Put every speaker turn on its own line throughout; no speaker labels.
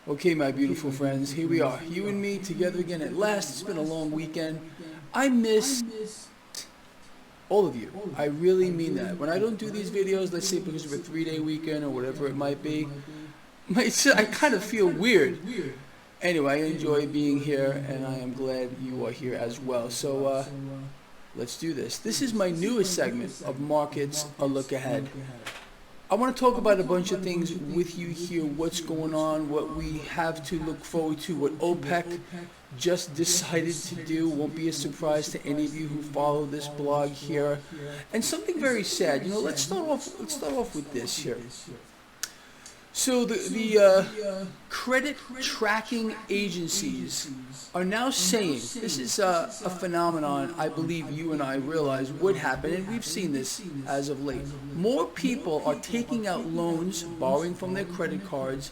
Okay, my beautiful friends, here we are, you and me together again at last. It's been a long weekend. I miss all of you. I really mean that. When I don't do these videos, let's say because of a 3-day weekend or whatever it might be, I kind of feel weird. Anyway, I enjoy being here, and I am glad you are here as well. So, let's do this. This is my newest segment of Markets, A Look Ahead. I want to talk about a bunch of things with you here, what's going on, what we have to look forward to, what OPEC just decided to do. Won't be a surprise to any of you who follow this blog here. And something very sad. You know, let's start off with this here. So the credit tracking agencies are now saying, this is a phenomenon I believe you and I realize would happen, and we've seen this as of late. More people are taking out loans, borrowing from their credit cards,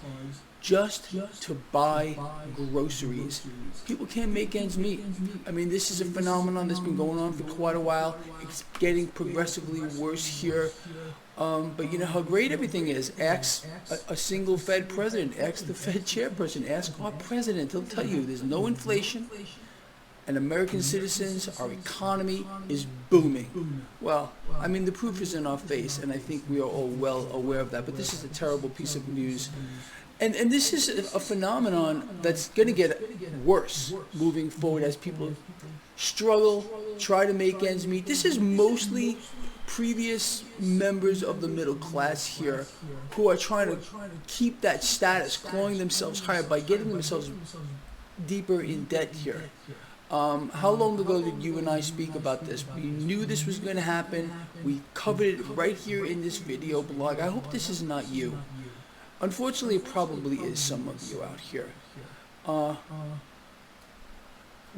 just to buy groceries. People can't make ends meet. I mean, this is a phenomenon that's been going on for quite a while. It's getting progressively worse here. But you know how great everything is. Ask a single Fed president, ask the Fed chairperson, ask our president. He'll tell you there's no inflation, and American citizens, our economy is booming. Well, I mean, the proof is in our face, and I think we are all well aware of that. But this is a terrible piece of news. And this is a phenomenon that's going to get worse moving forward as people struggle, try to make ends meet. This is mostly previous members of the middle class here who are trying to keep that status, clawing themselves higher by getting themselves deeper in debt here. How long ago did you and I speak about this? We knew this was going to happen. We covered it right here in this video blog. I hope this is not you. Unfortunately, it probably is some of you out here.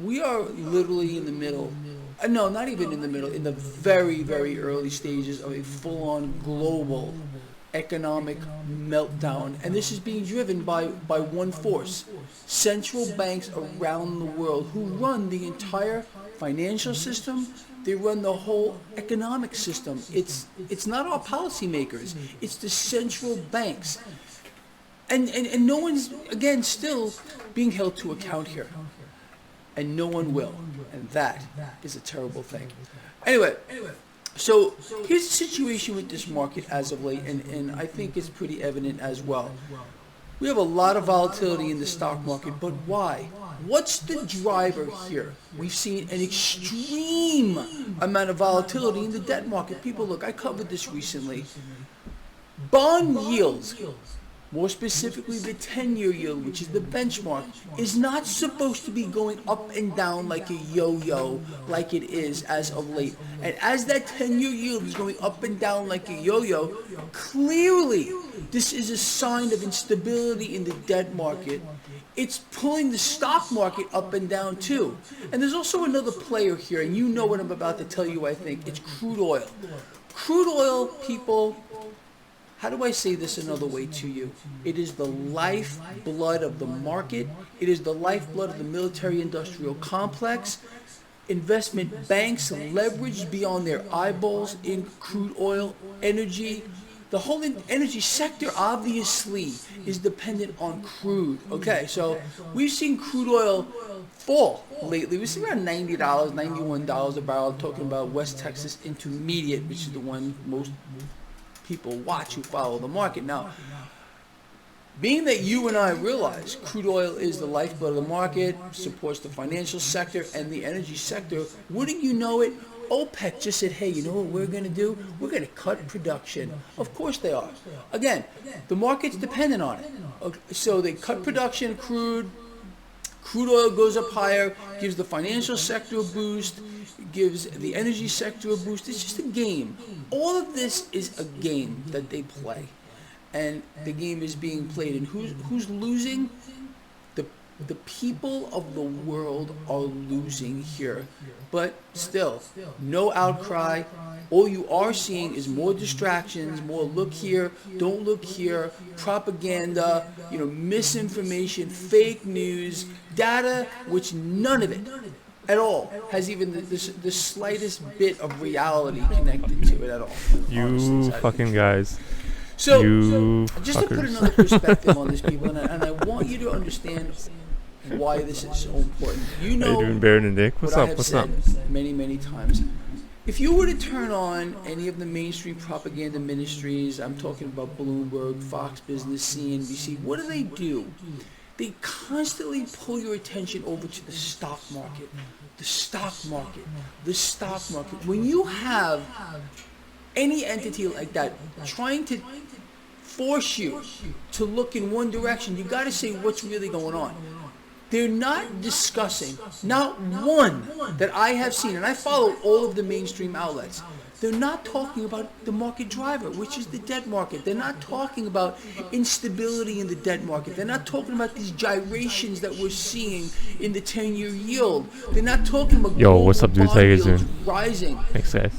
We are literally in the middle, no, not even in the middle, in the very, very early stages of a full-on global economic meltdown. And this is being driven by one force. Central banks around the world who run the entire financial system. They run the whole economic system. It's not our policymakers. It's the central banks. And no one's, again, still being held to account here. And no one will. And that is a terrible thing. Anyway, so here's the situation with this market as of late, and I think it's pretty evident as well. We have a lot of volatility in the stock market, but why? What's the driver here? We've seen an extreme amount of volatility in the debt market. People, look, I covered this recently. Bond yields, more specifically the 10-year yield, which is the benchmark, is not supposed to be going up and down like a yo-yo like it is as of late. And as that 10-year yield is going up and down like a yo-yo, clearly this is a sign of instability in the debt market. It's pulling the stock market up and down too. And there's also another player here, and you know what I'm about to tell you, I think. It's crude oil. Crude oil, people, how do I say this another way to you? It is the lifeblood of the market. It is the lifeblood of the military-industrial complex. Investment banks leveraged beyond their eyeballs in crude oil, energy. The whole energy sector obviously is dependent on crude. Okay, so we've seen crude oil fall lately. We've seen around $90, $91 a barrel. I'm talking about West Texas Intermediate, which is the one most people watch who follow the market. Now, being that you and I realize crude oil is the lifeblood of the market, supports the financial sector and the energy sector, wouldn't you know it, OPEC just said, hey, you know what we're going to do? We're going to cut production. Of course they are. Again, the market's dependent on it. Okay, so they cut production, crude oil goes up higher, gives the financial sector a boost, gives the energy sector a boost. It's just a game. All of this is a game that they play. And the game is being played. And who's losing? The people of the world are losing here. But still, no outcry. All you are seeing is more distractions, more look here, don't look here, propaganda, misinformation, fake news, data, which none of it at all has even the slightest bit of reality connected to it at all.
You fucking guys.
So,
You
just to put
fuckers.
another perspective on this, people, and I want you to understand why this is so important. You
How you
know
doing, Baron and Dick?
what
What's
I
up?
have
What's up?
said many, many times. If you were to turn on any of the mainstream propaganda ministries, I'm talking about Bloomberg, Fox Business, CNBC, what do? They constantly pull your attention over to the stock market, the stock market, the stock market. When you have any entity like that trying to force you to look in one direction, you got to say what's really going on. They're not discussing, not one that I have seen, and I follow all of the mainstream outlets. They're not talking about the market driver, which is the debt market. They're not talking about instability in the debt market. They're not talking about these gyrations that we're seeing in the 10-year yield. They're not talking about
Yo, what's up, dudes? How
bond
you guys
yields
doing?
rising.
Thanks, guys.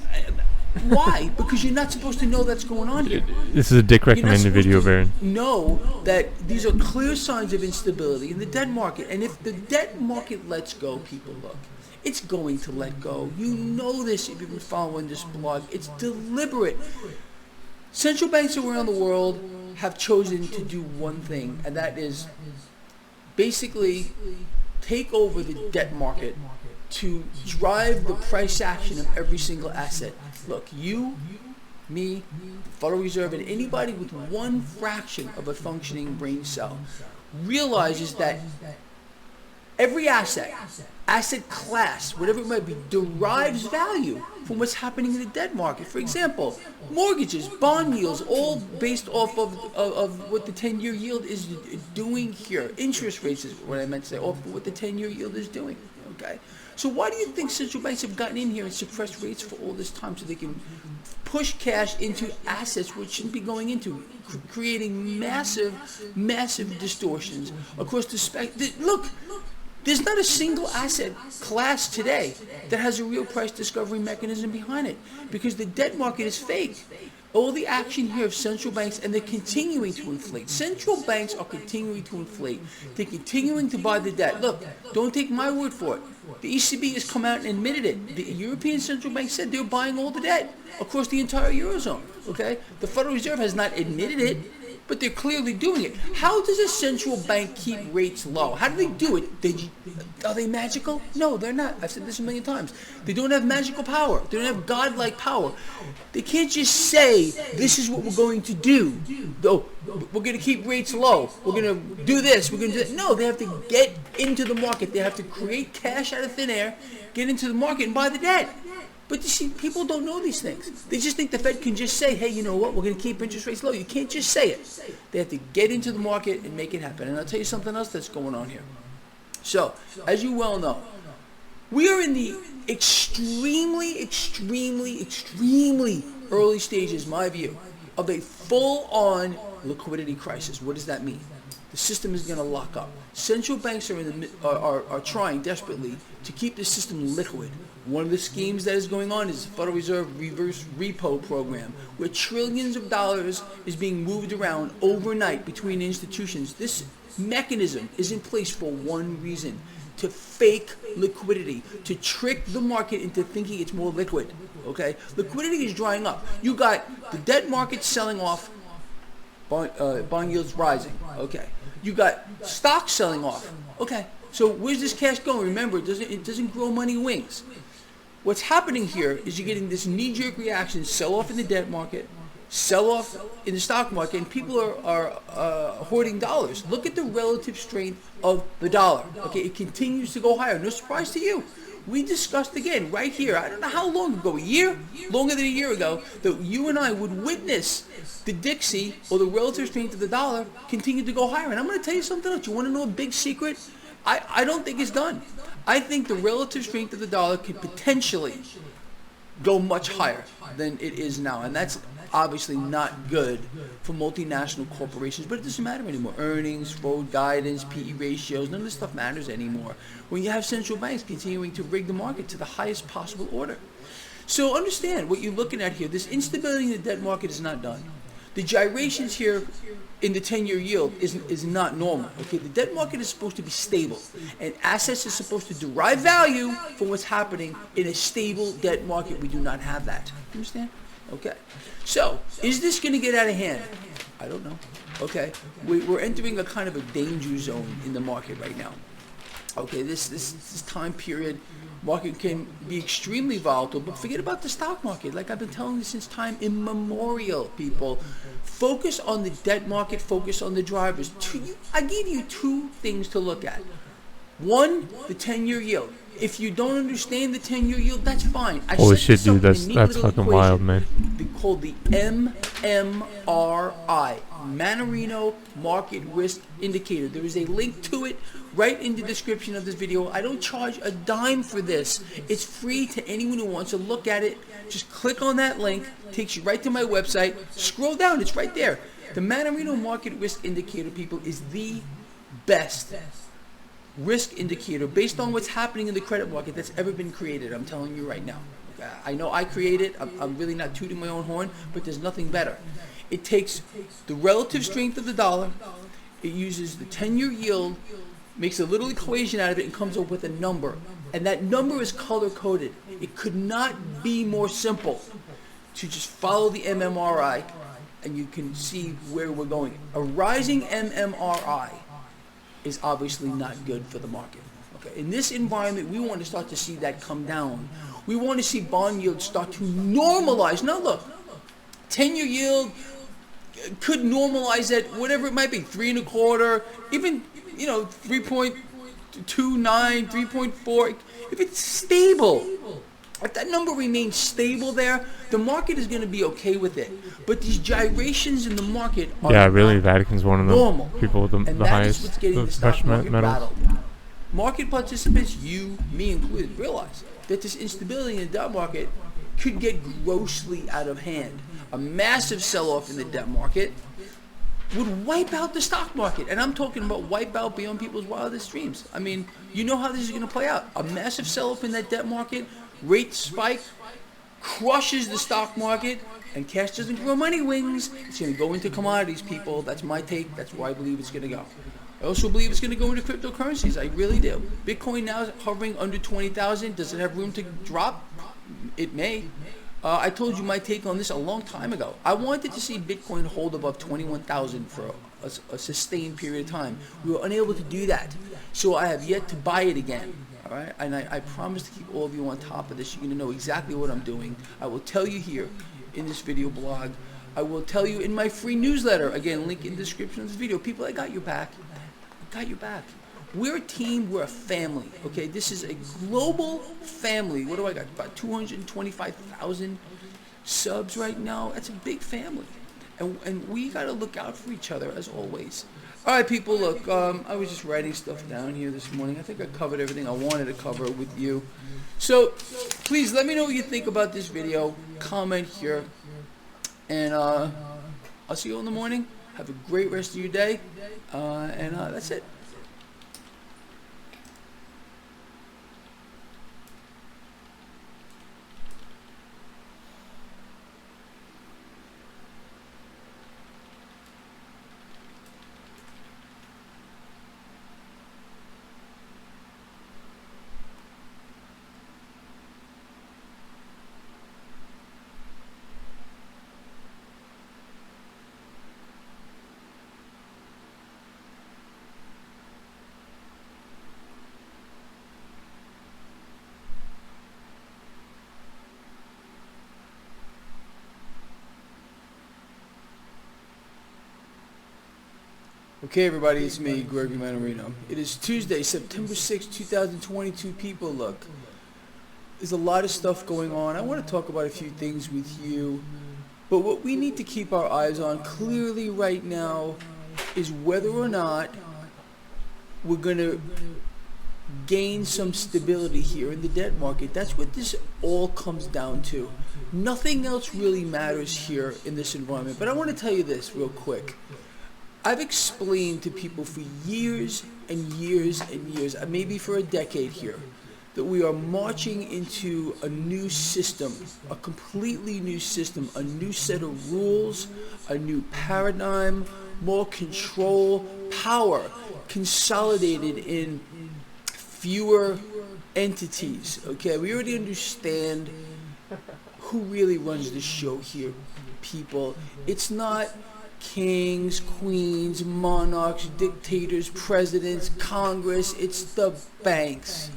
Why? Because you're not supposed to know that's going on here.
This is a Dick
You're not
recommended
supposed
video,
to
Baron.
know that these are clear signs of instability in the debt market. And if the debt market lets go, people, look, it's going to let go. You know this if you've been following this blog. It's deliberate. Central banks around the world have chosen to do one thing, and that is basically take over the debt market to drive the price action of every single asset. Look, you, me, the Federal Reserve, and anybody with one fraction of a functioning brain cell realizes that every asset class, whatever it might be, derives value from what's happening in the debt market. For example, mortgages, bond yields, all based off of what the 10-year yield is doing here. Interest rates is what I meant to say, off of what the 10-year yield is doing. Okay? So why do you think central banks have gotten in here and suppressed rates for all this time so they can push cash into assets which shouldn't be going into, creating massive distortions across the spectrum? Look, there's not a single asset class today that has a real price discovery mechanism behind it because the debt market is fake. All the action here of central banks, and they're continuing to inflate. Central banks are continuing to inflate. They're continuing to buy the debt. Look, don't take my word for it. The ECB has come out and admitted it. The European Central Bank said they're buying all the debt across the entire Eurozone. Okay? The Federal Reserve has not admitted it, but they're clearly doing it. How does a central bank keep rates low? How do they do it? Are they magical? No, they're not. I've said this a million times. They don't have magical power. They don't have godlike power. They can't just say, this is what we're going to do. Oh, we're going to keep rates low. We're going to do this. We're going to do that. No, they have to get into the market. They have to create cash out of thin air, get into the market, and buy the debt. But you see, people don't know these things. They just think the Fed can just say, hey, you know what, we're going to keep interest rates low. You can't just say it. They have to get into the market and make it happen. And I'll tell you something else that's going on here. So, as you well know, we are in the extremely early stages, my view, of a full-on liquidity crisis. What does that mean? The system is going to lock up. Central banks are trying desperately to keep the system liquid. One of the schemes that is going on is the Federal Reserve reverse repo program, where trillions of dollars is being moved around overnight between institutions. This mechanism is in place for one reason: to fake liquidity, to trick the market into thinking it's more liquid. Okay? Liquidity is drying up. You got the debt market selling off, bond yields rising. Okay. You got stocks selling off. Okay. So where's this cash going? Remember, it doesn't grow money wings. What's happening here is you're getting this knee-jerk reaction: sell off in the debt market, sell off in the stock market, and people are hoarding dollars. Look at the relative strength of the dollar. Okay, it continues to go higher. No surprise to you. We discussed again right here, I don't know how long ago, a year? Longer than a year ago, that you and I would witness the Dixie, or the relative strength of the dollar, continue to go higher. And I'm going to tell you something else. You want to know a big secret? I don't think it's done. I think the relative strength of the dollar could potentially go much higher than it is now. And that's obviously not good for multinational corporations, but it doesn't matter anymore. Earnings, forward guidance, PE ratios, none of this stuff matters anymore when you have central banks continuing to rig the market to the highest possible order. So understand what you're looking at here. This instability in the debt market is not done. The gyrations here in the 10-year yield is not normal. Okay, the debt market is supposed to be stable, and assets are supposed to derive value from what's happening in a stable debt market. We do not have that. Understand? Okay. So, is this going to get out of hand? I don't know. Okay, we're entering a kind of a danger zone in the market right now. Okay, this time period, market can be extremely volatile, but forget about the stock market. Like I've been telling you since time immemorial, people. Focus on the debt market, focus on the drivers. I gave you two things to look at. One, the 10-year yield. If you don't understand the 10-year yield, that's fine. I
Holy
set
shit,
this up
dude,
in a neat
that's
little
fucking
equation
wild, man.
called the MMRI, Mannarino Market Risk Indicator. There is a link to it right in the description of this video. I don't charge a dime for this. It's free to anyone who wants to look at it. Just click on that link, takes you right to my website. Scroll down, it's right there. The Mannarino Market Risk Indicator, people, is the best risk indicator based on what's happening in the credit market that's ever been created. I'm telling you right now. I know I created it. I'm really not tooting my own horn, but there's nothing better. It takes the relative strength of the dollar. It uses the 10-year yield, makes a little equation out of it, and comes up with a number. And that number is color-coded. It could not be more simple to just follow the MMRI, and you can see where we're going. A rising MMRI is obviously not good for the market. Okay. In this environment, we want to start to see that come down. We want to see bond yields start to normalize. Now look, 10-year yield could normalize at whatever it might be, 3.25, even 3.29, 3.4. If it's stable, if that number remains stable there, the market is going to be okay with it. But these gyrations in the market are
really, Vatican's one of the
normal.
people with the highest
What's getting the stock market
metals.
rattled. Market participants, you, me included, realize that this instability in the debt market could get grossly out of hand. A massive sell-off in the debt market would wipe out the stock market. And I'm talking about wipe out beyond people's wildest dreams. I mean, you know how this is going to play out. A massive sell-off in that debt market, rate spike, crushes the stock market, and cash doesn't grow money wings. It's going to go into commodities, people. That's my take. That's where I believe it's going to go. I also believe it's going to go into cryptocurrencies. I really do. Bitcoin now is hovering under 20,000. Does it have room to drop? It may. I told you my take on this a long time ago. I wanted to see Bitcoin hold above 21,000 for a sustained period of time. We were unable to do that. So I have yet to buy it again. All right? And I promise to keep all of you on top of this. You're going to know exactly what I'm doing. I will tell you here in this video blog. I will tell you in my free newsletter. Again, link in the description of this video. People, I got your back. I got your back. We're a team, we're a family, okay? This is a global family. What do I got? About 225,000 subs right now. That's a big family. And we got to look out for each other, as always. All right, people, look, I was just writing stuff down here this morning. I think I covered everything I wanted to cover with you. So, please, let me know what you think about this video. Comment here. And I'll see you in the morning. Have a great rest of your day. And that's it. Okay, everybody, it's me, Gregory Mannarino. It is Tuesday, September 6, 2022. People, look, there's a lot of stuff going on. I want to talk about a few things with you. But what we need to keep our eyes on clearly right now is whether or not we're going to gain some stability here in the debt market. That's what this all comes down to. Nothing else really matters here in this environment. But I want to tell you this real quick. I've explained to people for years and years and years, maybe for a decade here, that we are marching into a new system, a completely new system, a new set of rules, a new paradigm, more control, power, consolidated in fewer entities. Okay, we already understand who really runs the show here, people. It's not kings, queens, monarchs, dictators, presidents, Congress. It's the banks.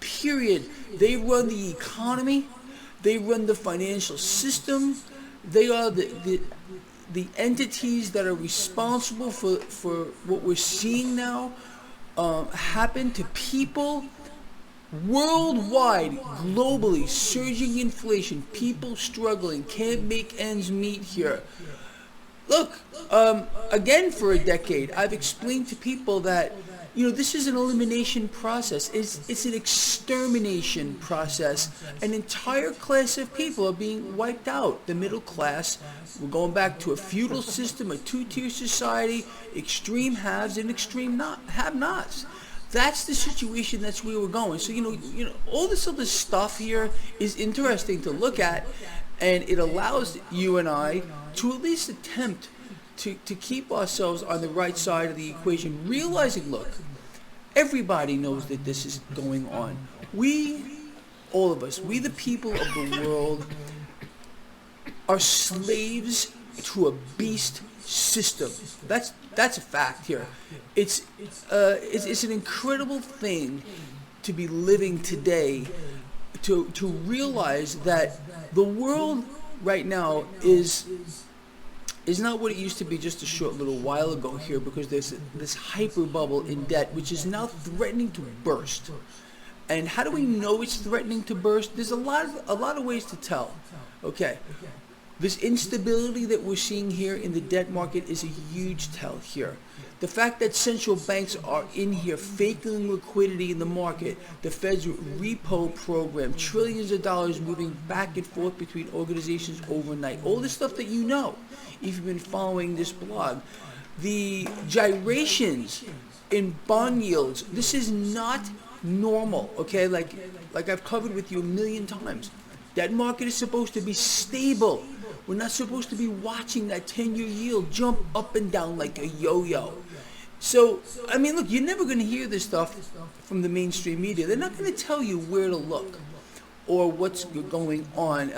Period. They run the economy. They run the financial system. They are the entities that are responsible for what we're seeing now happen to people worldwide, globally. Surging inflation, people struggling, can't make ends meet here. Look, again, for a decade, I've explained to people that, this is an elimination process. It's an extermination process. An entire class of people are being wiped out. The middle class, we're going back to a feudal system, a two-tier society, extreme haves and extreme have-nots. That's the situation. That's where we're going. So, all this other stuff here is interesting to look at, and it allows you and I to at least attempt to keep ourselves on the right side of the equation, realizing, look, everybody knows that this is going on. All of us, we the people of the world, are slaves to a beast system. That's a fact here. It's an incredible thing to be living today, to realize that the world right now is not what it used to be just a short little while ago here, because there's this hyper bubble in debt which is now threatening to burst. And how do we know it's threatening to burst? There's a lot of ways to tell. Okay. This instability that we're seeing here in the debt market is a huge tell here. The fact that central banks are in here faking liquidity in the market, the Fed's repo program, trillions of dollars moving back and forth between organizations overnight, all this stuff that you know if you've been following this blog. The gyrations in bond yields, this is not normal, okay? Like I've covered with you a million times. That market is supposed to be stable. We're not supposed to be watching that 10-year yield jump up and down like a yo-yo. So, look, you're never going to hear this stuff from the mainstream media. They're not going to tell you where to look or what's going on.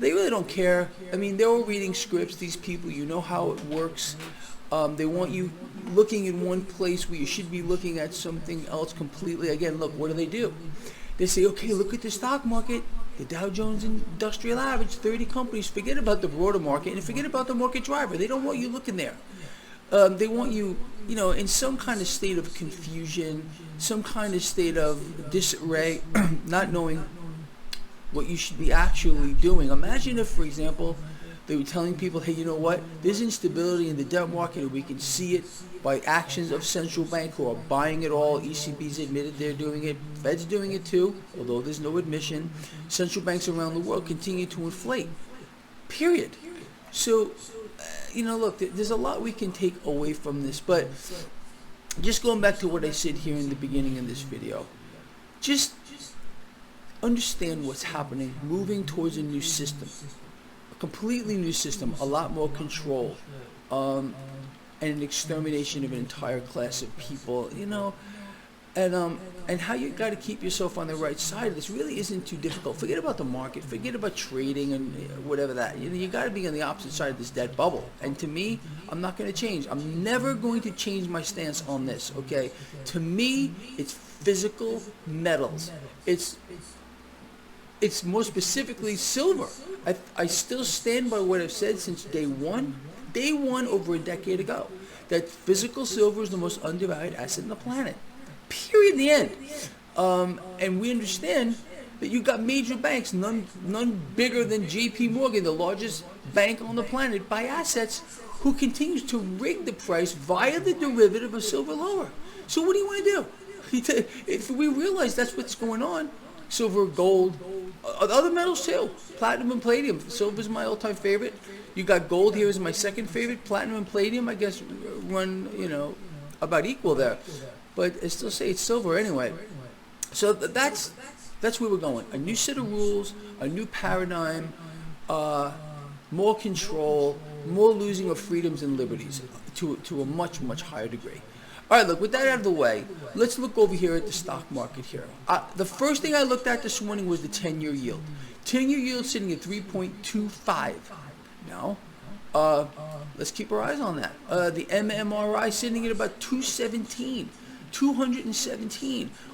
They really don't care. They're all reading scripts, these people. You know how it works. They want you looking in one place where you should be looking at something else completely. Again, look, what do? They say, okay, look at the stock market. The Dow Jones Industrial Average, 30 companies. Forget about the broader market and forget about the market driver. They don't want you looking there. They want you, in some kind of state of confusion, some kind of state of disarray, not knowing what you should be actually doing. Imagine if, for example, they were telling people, hey, you know what? There's instability in the debt market, and we can see it by actions of central bank who are buying it all. ECB's admitted they're doing it. Fed's doing it too, although there's no admission. Central banks around the world continue to inflate. Period. So, look, there's a lot we can take away from this, but just going back to what I said here in the beginning of this video, just understand what's happening, moving towards a new system. Completely new system, a lot more control, and an extermination of an entire class of people, and how you got to keep yourself on the right side of this really isn't too difficult. Forget about the market, forget about trading and whatever that. You got to be on the opposite side of this dead bubble. And to me, I'm not going to change. I'm never going to change my stance on this. Okay, to me, it's physical metals. It's more specifically silver. I still stand by what I've said since day one over a decade ago, that physical silver is the most undervalued asset on the planet. Period. The end. And we understand that you've got major banks, none bigger than JP Morgan, the largest bank on the planet by assets, who continues to rig the price via the derivative of silver lower. So what do you want to do? If we realize that's what's going on, silver, gold, other metals too, platinum and palladium. Silver is my all-time favorite. You got gold here as my second favorite. Platinum and palladium, I guess, run about equal there. But I still say it's silver anyway. So that's where we're going. A new set of rules, a new paradigm, more control, more losing of freedoms and liberties to a much, much higher degree. All right, look, with that out of the way, let's look over here at the stock market here. The first thing I looked at this morning was the 10-year yield. 10-year yield sitting at 3.25 now. Let's keep our eyes on that. The MMRI sitting at about 217.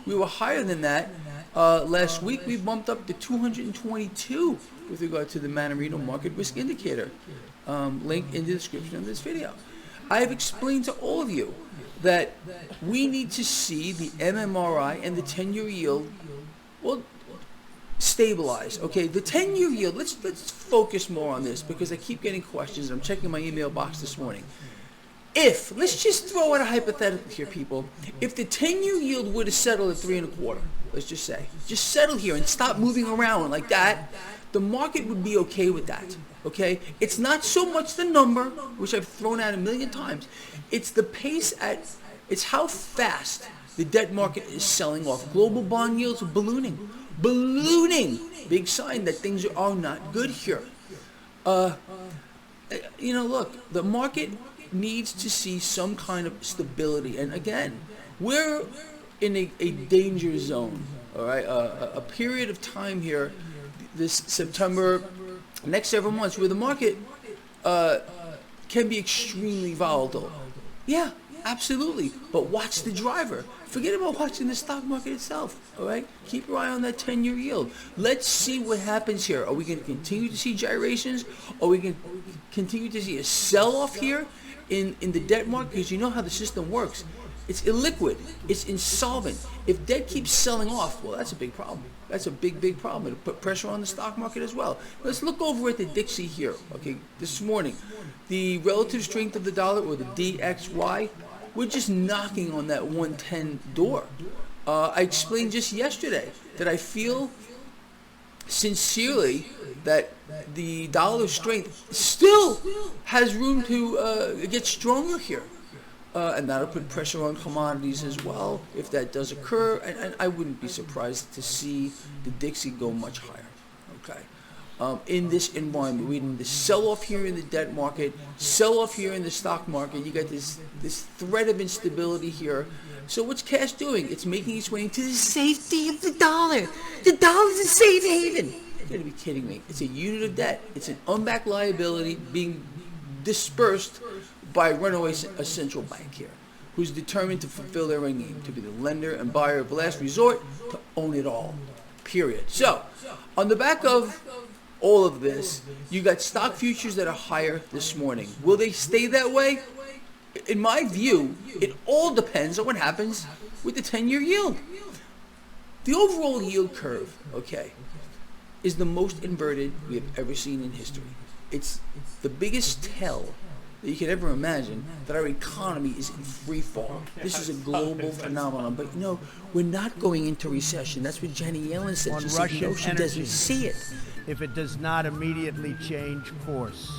We were higher than that last week. We bumped up to 222 with regard to the Manarino Market Risk Indicator. Link in the description of this video. I have explained to all of you that we need to see the MMRI and the 10-year yield, well, stabilize. Okay, the 10-year yield, let's focus more on this because I keep getting questions. I'm checking my email box this morning. Let's just throw out a hypothetical here, people. If the 10-year yield were to settle at 3.25, let's just say, just settle here and stop moving around like that, the market would be okay with that. Okay, it's not so much the number, which I've thrown out a million times. It's the pace it's how fast the debt market is selling off. Global bond yields are ballooning. Big sign that things are not good here. Look, the market needs to see some kind of stability. And again, we're in a danger zone. All right, a period of time here, this September, next several months, where the market can be extremely volatile. Yeah, absolutely. But watch the driver. Forget about watching the stock market itself. All right, keep your eye on that 10-year yield. Let's see what happens here. Are we going to continue to see gyrations? Are we going to continue to see a sell-off here in the debt market? Because you know how the system works. It's illiquid. It's insolvent. If debt keeps selling off, well, that's a big problem. That's a big problem. It'll put pressure on the stock market as well. Let's look over at the Dixie here. Okay, this morning, the relative strength of the dollar, or the DXY, we're just knocking on that 110 door. I explained just yesterday that I feel sincerely that the dollar strength still has room to get stronger here. And that'll put pressure on commodities as well if that does occur. And I wouldn't be surprised to see the Dixie go much higher. Okay. In this environment, we need the sell-off here in the debt market, sell-off here in the stock market. You got this threat of instability here. So what's cash doing? It's making its way into the safety of the dollar. The dollar's a safe haven. You're going to be kidding me. It's a unit of debt. It's an unbacked liability being dispersed by a runaway central bank here, who's determined to fulfill their end game, to be the lender and buyer of last resort, to own it all, period. So, on the back of all of this, you got stock futures that are higher this morning. Will they stay that way? In my view, it all depends on what happens with the 10-year yield. The overall yield curve, okay, is the most inverted we have ever seen in history. It's the biggest tell that you could ever imagine that our economy is in free fall. This is a global phenomenon. But we're not going into recession. That's what Janet Yellen said. She said, she doesn't see it.
If it does not immediately change course.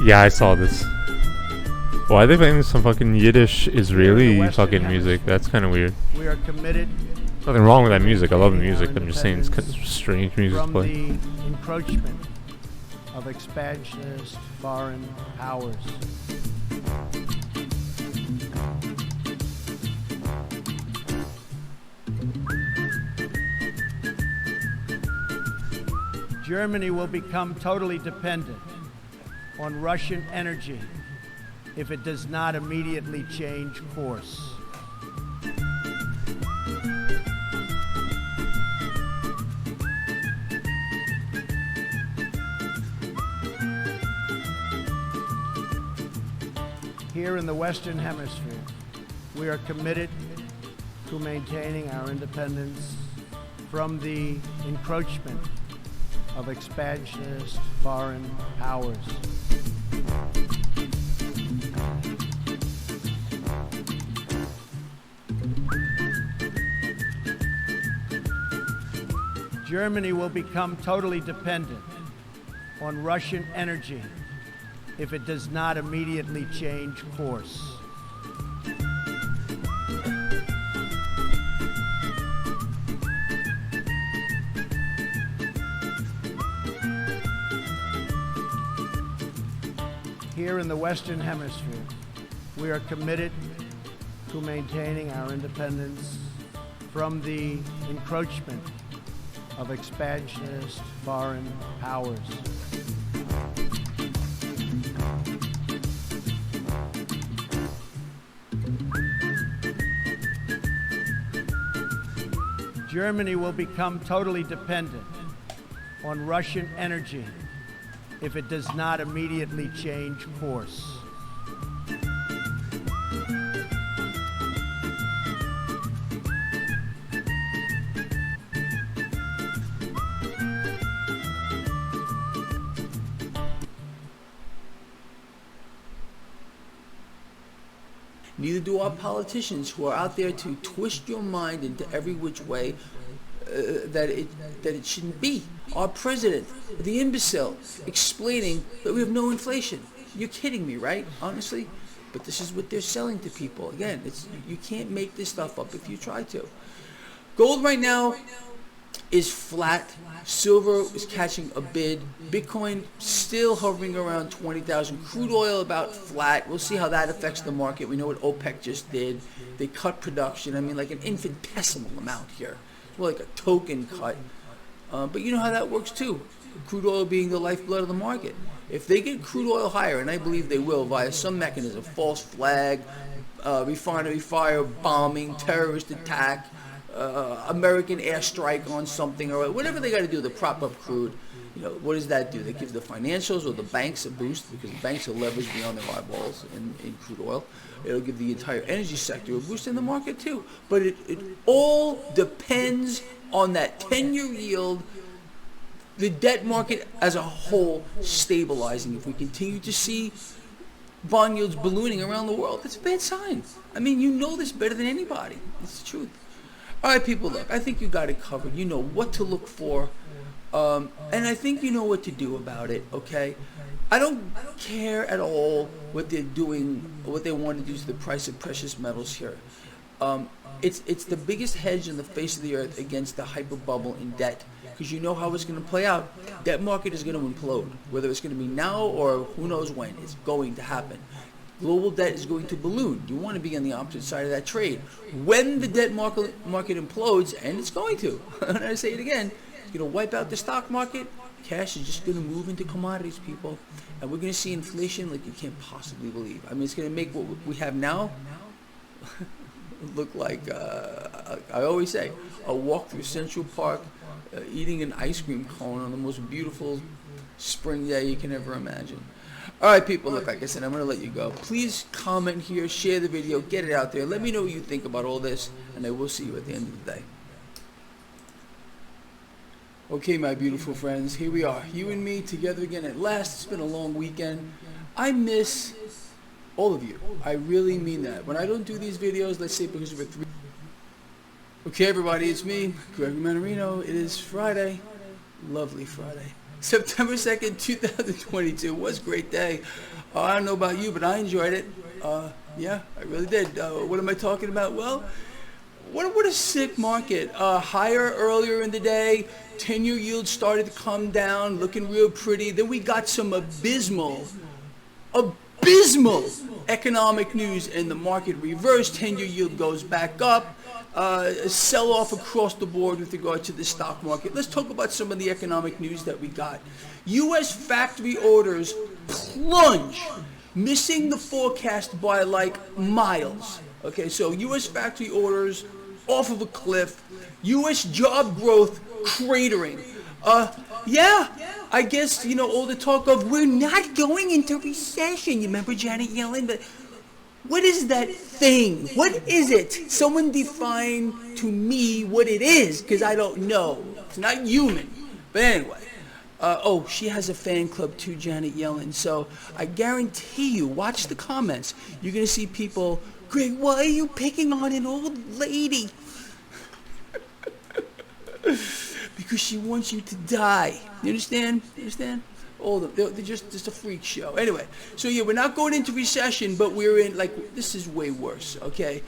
Yeah, I saw this. Why are they playing some fucking Yiddish Israeli fucking music? That's kind of weird.
We are committed.
Nothing wrong with that music. I love the music. I'm just saying it's kind of strange music to play.
From the encroachment of expansionist foreign powers. Germany will become totally dependent on Russian energy if it does not immediately change course. Here in the Western Hemisphere, we are committed to maintaining our independence from the encroachment of expansionist foreign powers. Germany will become totally dependent on Russian energy if it does not immediately change course. Here in the Western Hemisphere, we are committed to maintaining our independence from the encroachment of expansionist foreign powers. Germany will become totally dependent on Russian energy if it does not immediately change course.
Neither do our politicians who are out there to twist your mind into every which way that it shouldn't be. Our president, the imbecile, explaining that we have no inflation. You're kidding me, right? Honestly? But this is what they're selling to people. Again, you can't make this stuff up if you try to. Gold right now is flat. Silver is catching a bid. Bitcoin still hovering around 20,000. Crude oil about flat. We'll see how that affects the market. We know what OPEC just did. They cut production. I mean, like an infinitesimal amount here. It's more like a token cut. But you know how that works too. Crude oil being the lifeblood of the market. If they get crude oil higher, and I believe they will via some mechanism, false flag, refinery fire, bombing, terrorist attack, American airstrike on something, or whatever they got to do to prop up crude, what does that do? That gives the financials or the banks a boost, because the banks are leveraged beyond their eyeballs in crude oil. It'll give the entire energy sector a boost in the market too. But it all depends on that 10-year yield, the debt market as a whole stabilizing. If we continue to see bond yields ballooning around the world, that's a bad sign. I mean, you know this better than anybody. It's the truth. All right, people, look, I think you got it covered. You know what to look for, and I think you know what to do about it, okay? I don't care at all what they're doing, what they want to do to the price of precious metals here. It's the biggest hedge on the face of the earth against the hyper bubble in debt, because you know how it's going to play out. Debt market is going to implode, whether it's going to be now or who knows when. It's going to happen. Global debt is going to balloon. You want to be on the opposite side of that trade. When the debt market implodes, and it's going to, and I say it again, it's going to wipe out the stock market. Cash is just going to move into commodities, people. And we're going to see inflation like you can't possibly believe. I mean, it's going to make what we have now look like, I always say, a walk through Central Park, eating an ice cream cone on the most beautiful spring day you can ever imagine. All right, people, look, like I said, I'm going to let you go. Please comment here, share the video, get it out there. Let me know what you think about all this, and I will see you at the end of the day. Okay, my beautiful friends, here we are. You and me together again at last. It's been a long weekend. I miss all of you. I really mean that. When I don't do these videos, let's say because we're three. Okay, everybody, it's me, Gregory Manarino. It is Friday. Lovely Friday. September 2nd, 2022. It was a great day. I don't know about you, but I enjoyed it. Yeah, I really did. What am I talking about? Well, what a sick market. Higher earlier in the day. 10-year yield started to come down, looking real pretty. Then we got some abysmal economic news, and the market reversed. 10-year yield goes back up. Sell off across the board with regard to the stock market. Let's talk about some of the economic news that we got. U.S. factory orders plunge, missing the forecast by like miles. Okay, so U.S. factory orders off of a cliff. U.S. job growth cratering. Yeah, I guess, all the talk of we're not going into recession. You remember Janet Yellen? But what is that thing? What is it? Someone define to me what it is, because I don't know. It's not human. But anyway. She has a fan club too, Janet Yellen. So I guarantee you, watch the comments. You're going to see people, Greg, why are you picking on an old lady? Because she wants you to die. You understand? They're just a freak show. Anyway, so yeah, we're not going into recession, but we're in, this is way worse, okay?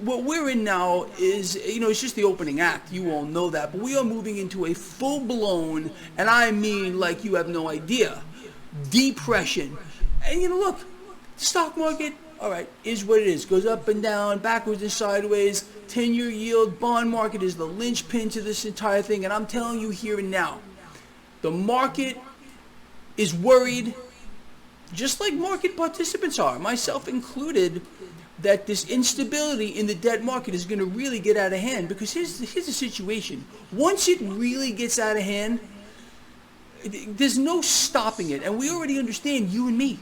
What we're in now is, it's just the opening act. You all know that. But we are moving into a full-blown, and I mean like you have no idea, depression. And, look, the stock market, all right, is what it is. Goes up and down, backwards and sideways. 10-year yield, bond market is the linchpin to this entire thing. And I'm telling you here and now, the market is worried, just like market participants are, myself included, that this instability in the debt market is going to really get out of hand. Because here's the situation. Once it really gets out of hand, there's no stopping it. And we already understand, you and me,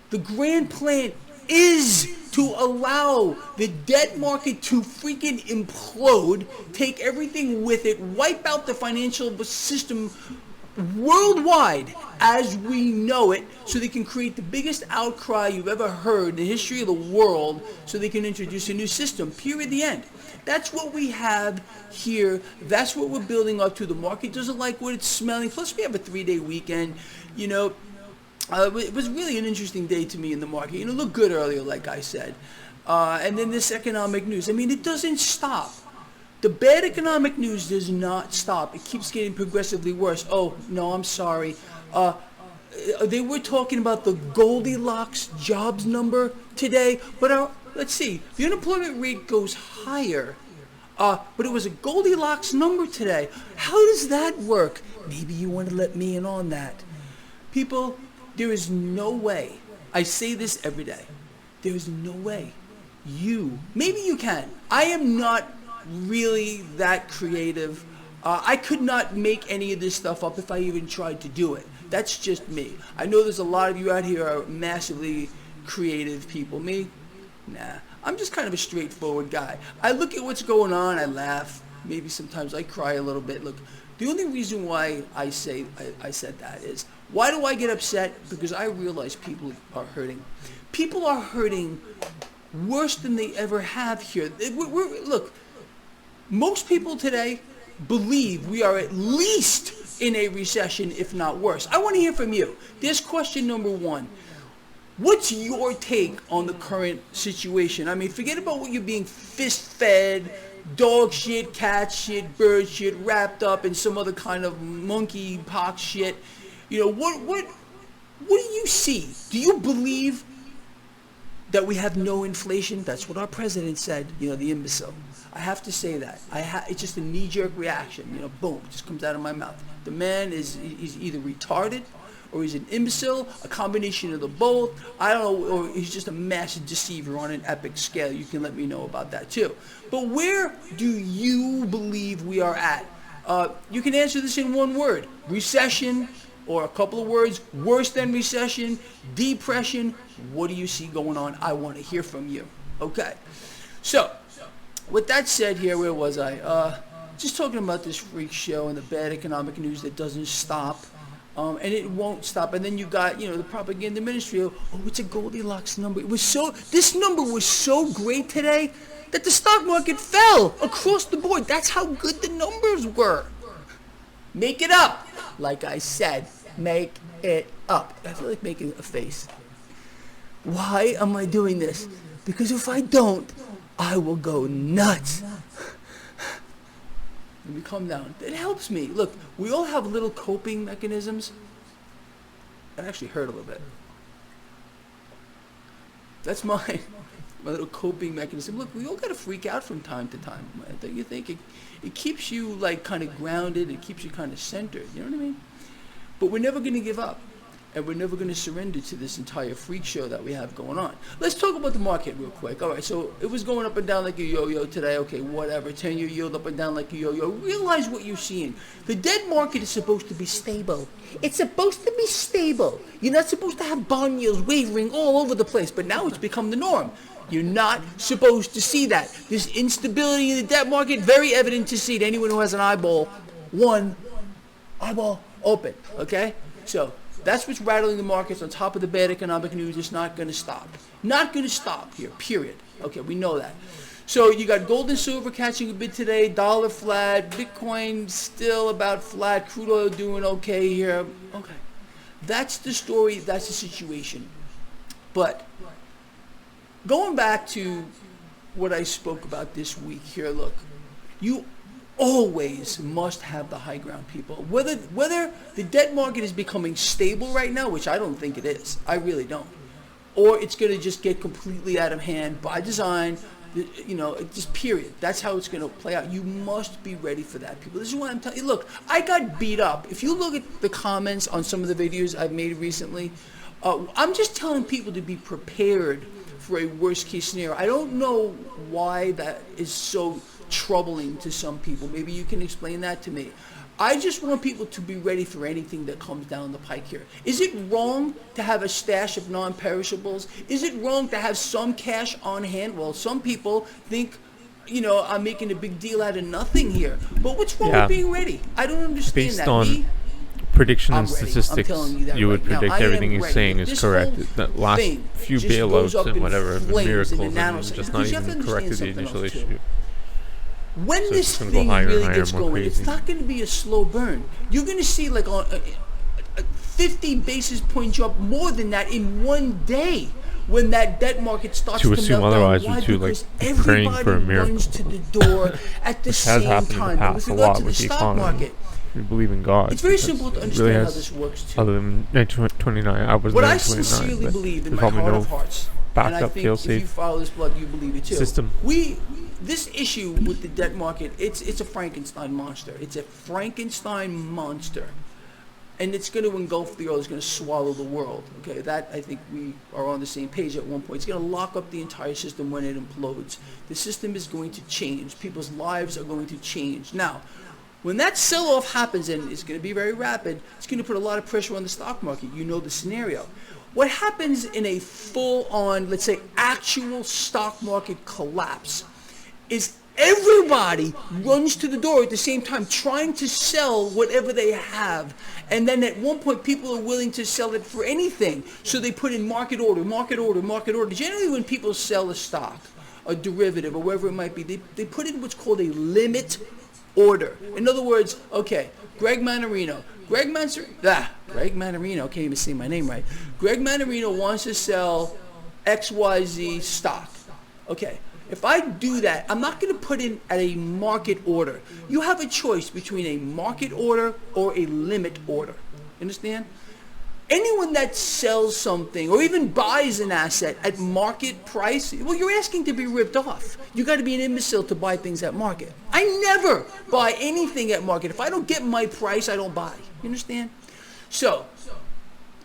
the grand plan is to allow the debt market to freaking implode, take everything with it, wipe out the financial system worldwide as we know it, so they can create the biggest outcry you've ever heard in the history of the world, so they can introduce a new system, period, the end. That's what we have here. That's what we're building up to. The market doesn't like what it's smelling. Plus, we have a 3-day weekend. You know, it was really an interesting day to me in the market. You know, it looked good earlier, like I said. And then this economic news. I mean, it doesn't stop. The bad economic news does not stop. It keeps getting progressively worse. Oh, no, I'm sorry. They were talking about the Goldilocks jobs number today, but let's see. The unemployment rate goes higher, but it was a Goldilocks number today. How does that work? Maybe you want to let me in on that. People, there is no way. I say this every day. There is no way. Maybe you can. I am not really that creative. I could not make any of this stuff up if I even tried to do it. That's just me. I know there's a lot of you out here are massively creative people. Me? Nah. I'm just kind of a straightforward guy. I look at what's going on, I laugh. Maybe sometimes I cry a little bit. Look, the only reason why I said that is, why do I get upset? Because I realize people are hurting. People are hurting worse than they ever have here. Look, most people today believe we are at least in a recession, if not worse. I want to hear from you. There's question number one. What's your take on the current situation? I mean, forget about what you're being fist-fed, dog shit, cat shit, bird shit, wrapped up in some other kind of monkey pox shit. You know, what do you see? Do you believe that we have no inflation? That's what our president said, you know, the imbecile. I have to say that. It's just a knee-jerk reaction, you know, boom, it just comes out of my mouth. The man he's either retarded or he's an imbecile, a combination of the both. I don't know, or he's just a massive deceiver on an epic scale. You can let me know about that too. But where do you believe we are at? You can answer this in one word: recession, or a couple of words: worse than recession, depression. What do you see going on? I want to hear from you. Okay. So, with that said here, where was I? Just talking about this freak show and the bad economic news that doesn't stop. And it won't stop. And then you got, you know, the propaganda ministry of, oh, it's a Goldilocks number. This number was so great today that the stock market fell across the board. That's how good the numbers were. Make it up. Like I said, make it up. I feel like making a face. Why am I doing this? Because if I don't, I will go nuts. Let me calm down. It helps me. Look, we all have little coping mechanisms. That actually hurt a little bit. That's my little coping mechanism. Look, we all got to freak out from time to time. Don't you think? It keeps you like kind of grounded. It keeps you kind of centered. You know what I mean? But we're never going to give up. And we're never going to surrender to this entire freak show that we have going on. Let's talk about the market real quick. All right, so it was going up and down like a yo-yo today. Okay, whatever. 10-year yield up and down like a yo-yo. Realize what you're seeing. The debt market is supposed to be stable. It's supposed to be stable. You're not supposed to have bond yields wavering all over the place, but now it's become the norm. You're not supposed to see that. This instability in the debt market, very evident to see to anyone who has an eyeball. One eyeball open, okay? So that's what's rattling the markets on top of the bad economic news. It's not going to stop. Not going to stop here, period. Okay, we know that. So you got gold and silver catching a bit today, dollar flat, Bitcoin still about flat, crude oil doing okay here. Okay, that's the story, that's the situation. But going back to what I spoke about this week here, look, you always must have the high ground, people. Whether the debt market is becoming stable right now, which I don't think it is, I really don't, or it's going to just get completely out of hand by design. Just period. That's how it's going to play out. You must be ready for that, people. This is why I'm telling you. Look, I got beat up. If you look at the comments on some of the videos I've made recently, I'm just telling people to be prepared for a worst case scenario. I don't know why that is so troubling to some people. Maybe you can explain that to me. I just want people to be ready for anything that comes down the pike here. Is it wrong to have a stash of non-perishables? Is it wrong to have some cash on hand? Well, some people think, I'm making a big deal out of nothing here. But what's wrong with being ready? I don't understand
Based
that.
on prediction and
ready.
statistics, you would predict everything he's saying is correct. That last few bailouts and whatever, the miracles, and just not even corrected the initial issue.
When
So
this
it's
thing
go higher,
really
higher,
gets
more
going,
crazy.
it's not going to be a slow burn. You're going to see like a 50 basis point jump, more than that, in one day when that debt market starts to
assume
melt
otherwise
down. Why?
would you,
Because
be praying
everybody
for a miracle?
runs to the door at the
Which has
same
happened in
time.
the
And
past
with
a
regard
lot
to the
with the
stock
economy.
market,
If you believe in God.
it's very
because
simple to
it
understand
really
how
has,
this works too.
other than 1929, I was
What I
1929,
sincerely
but
believe in
there's
my
probably
heart
no
of hearts, and I
backup,
think if you
fail-safe
follow this blog, you believe it too.
system.
This issue with the debt market, it's a Frankenstein monster. It's a Frankenstein monster. And it's going to engulf the world. It's going to swallow the world. Okay, that I think we are on the same page at one point. It's going to lock up the entire system when it implodes. The system is going to change. People's lives are going to change. Now, when that sell-off happens, and it's going to be very rapid, it's going to put a lot of pressure on the stock market. You know the scenario. What happens in a full-on, let's say, actual stock market collapse is everybody runs to the door at the same time trying to sell whatever they have. And then at one point, people are willing to sell it for anything. So they put in market order, market order, market order. Generally, when people sell a stock, a derivative, or whatever it might be, they put in what's called a limit order. In other words, okay, Greg Manarino, can't even say my name right. Greg Manarino wants to sell XYZ stock. Okay, if I do that, I'm not going to put in at a market order. You have a choice between a market order or a limit order. Understand? Anyone that sells something or even buys an asset at market price, well, you're asking to be ripped off. You got to be an imbecile to buy things at market. I never buy anything at market. If I don't get my price, I don't buy. You understand? So,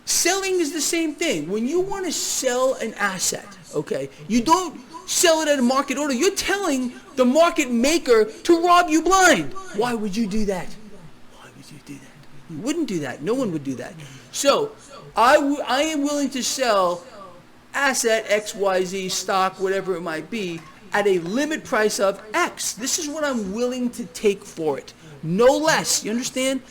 selling is the same thing. When you want to sell an asset, okay, you don't sell it at a market order. You're telling the market maker to rob you blind. Why would you do that? Why would you do that? You wouldn't do that. No one would do that. So, I am willing to sell asset XYZ, stock, whatever it might be, at a limit price of X. This is what I'm willing to take for it. No less. You understand?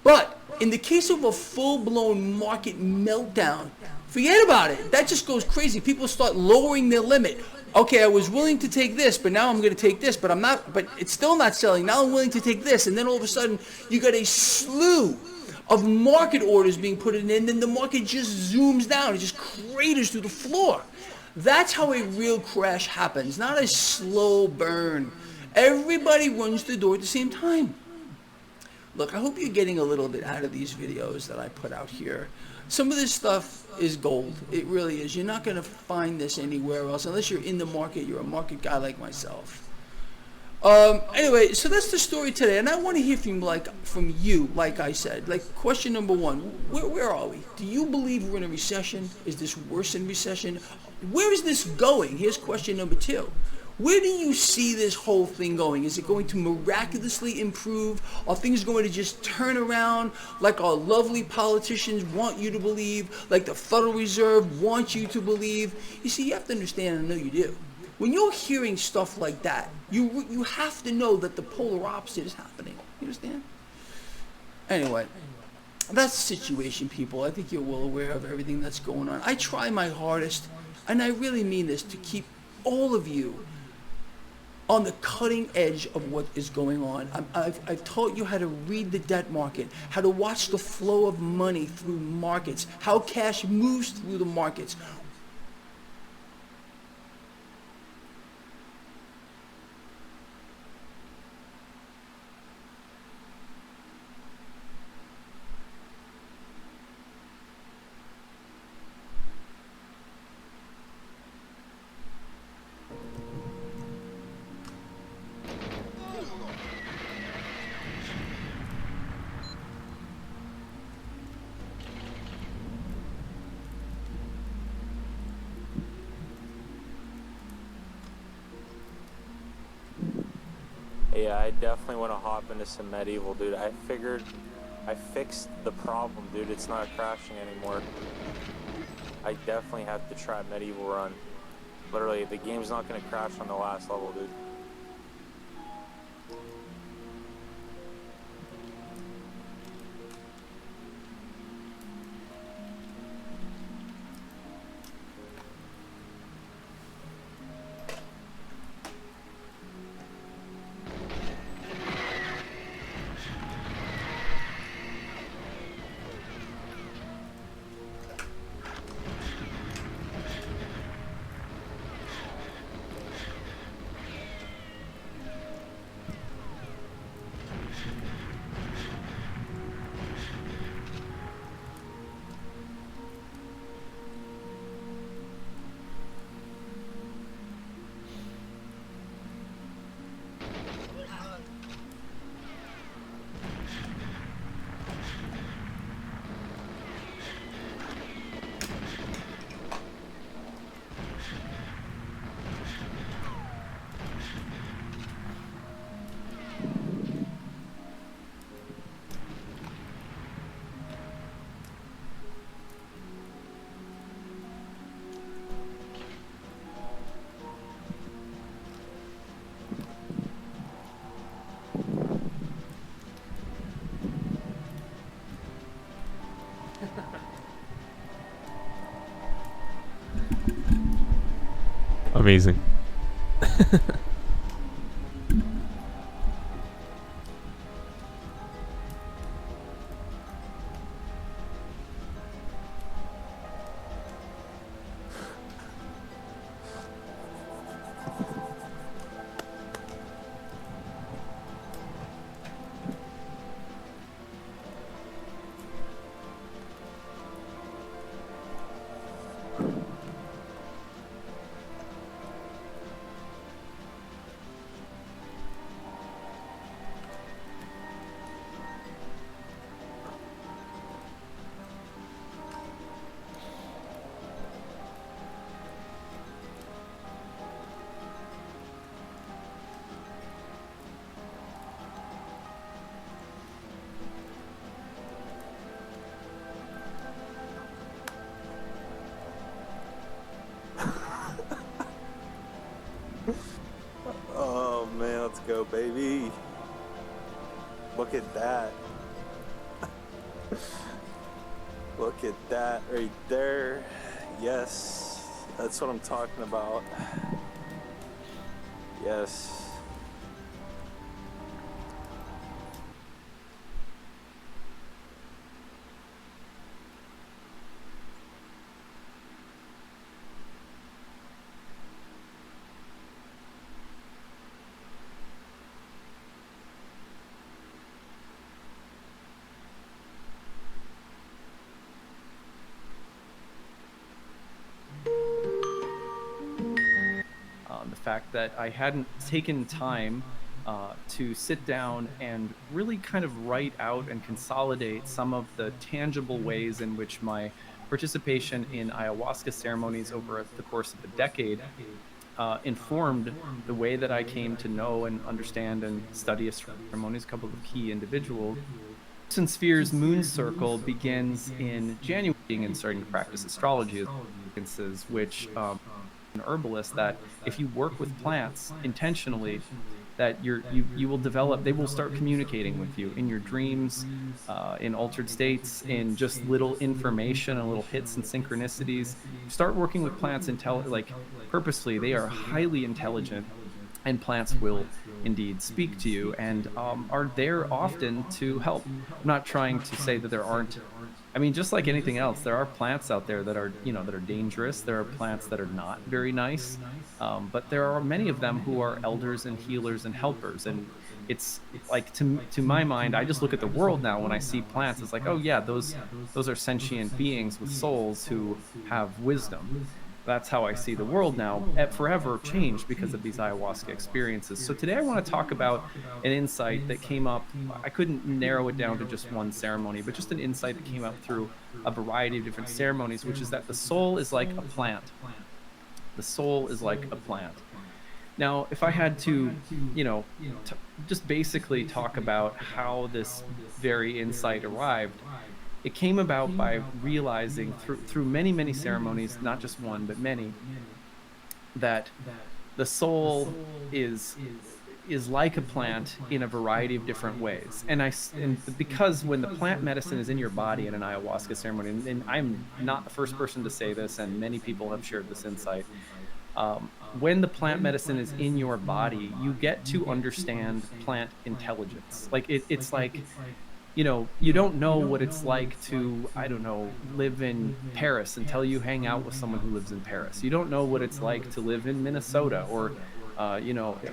But in the case of a full-blown market meltdown, forget about it. That just goes crazy. People start lowering their limit. Okay, I was willing to take this, but now I'm going to take this, but it's still not selling. Now I'm willing to take this. And then all of a sudden, you got a slew of market orders being put in, and then the market just zooms down. It just craters through the floor. That's how a real crash happens, not a slow burn. Everybody runs to the door at the same time. Look, I hope you're getting a little bit out of these videos that I put out here. Some of this stuff is gold. It really is. You're not going to find this anywhere else unless you're in the market. You're a market guy like myself. Anyway, so that's the story today, and I want to hear from you, like I said. Like, question number one, where are we? Do you believe we're in a recession? Is this worse than recession? Where is this going? Here's question number two. Where do you see this whole thing going? Is it going to miraculously improve? Are things going to just turn around like our lovely politicians want you to believe, like the Federal Reserve wants you to believe? You see, you have to understand, and I know you do. When you're hearing stuff like that, you have to know that the polar opposite is happening. You understand? Anyway, that's the situation, people. I think you're well aware of everything that's going on. I try my hardest, and I really mean this, to keep all of you on the cutting edge of what is going on. I've taught you how to read the debt market, how to watch the flow of money through markets, how cash moves through the markets.
Yeah, I definitely want to hop into some medieval, dude. I figured I fixed the problem, dude. It's not crashing anymore. I definitely have to try medieval run. Literally, the game's not going to crash on the last level, dude.
Amazing.
Oh man, let's go, baby. Look at that. Look at that right there. Yes, that's what I'm talking about. Yes.
The fact that I hadn't taken time to sit down and really kind of write out and consolidate some of the tangible ways in which my participation in ayahuasca ceremonies over the course of a decade informed the way that I came to know and understand and study ceremonies. A couple of key individuals. Since Sphere's moon circle begins in January and starting to practice astrology, which an herbalist, that if you work with plants intentionally, that you will develop, they will start communicating with you in your dreams, in altered states, in just little information and little hits and synchronicities. Start working with plants like purposely. They are highly intelligent, and plants will indeed speak to you and are there often to help. I'm not trying to say that there aren't. I mean, just like anything else, there are plants out there that are, that are dangerous. There are plants that are not very nice, but there are many of them who are elders and healers and helpers. And it's like, to my mind, I just look at the world now when I see plants. It's like, oh yeah, those are sentient beings with souls who have wisdom. That's how I see the world now, forever changed because of these ayahuasca experiences. So today I want to talk about an insight that came up. I couldn't narrow it down to just one ceremony, but just an insight that came up through a variety of different ceremonies, which is that the soul is like a plant. The soul is like a plant. Now, if I had to, just basically talk about how this very insight arrived, it came about by realizing through many, many ceremonies, not just one, but many, that the soul is like a plant in a variety of different ways. And because when the plant medicine is in your body in an ayahuasca ceremony, and I'm not the first person to say this, and many people have shared this insight, when the plant medicine is in your body, you get to understand plant intelligence. Like it's like, you don't know what it's like to, I don't know, live in Paris until you hang out with someone who lives in Paris. You don't know what it's like to live in Minnesota or,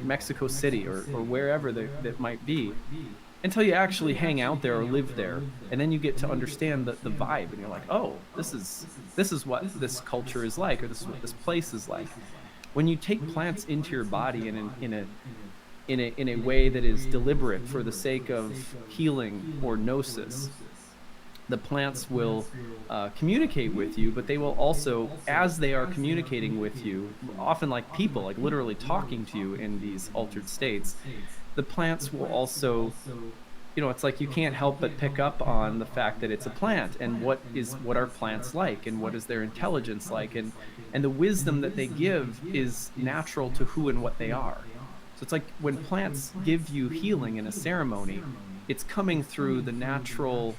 Mexico City or wherever that might be until you actually hang out there or live there. And then you get to understand the vibe, and you're like, oh, this is what this culture is like, or this is what this place is like. When you take plants into your body in a way that is deliberate for the sake of healing or gnosis, the plants will communicate with you, but they will also, as they are communicating with you, often like people, like literally talking to you in these altered states, the plants will also, it's like you can't help but pick up on the fact that it's a plant, and what are plants like, and what is their intelligence like, and the wisdom that they give is natural to who and what they are. So it's like when plants give you healing in a ceremony, it's coming through the natural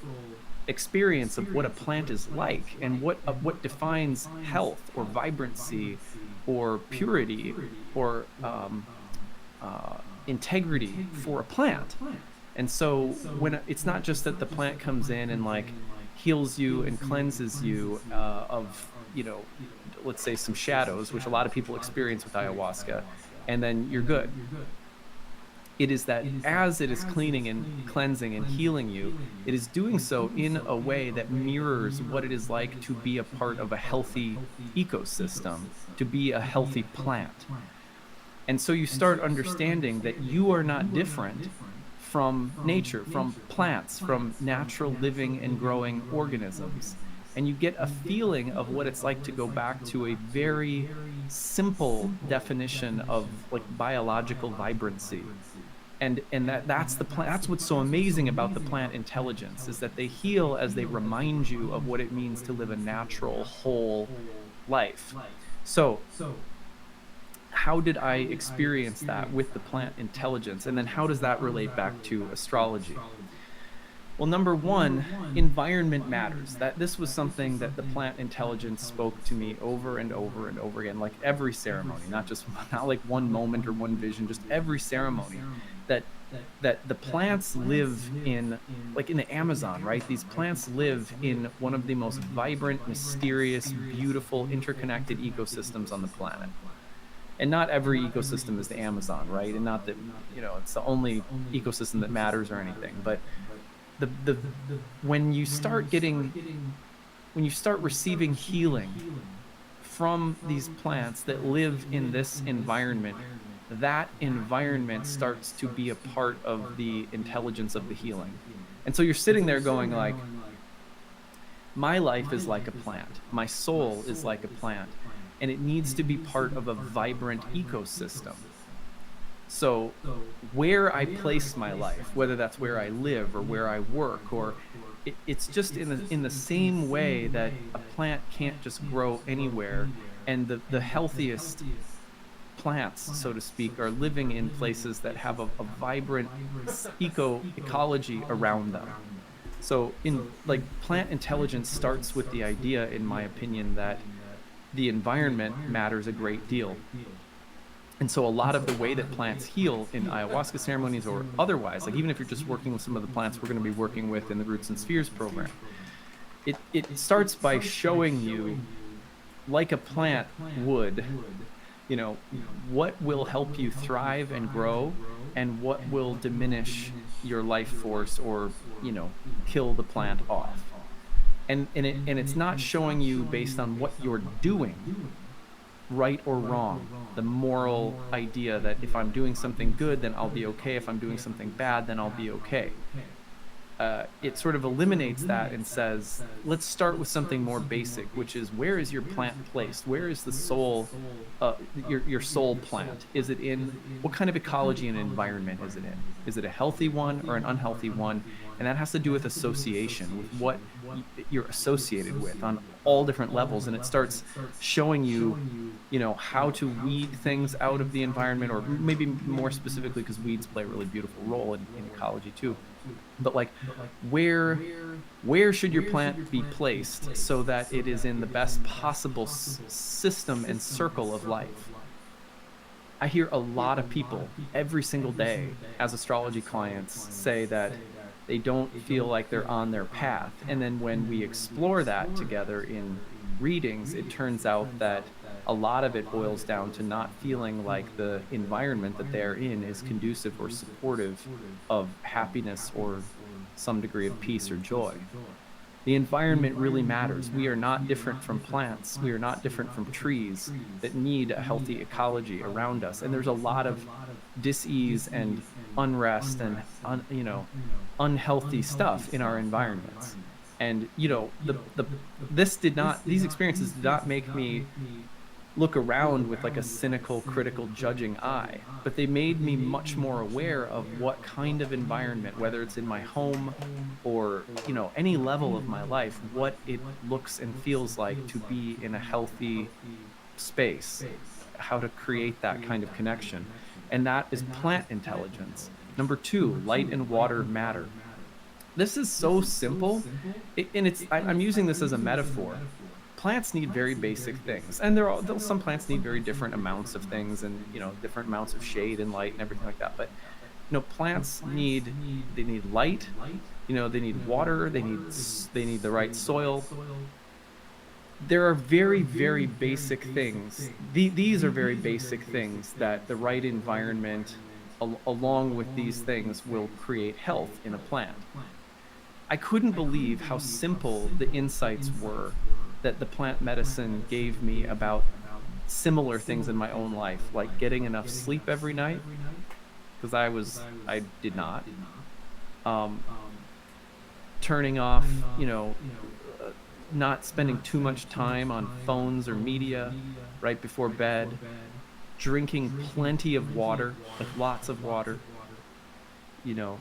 experience of what a plant is like, and what defines health or vibrancy or purity or integrity for a plant. And so when it's not just that the plant comes in and like heals you and cleanses you of, let's say some shadows, which a lot of people experience with ayahuasca, and then you're good. It is that as it is cleaning and cleansing and healing you, it is doing so in a way that mirrors what it is like to be a part of a healthy ecosystem, to be a healthy plant. And so you start understanding that you are not different from nature, from plants, from natural living and growing organisms. And you get a feeling of what it's like to go back to a very simple definition of like biological vibrancy. And that's the plant. That's what's so amazing about the plant intelligence, is that they heal as they remind you of what it means to live a natural, whole life. So how did I experience that with the plant intelligence? And then how does that relate back to astrology? Well, number one, environment matters. That this was something that the plant intelligence spoke to me over and over and over again, like every ceremony, not like one moment or one vision, just every ceremony, that the plants live in, like in the Amazon, right? These plants live in one of the most vibrant, mysterious, beautiful, interconnected ecosystems on the planet. And not every ecosystem is the Amazon, right? And not that, it's the only ecosystem that matters or anything, but when you start receiving healing from these plants that live in this environment, that environment starts to be a part of the intelligence of the healing. And so you're sitting there going like, my life is like a plant, my soul is like a plant, and it needs to be part of a vibrant ecosystem. So where I place my life, whether that's where I live or where I work, or it's just in the same way that a plant can't just grow anywhere, and the healthiest plants, so to speak, are living in places that have a vibrant ecology around them. So plant intelligence starts with the idea, in my opinion, that the environment matters a great deal. And so a lot of the way that plants heal in ayahuasca ceremonies or otherwise, like even if you're just working with some of the plants we're going to be working with in the Roots and Spheres program, it starts by showing you, like a plant would, what will help you thrive and grow, and what will diminish your life force or, kill the plant off. And it's not showing you based on what you're doing, right or wrong, the moral idea that if I'm doing something good, then I'll be okay. If I'm doing something bad, then I'll be okay. it sort of eliminates that and says, let's start with something more basic, which is, where is your plant placed? Where is the soul, your soul plant? Is it in, what kind of ecology and environment is it in? Is it a healthy one or an unhealthy one? And that has to do with association, with what you're associated with on all different levels. And it starts showing you, you know, how to weed things out of the environment, or maybe more specifically, because weeds play a really beautiful role in ecology too. But like, where should your plant be placed so that it is in the best possible system and circle of life? I hear a lot of people every single day as astrology clients say that they don't feel like they're on their path. And then when we explore that together in readings, it turns out that a lot of it boils down to not feeling like the environment that they're in is conducive or supportive of happiness or some degree of peace or joy. The environment really matters. We are not different from plants. We are not different from trees that need a healthy ecology around us. And there's a lot of dis-ease and unrest and unhealthy stuff in our environments. And you know, these experiences did not make me look around with like a cynical, critical, judging eye, but they made me much more aware of what kind of environment, whether it's in my home or, you know, any level of my life, what it looks and feels like to be in a healthy space, how to create that kind of connection. And that is plant intelligence. Number 2, light and water matter. This is so simple, I'm using this as a metaphor. Plants need very basic things, and some plants need very different amounts of things, and you know, different amounts of shade and light and everything like that. But you know, plants need light, you know, they need water, they need the right soil. There are very, very basic things. These are very basic things that the right environment, along with these things, will create health in a plant. I couldn't believe how simple the insights were that the plant medicine gave me about similar things in my own life, like getting enough sleep every night, because I did not. Turning off, you know, not spending too much time on phones or media right before bed, drinking plenty of water, like lots of water, you know,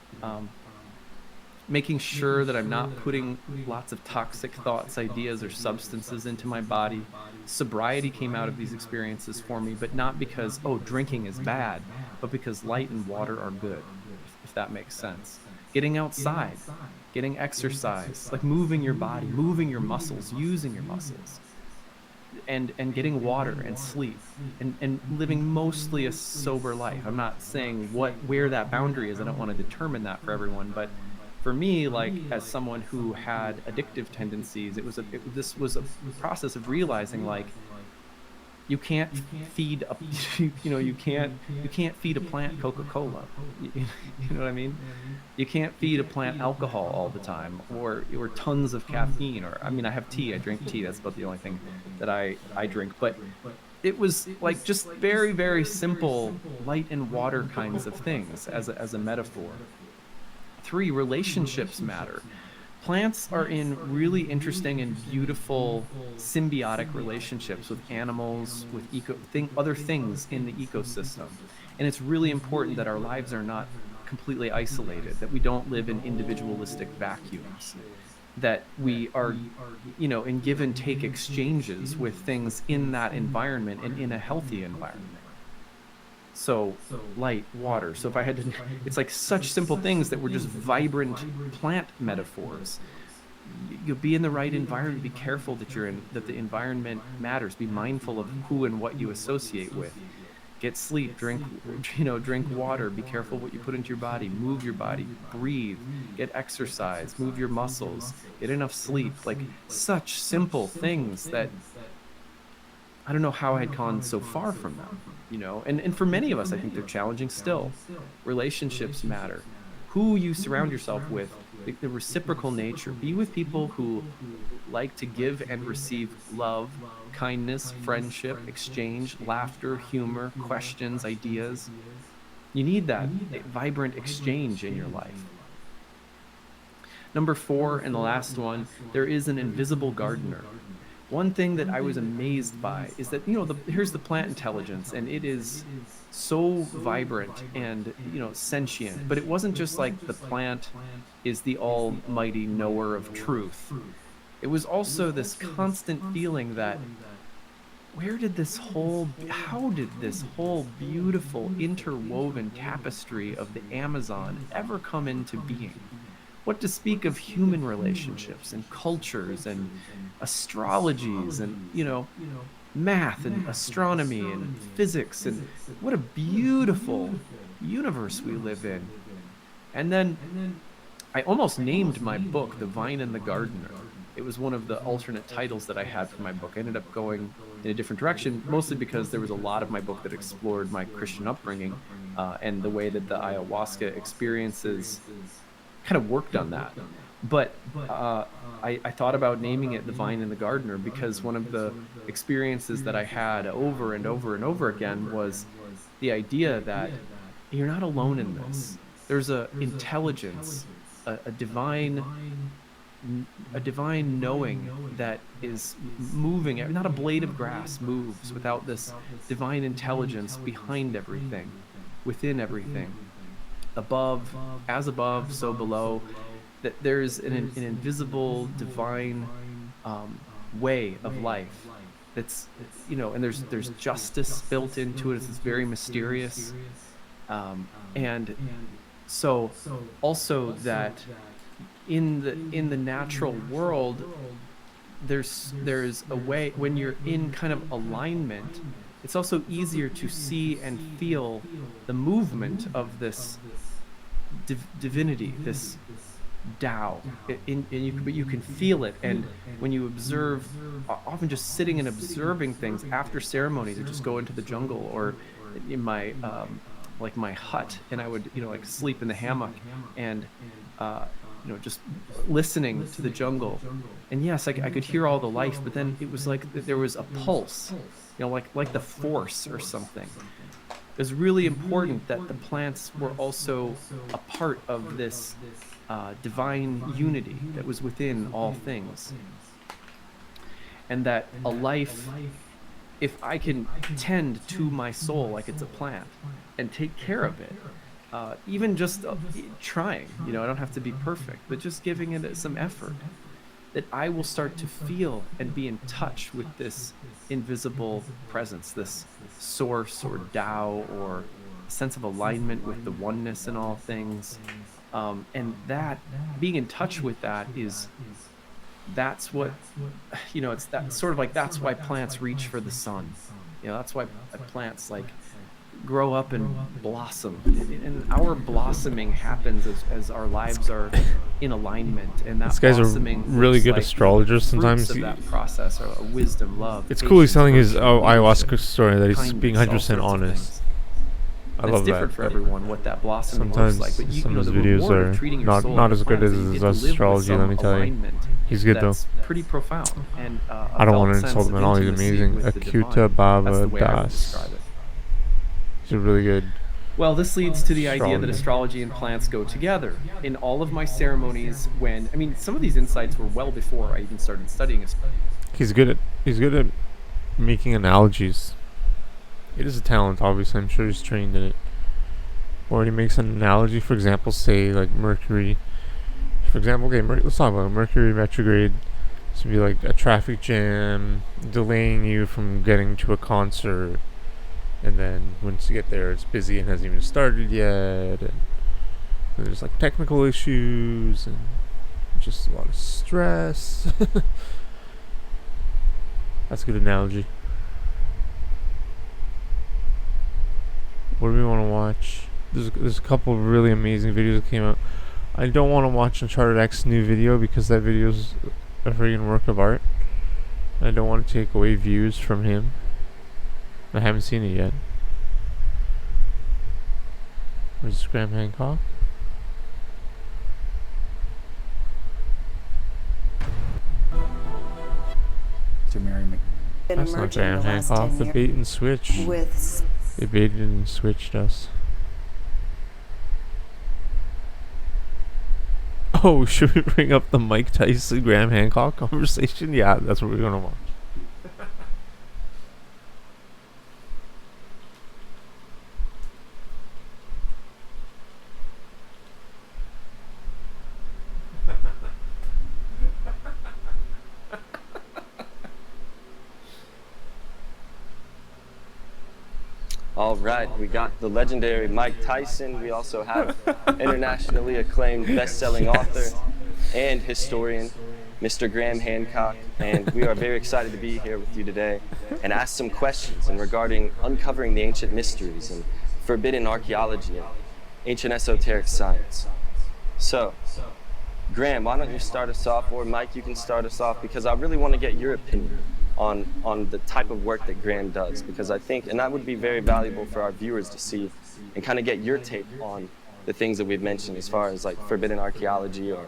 making sure that I'm not putting lots of toxic thoughts, ideas, or substances into my body. Sobriety came out of these experiences for me, but not because, oh, drinking is bad, but because light and water are good, if that makes sense. Getting outside, getting exercise, like moving your body, moving your muscles, using your muscles, and getting water and sleep, and living mostly a sober life. I'm not saying where that boundary is. I don't want to determine that for everyone, but for me, like, as someone who had addictive tendencies, this was a process of realizing, like, you can't feed you can't feed a plant Coca-Cola. You know what I mean? You can't feed a plant alcohol all the time, or tons of caffeine. Or, I mean, I have tea. I drink tea. That's about the only thing that I drink. But it was like just very, very simple light and water kinds of things as a metaphor. 3, relationships matter. Plants are in really interesting and beautiful symbiotic relationships with animals, with other things in the ecosystem. And it's really important that our lives are not completely isolated, that we don't live in individualistic vacuums, that we are, you know, in give and take exchanges with things in that environment and in a healthy environment. So light, water. So if I had to, it's like such simple things that were just vibrant plant metaphors. You'll be in the right environment. Be careful that that the environment matters. Be mindful of who and what you associate with. Get sleep, drink water. Be careful what you put into your body. Move your body, breathe, get exercise, move your muscles, get enough sleep. Like, such simple things that I don't know how I had gone so far from them, you know? And for many of us, I think they're challenging still. Relationships matter. Who you surround yourself with, the reciprocal nature. Be with people who like to give and receive love, kindness, friendship, exchange, laughter, humor, questions, ideas. You need that vibrant exchange in your life. Number 4, and the last one, there is an invisible gardener. One thing that I was amazed by is that, here's the plant intelligence, and it is so vibrant and, sentient. But it wasn't just like the plant is the almighty knower of truth. It was also this constant feeling that how did this whole beautiful interwoven tapestry of the Amazon ever come into being? What to speak of human relationships and cultures and astrologies and, math and astronomy and physics, and what a beautiful universe we live in. And then I almost named my book The Vine and the Gardener. It was one of the alternate titles that I had for my book. I ended up going in a different direction, mostly because there was a lot of my book that explored my Christian upbringing and the way that the ayahuasca experiences kind of worked on that. But I thought about naming it The Vine and the Gardener because one of the experiences that I had over and over and over again was the idea that you're not alone in this. There's a intelligence, a divine knowing that is moving. Not a blade of grass moves without this divine intelligence behind everything, within everything, above, so below. That there's an invisible divine way of life that's, and there's justice built into it. It's very mysterious, and so also that in the natural world, there's a way when you're in kind of alignment. It's also easier to see and feel the movement of this divinity, this Tao, but you can feel it. And when you observe, often just sitting and observing things after ceremonies, I just go into the jungle or in my my hut, and I would sleep in the hammock and just listening to the jungle. And yes, I could hear all the life, but then it was like there was a pulse, like the force or something. It was really important that the plants were also a part of this divine unity that was within all things. And that a life, if I can tend to my soul like it's a plant and take care of it, even just trying, I don't have to be perfect, but just giving it some effort, that I will start to feel and be in touch with this invisible presence, this source or Tao, or sense of alignment with the oneness in all things. And that being in touch with that that's what, it's that sort of like, that's why plants reach for the sun. That's why plants grow up and blossom. And our blossoming happens as our lives are in alignment. And that
these guys are
blossoming
really good astrologers. Sometimes
of that process are wisdom, love.
It's cool he's telling his ayahuasca story, that he's being 100% honest. I love that. It's different
for everyone what that blossoming
sometimes
looks like. But
some of his videos are not as good as his astrology, let me tell you. He's good though.
Pretty profound. And
I don't want to insult him at all. He's amazing. Akuta Baba Das. He's really good.
Well, this leads to the idea that astrology and plants go together. In all of my ceremonies, some of these insights were well before I even started studying astrology.
He's good at making analogies. It is a talent, obviously. I'm sure he's trained in it. Or he makes an analogy, for example, say like Mercury. For example, let's talk about Mercury retrograde. This would be like a traffic jam, delaying you from getting to a concert. And then once you get there, it's busy and hasn't even started yet. And there's like technical issues and just a lot of stress. That's a good analogy. What do we want to watch? There's a couple of really amazing videos that came out. I don't want to watch Uncharted X's new video because that video's a freaking work of art. I don't want to take away views from him. I haven't seen it yet. Where's Graham Hancock?
To Mary Mc.
That's not Graham Hancock. The bait and switch. They baited and switched us. Oh, should we bring up the Mike Tyson Graham Hancock conversation? Yeah, that's what we're gonna watch.
All right, we got the legendary Mike Tyson. We also have internationally acclaimed best-selling author and historian, Mr. Graham Hancock. And we are very excited to be here with you today and ask some questions regarding uncovering the ancient mysteries and forbidden archaeology and ancient esoteric science. So, Graham, why don't you start us off, or Mike, you can start us off, because I really want to get your opinion on the type of work that Graham does, because I think, and that would be very valuable for our viewers to see and kind of get your take on the things that we've mentioned as far as like forbidden archaeology or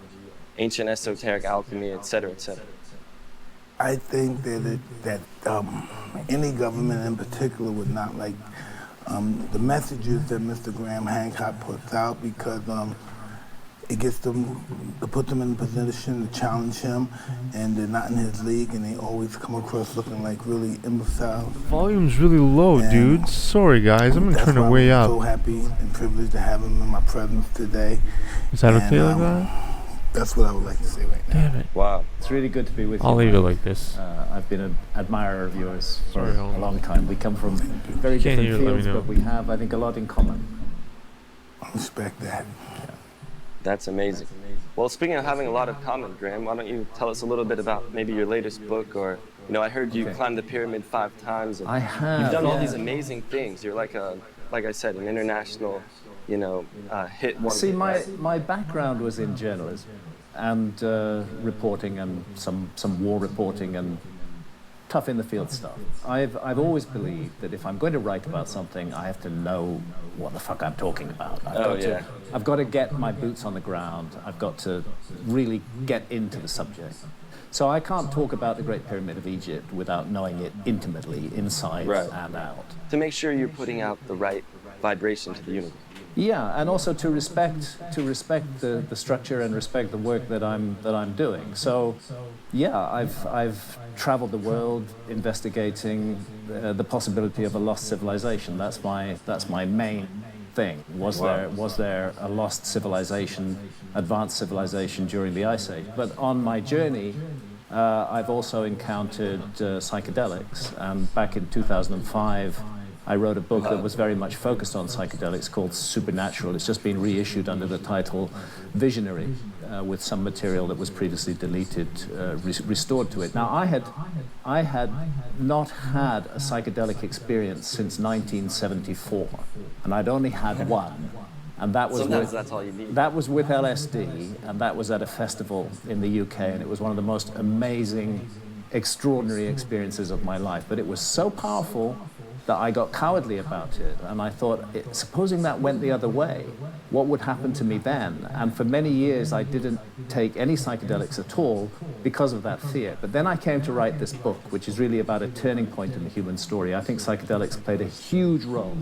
ancient esoteric alchemy, et cetera, et cetera.
I think that any government in particular would not like the messages that Mr. Graham Hancock puts out, because it gets them, to put them in a position to challenge him, and they're not in his league, and they always come across looking like really imbeciles.
Volume's really low,
And
dude. Sorry, guys. I'm gonna turn it way
I'm
up.
so happy and privileged to have him in my presence today.
Is that
And,
okay like that?
That's what I would like to say right now.
Damn it.
Wow.
It's really good to be with you.
I'll leave it
Mike.
like this.
I've been an admirer of yours for
Sorry,
a long time. We come from very
Can't
different
hear it, let me
fields,
know.
but we have, I think, a lot in common.
I respect that.
That's amazing. Well, speaking of having a lot of common, Graham, why don't you tell us a little bit about maybe your latest book, or, you know, I heard you
Okay.
climb the pyramid 5 times. And
I have.
you've done all
yeah.
these amazing things. You're like I said, an international, you know, hit one.
See, my background was in journalism and reporting and some war reporting and tough in the field stuff. I've always believed that if I'm going to write about something, I have to know what the fuck I'm talking about. I've got to get my boots on the ground. I've got to really get into the subject. So I can't talk about the Great Pyramid of Egypt without knowing it intimately, inside
Right.
and out.
To make sure you're putting out the right vibration to the universe.
Yeah, and also to respect the structure and respect the work that I'm doing. So, yeah, I've traveled the world investigating the possibility of a lost civilization. That's my main thing. Was there a lost civilization, advanced civilization during the Ice Age? But on my journey, I've also encountered psychedelics. And back in 2005. I wrote a book that was very much focused on psychedelics called Supernatural. It's just been reissued under the title Visionary, with some material that was previously deleted, restored to it. Now, I had not had a psychedelic experience since 1974, and I'd only had one, and that was
Sometimes that's all you need.
That was with LSD, and that was at a festival in the UK, and it was one of the most amazing, extraordinary experiences of my life. But it was so powerful that I got cowardly about it, and I thought, supposing that went the other way, what would happen to me then? And for many years I didn't take any psychedelics at all because of that fear. But then I came to write this book, which is really about a turning point in the human story. I think psychedelics played a huge role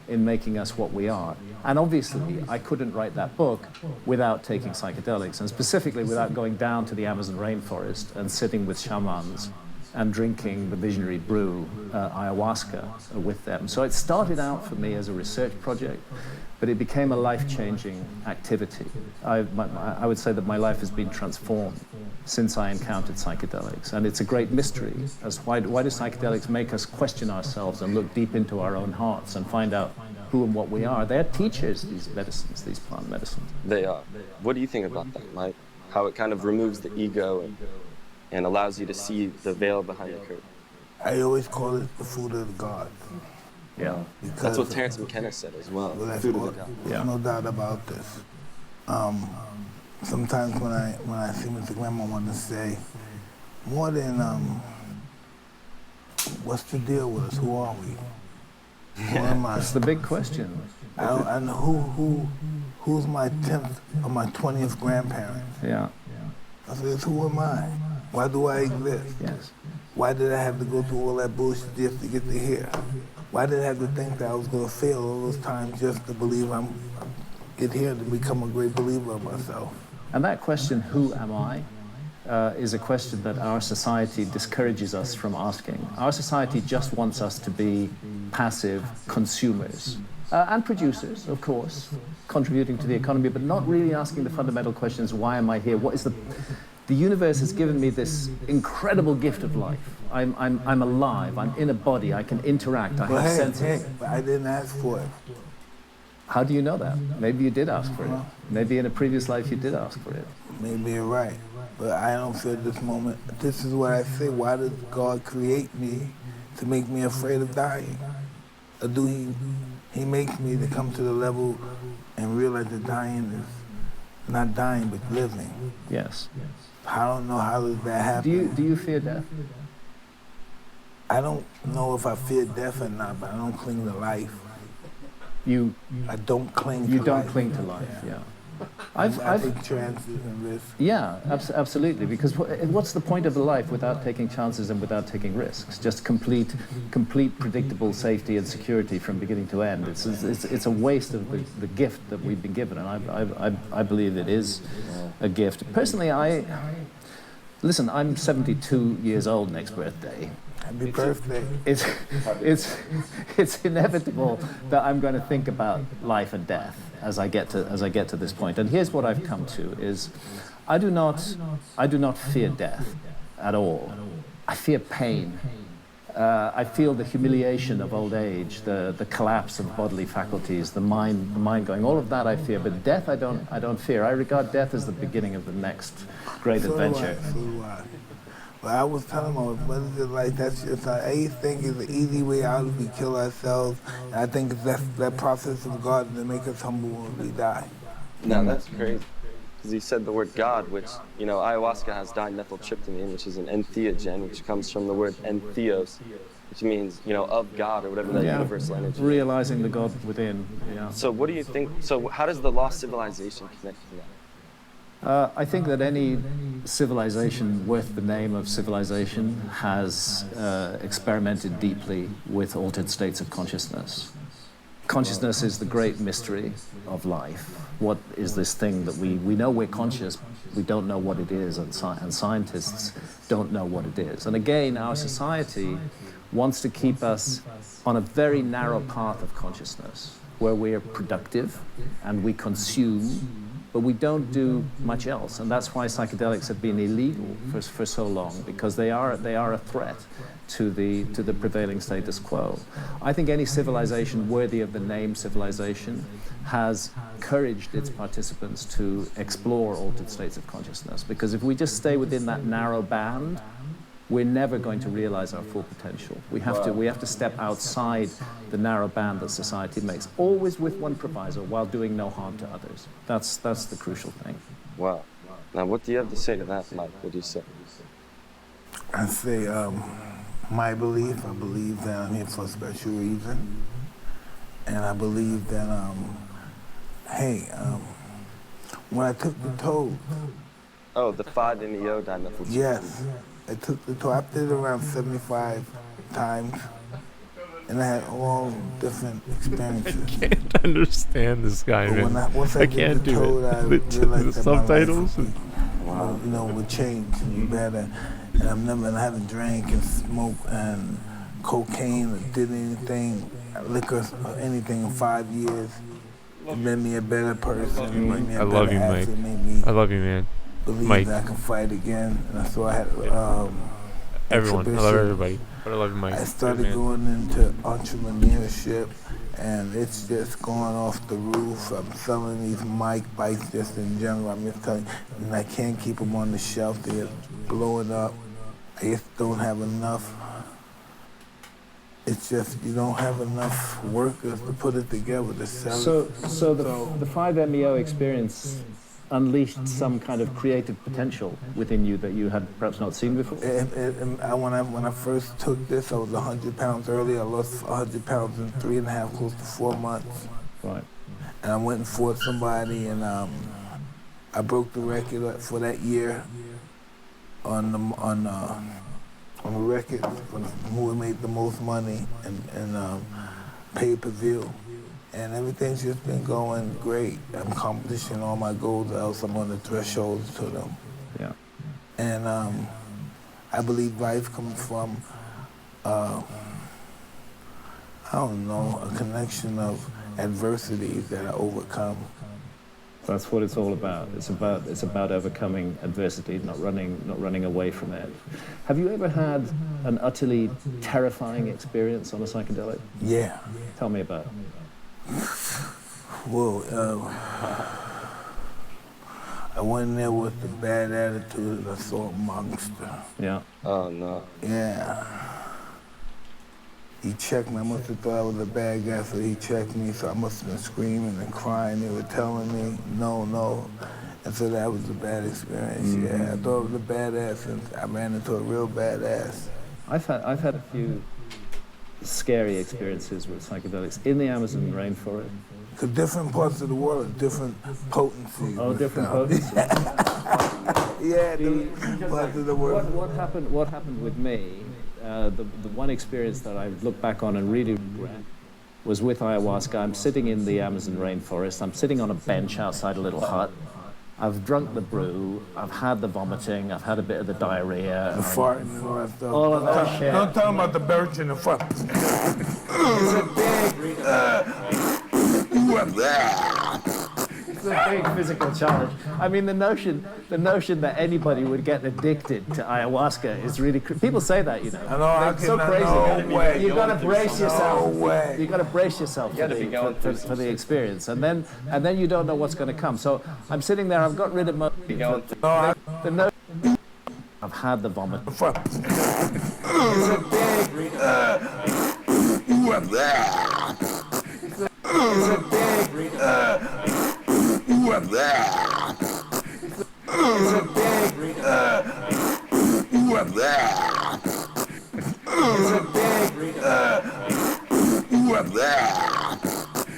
in making us what we are. And obviously I couldn't write that book without taking psychedelics, and specifically without going down to the Amazon rainforest and sitting with shamans and drinking the visionary brew, ayahuasca, with them. So it started out for me as a research project, but it became a life-changing activity. I would say that my life has been transformed since I encountered psychedelics, and it's a great mystery as why do psychedelics make us question ourselves and look deep into our own hearts and find out who and what we are. They're teachers, these medicines, these plant medicines.
They are. What do you think about that, Mike? How it kind of removes the ego and allows you to see the veil behind the curtain.
I always call it the food of the gods.
Yeah.
That's what Terence McKenna said as well. Food of the gods.
There's no doubt about this. Sometimes when I see Mr. Graham, I want to say more than what's the deal with us? Who are we? Who am I?
That's the big question.
And who's my 10th or my 20th grandparent?
Yeah.
I said, who am I? Why do I exist?
Yes.
Why did I have to go through all that bullshit just to get to here? Why did I have to think that I was going to fail all those times just to believe get here to become a great believer of myself?
And that question, who am I, is a question that our society discourages us from asking. Our society just wants us to be passive consumers and producers, of course, contributing to the economy, but not really asking the fundamental questions: why am I here? What is the universe has given me this incredible gift of life. I'm alive. I'm in a body. I can interact. I have senses.
But I didn't ask for it.
How do you know that? Maybe you did ask for it. Maybe in a previous life you did ask for it.
Maybe you're right. But I don't feel this moment. This is what I say. Why did God create me to make me afraid of dying? Or do he makes me to come to the level and realize that dying is not dying, but living.
Yes.
I don't know how does that happen.
Do you fear death?
I don't know if I fear death or not, but I don't cling to life. I don't cling to life.
You don't cling to life, yeah.
I take chances and risks.
Yeah, absolutely. Because what's the point of a life without taking chances and without taking risks? Just complete predictable safety and security from beginning to end. It's a waste of the gift that we've been given, and I believe it is a gift. Personally, listen, I'm 72 years old next birthday.
Happy birthday.
It's inevitable that I'm going to think about life and death as I get to this point. And here's what I've come to is I do not fear death at all. I fear pain. I feel the humiliation of old age, the collapse of bodily faculties, the mind going, all of that I fear, but death I don't fear. I regard death as the beginning of the next great adventure.
So do I. But I was telling my brothers, it's like that's just I think it's the easy way out if we kill ourselves. And I think that's that process of God to make us humble when we die.
No, that's crazy. Because he said the word God, which, ayahuasca has dimethyltryptamine, which is an entheogen, which comes from the word entheos, which means, of God or whatever that universal energy is.
Realizing the God within, yeah.
So what do you think, how does the lost civilization connect to that?
I think that any civilization worth the name of civilization has experimented deeply with altered states of consciousness. Consciousness is the great mystery of life. What is this thing that we know we're conscious, we don't know what it is, and scientists don't know what it is. And again, our society wants to keep us on a very narrow path of consciousness, where we are productive and we consume, but we don't do much else. And that's why psychedelics have been illegal for so long, because they are a threat to the prevailing status quo. I think any civilization worthy of the name civilization has encouraged its participants to explore altered states of consciousness, because if we just stay within that narrow band, we're never going to realize our full potential. We have to step outside the narrow band that society makes, always with one proviso, while doing no harm to others. That's the crucial thing.
Wow. Now, what do you have to say to that, Mike? What do you say?
I say, I believe that I'm here for a special reason. And I believe that, when I took the toll.
Oh, the 5-MeO dimethyltryptamine.
Yes. I took the toll. I did it around 75 times. And I had all different experiences.
I can't understand this guy, man. I can't do it. The subtitles?
Would change and be better. And I haven't drank and smoked and cocaine or did anything, liquor or anything in 5 years. It made me a better person.
I love you, Mike. I love you, man.
Believe
Mike.
that I can fight again. And so I had
everyone. I love everybody. But I love you, Mike.
I started going into entrepreneurship, and it's just going off the roof. I'm selling these mic bikes just in general. I'm just telling you, and I can't keep them on the shelf. They're blowing up. I just don't have enough. It's just you don't have enough workers to put it together to sell it.
So the 5-MeO experience unleashed some kind of creative potential within you that you had perhaps not seen before?
When I first took this, I was 100 pounds early. I lost 100 pounds in 3.5, close to 4 months.
Right.
And I went and fought somebody, and I broke the record for that year on the record for who made the most money and pay-per-view. and everything's just been going great. I'm accomplishing all my goals, else I'm on the threshold to them.
Yeah.
And I believe life comes from, I don't know, a connection of adversities that I overcome.
That's what it's all about. It's about overcoming adversity, not running away from it. Have you ever had an utterly terrifying experience on a psychedelic?
Yeah.
Tell me about it.
Well, I went in there with a bad attitude and I saw a monster.
Yeah.
Oh no.
Yeah. He checked me. I must have thought I was a bad guy, so he checked me. So I must have been screaming and crying. They were telling me, no, no. And so that was a bad experience. Yeah, I thought it was a badass, and I ran into a real badass.
I've had a few scary experiences with psychedelics in the Amazon rainforest.
Because different parts of the world have different potencies.
Oh, different potencies.
Yeah, different parts of the world.
What happened with me, the one experience that I look back on and really regret was with ayahuasca. I'm sitting in the Amazon rainforest. I'm sitting on a bench outside a little hut. I've drunk the brew, I've had the vomiting, I've had a bit of the diarrhea.
The farting and all that stuff.
All of that shit.
Don't tell them about the birch and the fart.
It's a big physical challenge. I mean, the notion that anybody would get addicted to ayahuasca is really people say that, you know.
I know,
it's so crazy.
No way.
You got to brace yourself.
No way.
You got to brace yourself for the experience, and then you don't know what's going to come. So I'm sitting there. I've got rid of I've had the vomit. It's a big.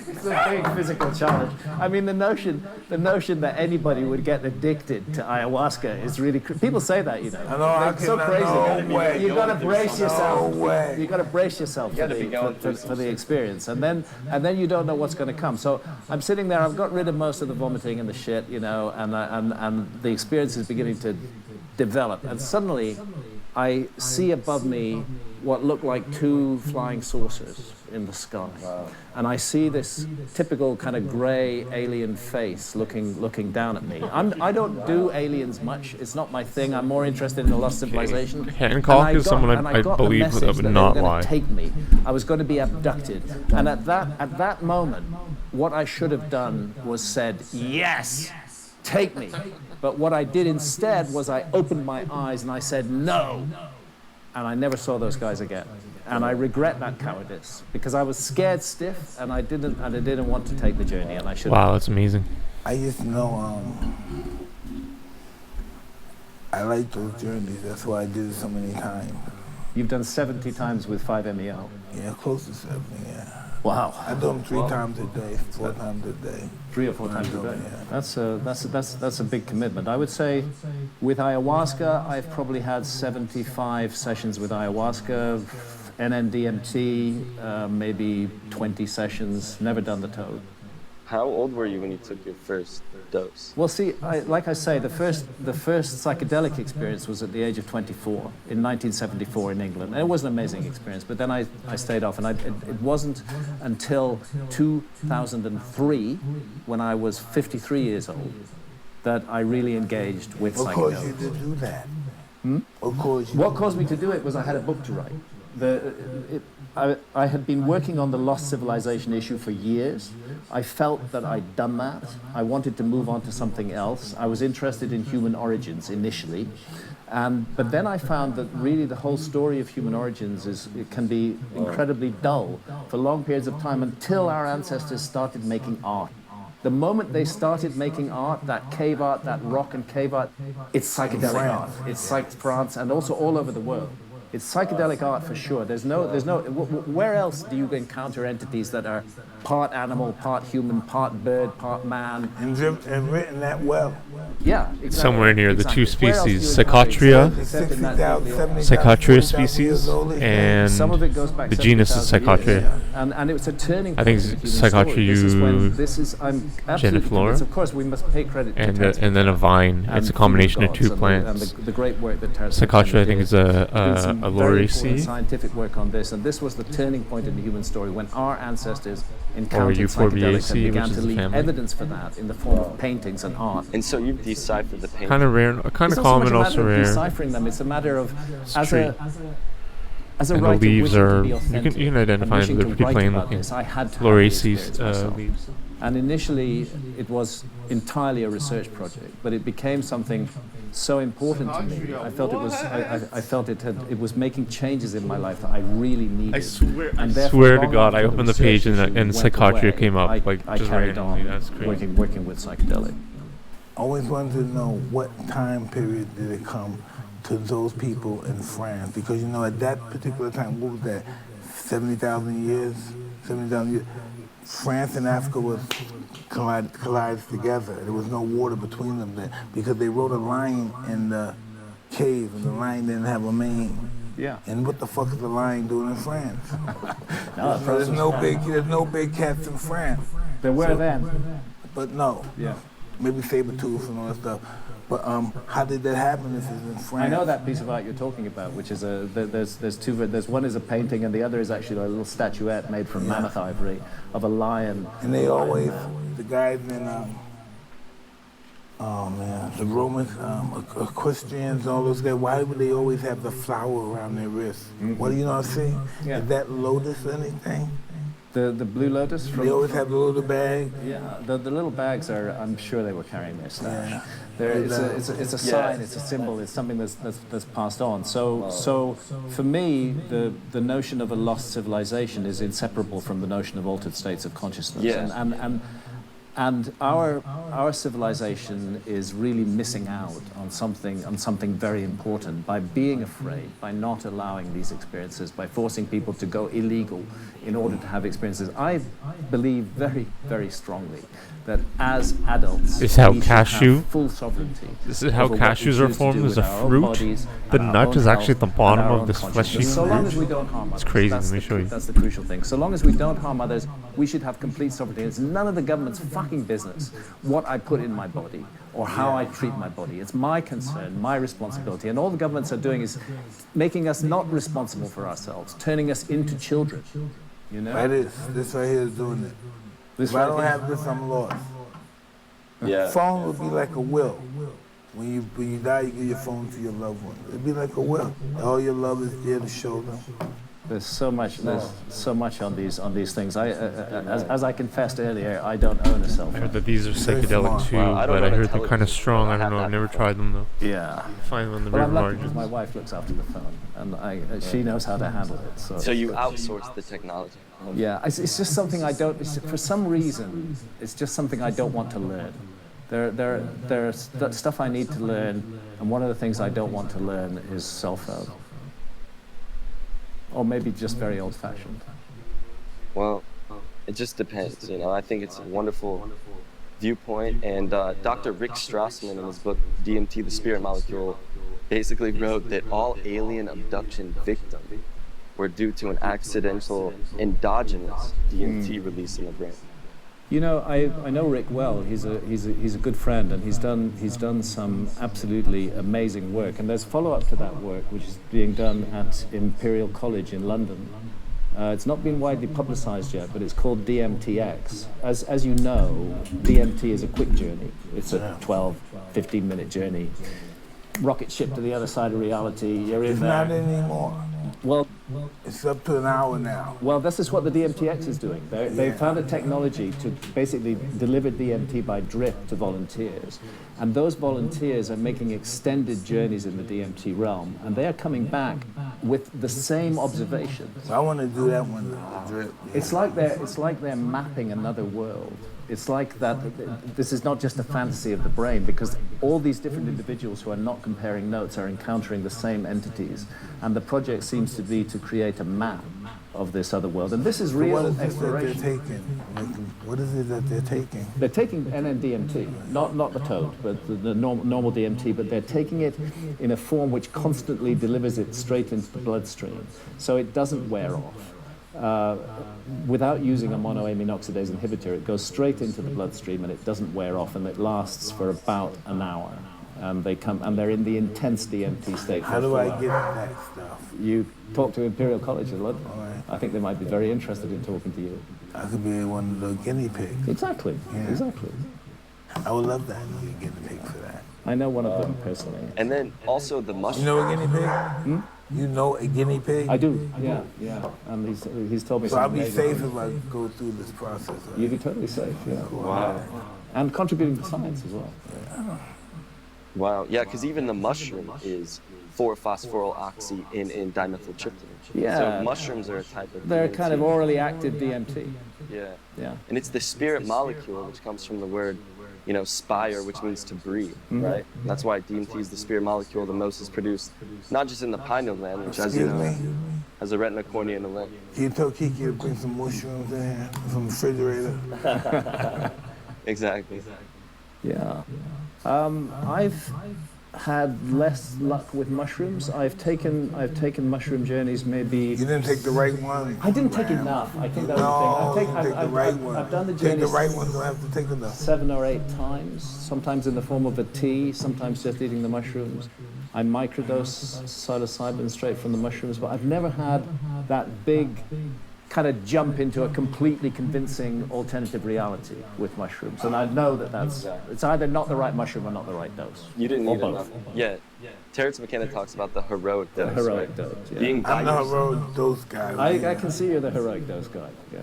It's a big physical challenge. I mean, the notion that anybody would get addicted to ayahuasca is really people say that, you know.
I know,
it's so crazy.
No way.
You got to brace yourself.
No way.
You got to brace yourself for the experience, and then you don't know what's going to come. So I'm sitting there. I've got rid of most of the vomiting and the shit, you know, and the experience is beginning to develop, and suddenly I see above me what looked like two flying saucers in the sky. Wow. And I see this typical kind of gray alien face looking down at me. I don't do aliens much. It's not my thing. I'm more interested in the lost civilization.
Hancock is someone I believe that would not lie.
Take me. I was going to be abducted. And at that moment, what I should have done was said, yes, take me. But what I did instead was I opened my eyes and I said, no. And I never saw those guys again. And I regret that cowardice because I was scared stiff and I didn't want to take the journey, and I should.
Wow, that's amazing.
I just know I like those journeys. That's why I did it so many times.
You've done 70 times with 5-MeO.
Yeah, close to 70, yeah.
Wow.
I do them 3 times a day, 4 times a day.
3 or 4 times a day.
Yeah.
That's a big commitment. I would say with ayahuasca, I've probably had 75 sessions with ayahuasca, NMDMT, maybe 20 sessions, never done the toad.
How old were you when you took your first dose?
Well, see, like I say, the first psychedelic experience was at the age of 24 in 1974 in England. And it was an amazing experience, but then I stayed off. And it wasn't until 2003, when I was 53 years old, that I really engaged with psychedelics.
What caused you to do that?
What caused me to do it was I had a book to write. I had been working on the lost civilization issue for years. I felt that I'd done that. I wanted to move on to something else. I was interested in human origins initially. But then I found that really the whole story of human origins it can be incredibly dull for long periods of time until our ancestors started making art. The moment they started making art, that cave art, that rock and cave art, it's psychedelic art. It's France and also all over the world. It's psychedelic art for sure. Where else do you encounter entities that are part animal, part human, part bird, part man?
And written that well.
Yeah, exactly.
Somewhere near the two
Where else do you
species,
encounter
Psychotria,
except in that-
Psychotria species, and
Some of it goes back
the genus is
70,000 years.
Psychotria.
And it's a turning point.
I think
in the human
Psychotria
story. This is I'm absolutely
geniflora.
convinced. Of course, we must pay credit to
and
Terence
then a vine.
and
It's a
Food
combination of
Gods
two
and
plants.
the great work that Terence
Psychotria, I think, is
There's been some
a
very important
Lauraceae.
scientific work on this, and this was the turning point in the human story when our ancestors encountered
Euphorbiaceae,
psychedelics and began
which is
to
the
leave
family.
evidence for that in the form of paintings and art.
And so you've deciphered the painting.
Kind of rare, kind
It's
of
not so
common,
much a
also
matter of
rare.
deciphering them. It's a matter of as
tree.
a as a
And the
writer
leaves
wishing to
are
be
you
authentic
can
and
identify
wishing
them.
to
They're pretty
write
plain
about
looking.
this, I had to have the experience
Lauraceae
myself.
leaves.
And initially, it was entirely a research project, but it became something so important to me. I felt it was. I felt it was making changes in my life that I really needed.
I swear,
And
I
therefore,
swear to
long
God, I
after
opened the page
research
and
issue went
Psychotria
away,
came up, like,
I
just
carried
randomly.
on
That's crazy.
working with psychedelic.
Always wanted to know what time period did it come to those people in France, because you know at that particular time, what was that, 70,000 years, 70,000 years, France and Africa was collided together. There was no water between them then, because they wrote a line in the cave, and the line didn't have a main.
Yeah.
And what the fuck is the lion doing in France?
No,
there's no big cats in France.
There were then.
But no.
Yeah.
Maybe saber-tooth and all that stuff. But how did that happen if it's in France?
I know that piece of art you're talking about, which is there's two. There's one is a painting, and the other is actually a little statuette made from mammoth ivory of a lion.
And they always, the guys in, the Romans, Christians, all those guys, why would they always have the flower around their wrist? What do you know what I'm saying?
Yeah.
Is that lotus or anything?
The blue lotus.
They always have the little bag.
Yeah, the little bags are. I'm sure they were carrying their stash.
Yeah.
It's a sign. It's a symbol. It's something that's passed on. So for me, the notion of a lost civilization is inseparable from the notion of altered states of consciousness.
Yes.
And our civilization is really missing out on something very important by being afraid, by not allowing these experiences, by forcing people to go illegal in order to have experiences. I believe very, very strongly that as adults,
This is how
we should
cashew-
have full sovereignty.
This is how
over what we
cashews are
choose to
formed
do
as
with
a
our own
fruit.
bodies
The
and our
nut
own
is actually at the
health
bottom
and our
of
own
this
consciousness.
fleshy
So long
fruit.
as we don't harm others,
It's crazy,
that's
let me
the
show you.
That's the crucial thing. So long as we don't harm others, we should have complete sovereignty. It's none of the government's fucking business what I put in my body or how I treat my body. It's my concern, my responsibility. And all the governments are doing is making us not responsible for ourselves, turning us into children. You know?
That is. This right here is doing it.
This
If I
right
don't
here-
have this, I'm lost.
Yeah.
Phone would be like a will. When you die, you give your phone to your loved one. It'd be like a will. All your love is there to show them.
There's so much on these things. As I confessed earlier, I don't own a cell
I
phone.
heard that these are psychedelic too,
Wow, I don't
but I
know
heard they're
the
kind of strong. I
I
don't
have
know. I've
that
never
before.
tried them though.
Yeah.
Find them on the
Well, I'm
river
lucky because
margins.
my wife looks after the phone, and she knows how to handle it.
So you outsource the technology.
Yeah, it's just something I don't. For some reason, it's just something I don't want to learn. There's stuff I need to learn, and one of the things I don't want to learn is cell phone, or maybe just very old-fashioned.
Well, it just depends. You know, I think it's a wonderful viewpoint. And Dr. Rick Strassman, in his book DMT: The Spirit Molecule, basically wrote that all alien abduction victims were due to an accidental endogenous DMT release in the brain.
You know, I know Rick well. He's a good friend, and he's done some absolutely amazing work. And there's follow-up to that work, which is being done at Imperial College in London. It's not been widely publicized yet, but it's called DMTX. As you know, DMT is a quick journey. It's a 12, 15-minute journey. Rocket ship to the other side of reality. You're in
It's
there.
not anymore.
Well,
It's up to an hour now.
Well, this is what the DMTX is doing. They found a technology to basically deliver DMT by drip to volunteers. And those volunteers are making extended journeys in the DMT realm. And they are coming back with the same observations.
I want to do that one. The drip.
It's like they're mapping another world. It's like that. This is not just a fantasy of the brain, because all these different individuals who are not comparing notes are encountering the same entities, and the project seems to be to create a map of this other world. And this is
What
real
is it that they're
exploration.
taking? Like, what is it that they're taking?
They're taking NN-DMT, not the toad, but the normal DMT, but they're taking it in a form which constantly delivers it straight into the bloodstream, so it doesn't wear off. Without using a monoamine oxidase inhibitor, it goes straight into the bloodstream and it doesn't wear off, and it lasts for about an hour. And they're in the intense DMT state.
How do I get that stuff?
You talk to Imperial College in London.
All right.
I think they might be very interested in talking to you.
I could be one of the guinea pigs.
Exactly.
Yeah.
Exactly.
I would love that. You get a pig for that.
I know one of them personally.
And then also the
You
mushroom.
know a guinea pig? You know a guinea pig?
I do. Yeah. And he's told me.
So I'll
some
be
amazing
safe
things.
if I go through this process. Right?
You'd be totally safe. Yeah.
Wow.
And contributing to science as well.
Wow. Yeah, because even the mushroom is 4-phosphoryl-oxy in dimethyltryptamine.
Yeah.
So mushrooms are a type of
They're
DMT.
kind of orally active DMT.
Yeah.
Yeah.
And it's the spirit molecule, which comes from the word, spire, which means to breathe, right? That's why DMT is the spirit molecule the most is produced, not just in the pineal gland, which, as you
Excuse
know,
me?
has a retina, cornea, and a limb.
Can you tell Kiki to bring some mushrooms in here from the refrigerator?
Exactly.
Yeah. I've had less luck with mushrooms. I've taken mushroom journeys maybe.
You didn't take the right one.
I didn't take enough. I think that was the thing.
No, take the right one.
I've done the
Take the
journeys
right one, don't have to take enough.
7 or 8 times, sometimes in the form of a tea, sometimes just eating the mushrooms. I microdose psilocybin straight from the mushrooms, but I've never had that big kind of jump into a completely convincing alternative reality with mushrooms. And I know that it's either not the right mushroom or not the right dose.
You didn't
Or
need
both.
enough. Yeah. Terrence McKenna talks about the heroic dose.
The heroic
right?
dose, yeah.
Being
I'm the
Gyges.
heroic dose guy.
I can see you're the heroic dose guy, yeah.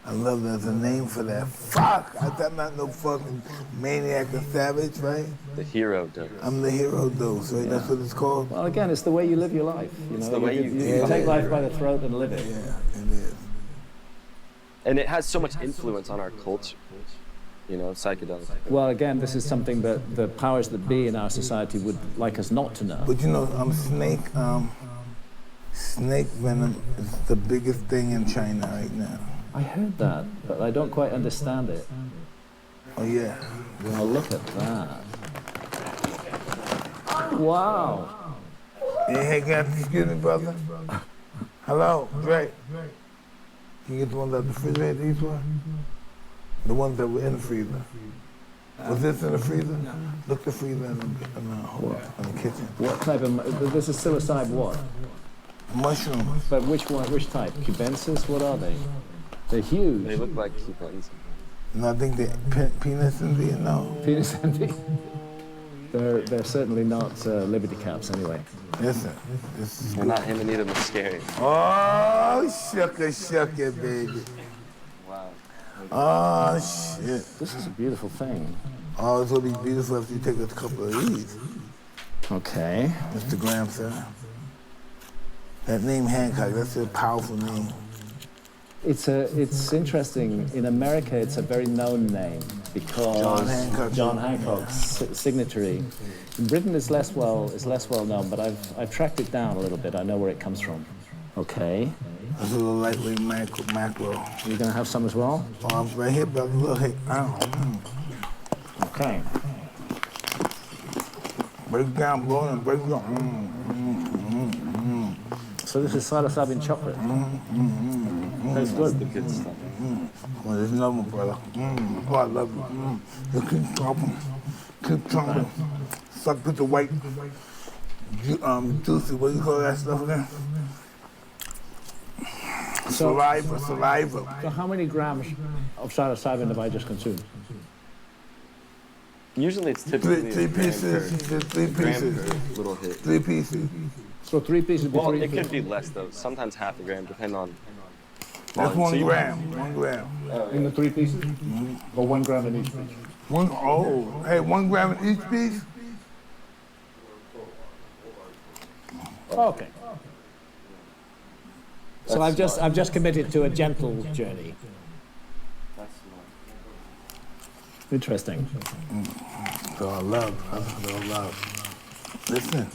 I love there's a name for that. Fuck! I'm not no fucking maniac or savage, right?
The hero dose.
I'm the hero dose, right? That's what it's called?
Well, again, it's the way you live your life.
It's the way you
take life by the throat and live it.
Yeah, it is.
And it has so much influence on our culture, psychedelics.
Well, again, this is something that the powers that be in our society would like us not to know.
But snake venom is the biggest thing in China right now.
I heard that, but I don't quite understand it.
Oh yeah.
Well, look at that. Wow.
Hey, excuse me, brother. Hello, Dre. Can you get the ones out the refrigerator, these ones? The ones that were in the freezer. Was this in the freezer? Look the freezer in the kitchen.
What type of, this is psilocybe what?
Mushrooms.
But which one, which type? Cubensis, what are they? They're huge.
They look like coupons.
No, I think they're penis envy, no.
Penis envy. They're certainly not Liberty Caps anyway.
Listen, this is
They're not Amanita muscaria.
Oh, shucka, baby.
Wow.
Oh, shit.
This is a beautiful thing.
Oh, it's gonna be beautiful if you take a couple of these.
Okay.
Mr. Graham, sir. That name Hancock, that's a powerful name.
It's interesting. In America, it's a very known name because
John Hancock.
Hancock's signatory. In Britain, it's less well known, but I've tracked it down a little bit. I know where it comes from. Okay.
That's a little lightweight macro.
You're gonna have some as well.
Oh, I'm right here, brother. Look, hey,
Okay.
break it down, blow and break it down.
So this is psilocybin chocolate. That's good.
The good stuff.
Well, there's another one, brother. Oh, I love you. You keep chopping. Keep chopping. Suck with the white, juicy, what do you call that stuff again? Saliva.
So how many grams of psilocybin have I just consumed?
Usually it's typically
Three
a gram
pieces.
per-
Just 3
gram
pieces.
per little hit.
3 pieces.
So 3 pieces
Well,
before
it could be less though. Sometimes half a gram, depending on.
That's
volume. So
1
you-
gram. 1 gram.
in the 3 pieces, or 1 gram in each piece.
Hey, 1 gram in each piece?
Okay. So I've just committed to a gentle journey. Interesting.
So I love. Listen.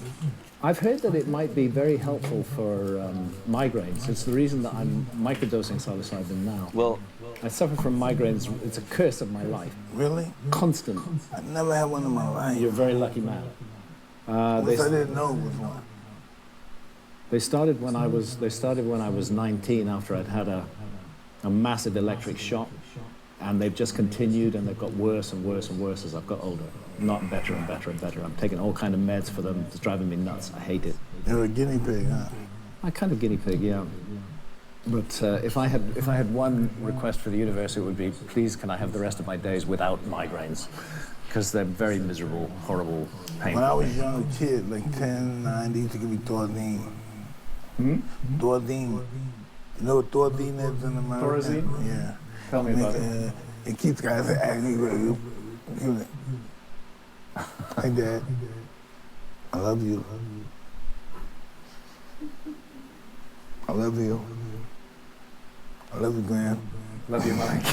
I've heard that it might be very helpful for migraines. It's the reason that I'm microdosing psilocybin now.
Well,
I suffer from migraines. It's a curse of my life.
Really?
Constant.
I never had one in my life.
You're a very lucky man.
I didn't know it was one.
They started when I was 19 after I'd had a massive electric shock, and they've just continued, and they've got worse and worse and worse as I've got older. Not better and better and better. I'm taking all kind of meds for them. It's driving me nuts. I hate it.
You're a guinea pig, huh?
I kind of guinea pig, yeah. But if I had one request for the universe, it would be, please, can I have the rest of my days without migraines? Because they're very miserable, horrible, painful.
When I was a young kid, like 10, 9, they used to give me Thorazine. Thorazine. You know what Thorazine is in America?
Thorazine?
Yeah.
Tell me about it.
It keeps guys acting Hi, Dad. I love you. I love you. I love you, Graham.
Love you, Mike.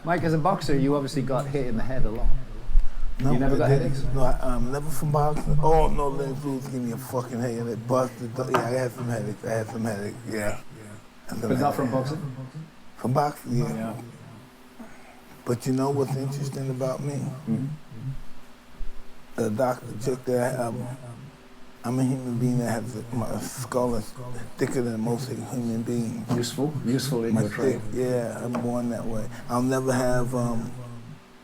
Mike, as a boxer, you obviously got hit in the head a lot.
No,
You never got headaches?
No, never from boxing. Oh, no, Lynn Foods give me a fucking headache and it busted. Yeah, I had some headaches. Yeah.
But not from boxing?
From boxing, yeah.
Yeah.
But you know what's interesting about me? The doctor checked that I'm a human being that has my skull is thicker than most human beings.
Useful in your trade.
Yeah, I'm born that way. I'll never have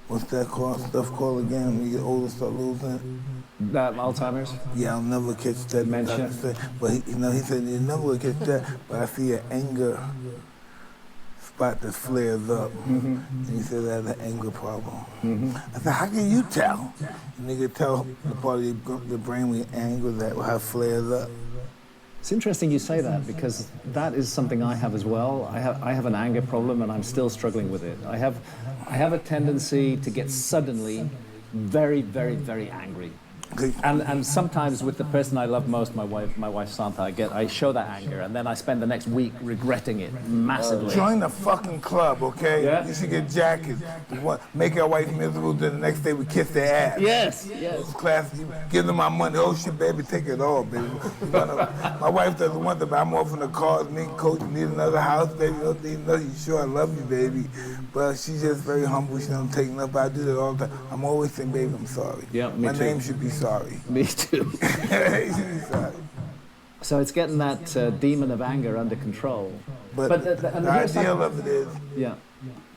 what's that stuff called again? When you get older, start losing.
Alzheimer's?
Yeah, I'll never catch that.
Dementia.
But he said you're never gonna catch that. But I see an anger spot that flares up. And he said I have an anger problem. I said, how can you tell? And they could tell the part of the brain with anger that how it flares up.
It's interesting you say that, because that is something I have as well. I have an anger problem, and I'm still struggling with it. I have a tendency to get suddenly very, very, very angry. And sometimes with the person I love most, my wife Santa, I show that anger, and then I spend the next week regretting it massively.
Join the fucking club, okay?
Yeah.
You should get jackets. Make our wife miserable, then the next day we kiss their ass.
Yes.
Class, give them my money. Oh shit, baby, take it all, baby. My wife doesn't want them. I'm off in the cars. Me and Coach need another house, baby. Don't need another. You sure I love you, baby? But she's just very humble. She don't take enough. I do that all the time. I'm always saying, baby, I'm sorry.
Yeah, me
my
too.
name should be sorry.
Me too.
Sorry.
So it's getting that demon of anger under control.
But the ideal of it is,
yeah,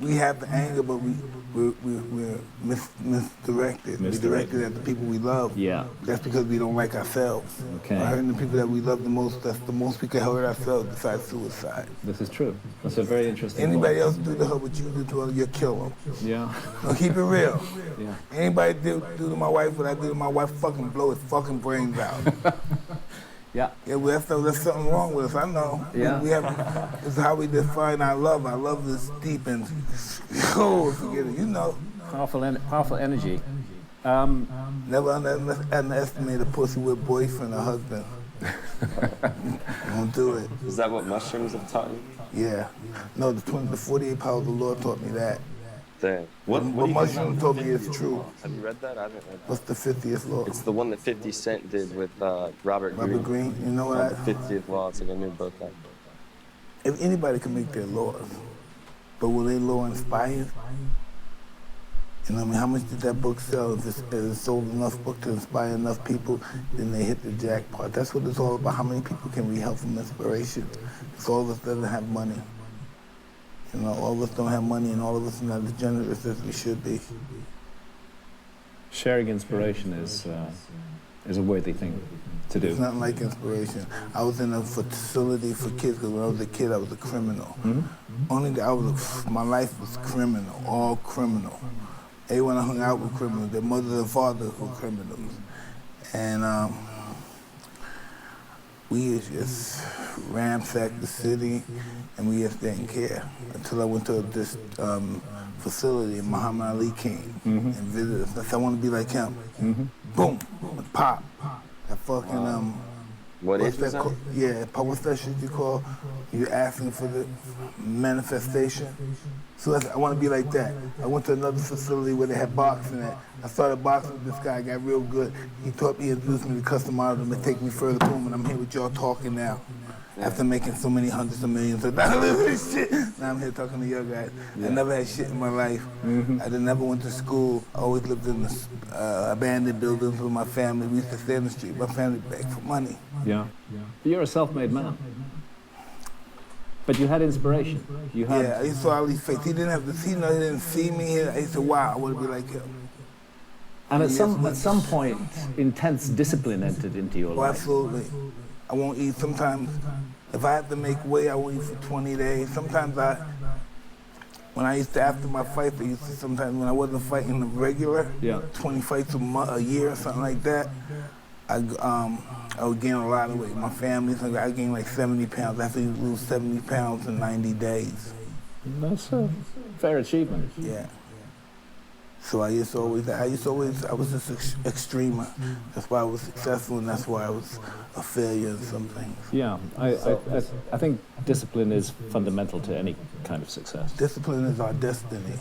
we have the anger, but we're misdirected. We're directed at the people we love.
Yeah.
That's because we don't like ourselves.
Okay.
By hurting the people that we love the most, that's the most we can hurt ourselves besides suicide.
This is true. That's a very interesting
Anybody
point.
else do to her what you do to her, you'll kill them.
Yeah.
No, keep it real.
Yeah.
Anybody do to my wife what I do to my wife, fucking blow his fucking brains out.
Yeah.
Yeah, well, there's something wrong with us. I know.
Yeah.
This is how we define our love. Our love is deep and forget it. You know.
Powerful energy.
Never underestimate a pussy with boyfriend or husband. Don't do it.
Is that what mushrooms have taught you?
Yeah. No, the 48 powers of the Lord taught me that.
Dang. What
mushroom told me is true.
Have you read that? I haven't read that.
What's the 50th law?
It's the one that 50 Cent did with Robert Greene.
You know
On
what?
the 50th law. It's like a new book.
If anybody can make their laws, but will their law inspire you? You know what I mean? How much did that book sell? If it sold enough book to inspire enough people, then they hit the jackpot. That's what it's all about. How many people can we help from inspiration? Because all of us doesn't have money. You know, all of us don't have money, and all of us are not as generous as we should be.
Sharing inspiration is a worthy thing to do.
It's not like inspiration. I was in a facility for kids because when I was a kid, I was a criminal. My life was criminal, all criminal. Everyone I hung out with criminals. Their mothers and fathers were criminals. And we just ransacked the city, and we just didn't care until I went to this facility, and Muhammad Ali came and visited us. I said, I want to be like him. Boom, pop. That fucking
What
What's
age was
that
that?
called? Yeah, what's that shit you call? You're asking for the manifestation. So I want to be like that. I went to another facility where they had boxing at. I started boxing with this guy. I got real good. He taught me, introduced me to custom models and take me further. Boom, and I'm here with y'all talking now. After making so many hundreds of millions of dollars and shit. Now I'm here talking to your guys. I never had shit in my life. I never went to school. I always lived in the abandoned buildings with my family. We used to stay in the street. My family begged for money.
Yeah. But you're a self-made man. But you had inspiration. You had.
Yeah, I used to always faith. He didn't have to see, he didn't see me. I used to, wow, I want to be like him.
And at some point, intense discipline entered into your
Oh,
life.
absolutely. I won't eat. Sometimes, if I have to make weight, I won't eat for 20 days. Sometimes when I used to, after my fight, sometimes when I wasn't fighting the regular, 20 fights a year or something like that, I would gain a lot of weight. My family, I gained like 70 pounds. I have to lose 70 pounds in 90 days.
That's a fair achievement.
Yeah. So I was just extremer. That's why I was successful, and that's why I was a failure in some things.
Yeah, I think discipline is fundamental to any kind of success.
Discipline is our destiny.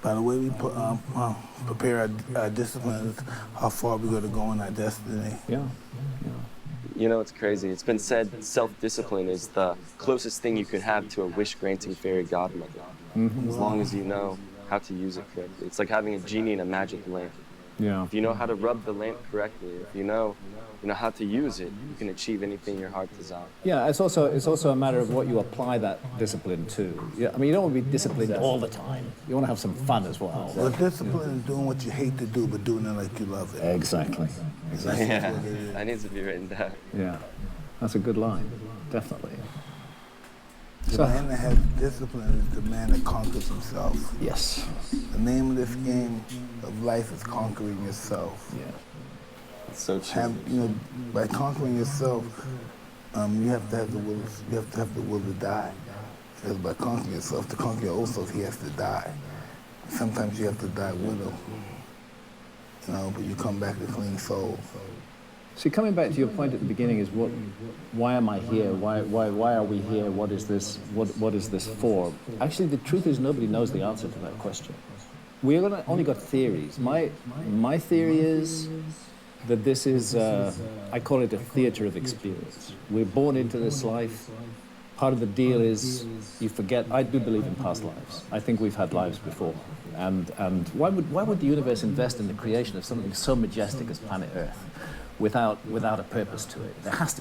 By the way we prepare our discipline is how far we're going to go in our destiny.
Yeah.
You know, it's crazy. It's been said self-discipline is the closest thing you could have to a wish-granting fairy godmother. As long as you know how to use it correctly. It's like having a genie in a magic lamp.
Yeah.
If you know how to rub the lamp correctly, if you know how to use it, you can achieve anything your heart desires.
Yeah, it's also a matter of what you apply that discipline to. Yeah, I mean, you don't want to be disciplined all the time. You want to have some fun as well.
Well, discipline is doing what you hate to do, but doing it like you love it.
Exactly.
Yeah, that needs to be written down.
Yeah, that's a good line, definitely.
The man that has discipline is the man that conquers himself.
Yes.
The name of this game of life is conquering yourself.
Yeah.
It's so true.
By conquering yourself, you have to have the will. You have to have the will to die. Because by conquering yourself, to conquer your old self, he has to die. Sometimes you have to die with him. But you come back a clean soul.
See, coming back to your point at the beginning is why am I here? Why are we here? What is this? What is this for? Actually, the truth is nobody knows the answer to that question. We're only got theories. My theory is that this is, I call it a theater of experience. We're born into this life. Part of the deal is you forget. I do believe in past lives. I think we've had lives before. And why would the universe invest in the creation of something so majestic as planet Earth without a purpose to it? There has to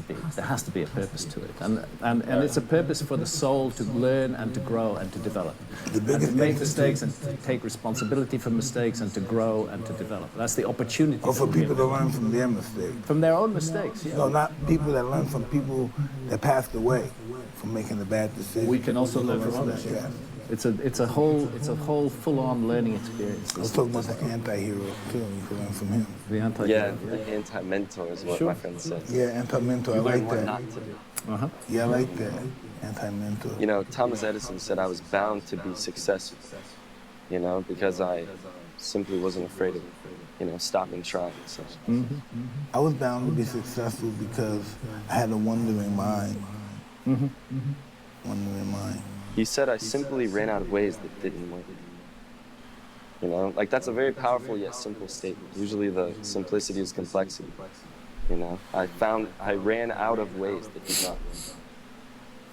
be a purpose to it, and it's a purpose for the soul to learn and to grow and to develop, and to make mistakes and to take responsibility for mistakes and to grow and to develop. That's the opportunity.
Or for people to learn from their mistakes.
From their own mistakes. Yeah.
No, not people that learn from people that passed away from making the bad decisions.
We can also learn from others.
Yeah.
It's a whole full-on learning experience.
I was talking about the anti-hero too. You can learn from him.
The anti-hero.
Yeah, the anti-mentor is what my friend says.
Yeah, anti-mentor. I like
What
that.
not to do.
Yeah, I like that. Anti-mentor.
You know, Thomas Edison said I was bound to be successful, because I simply wasn't afraid of, stopping trying. So.
I was bound to be successful because I had a wandering mind. Wandering mind.
He said I simply ran out of ways that didn't work. That's a very powerful yet simple statement. Usually the simplicity is complexity. I ran out of ways that did not work.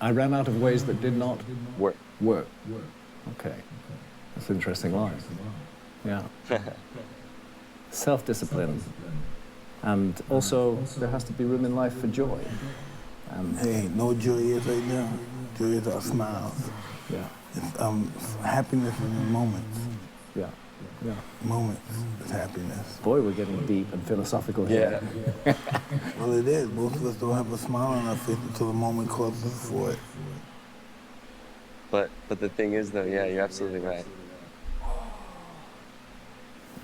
I ran out of ways that did not
Work.
Okay. That's an interesting line. Yeah. Self-discipline. And also, there has to be room in life for joy.
Hey, no joy is right now. Joy is our smiles.
Yeah.
It's, happiness is in moments.
Yeah.
Moments is happiness.
Boy, we're getting deep and philosophical here.
Yeah.
Well, it is. Most of us don't have a smile on our face until the moment calls us for it.
But the thing is, though, yeah, you're absolutely right.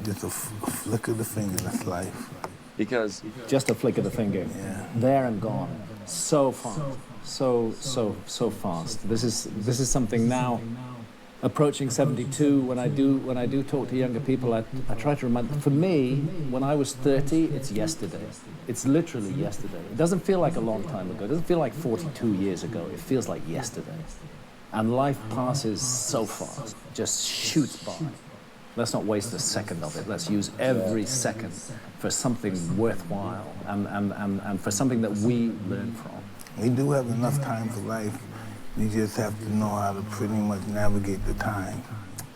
Just a flick of the finger, that's life.
Because
Just a flick of the finger.
Yeah.
There and gone. So fast. So fast. This is something now approaching 72, when I do talk to younger people, I try to remind them. For me, when I was 30, it's yesterday. It's literally yesterday. It doesn't feel like a long time ago. It doesn't feel like 42 years ago. It feels like yesterday. And life passes so fast, just shoots by. Let's not waste a second of it. Let's use every second for something worthwhile and for something that we learn from.
We do have enough time for life. We just have to know how to pretty much navigate the time.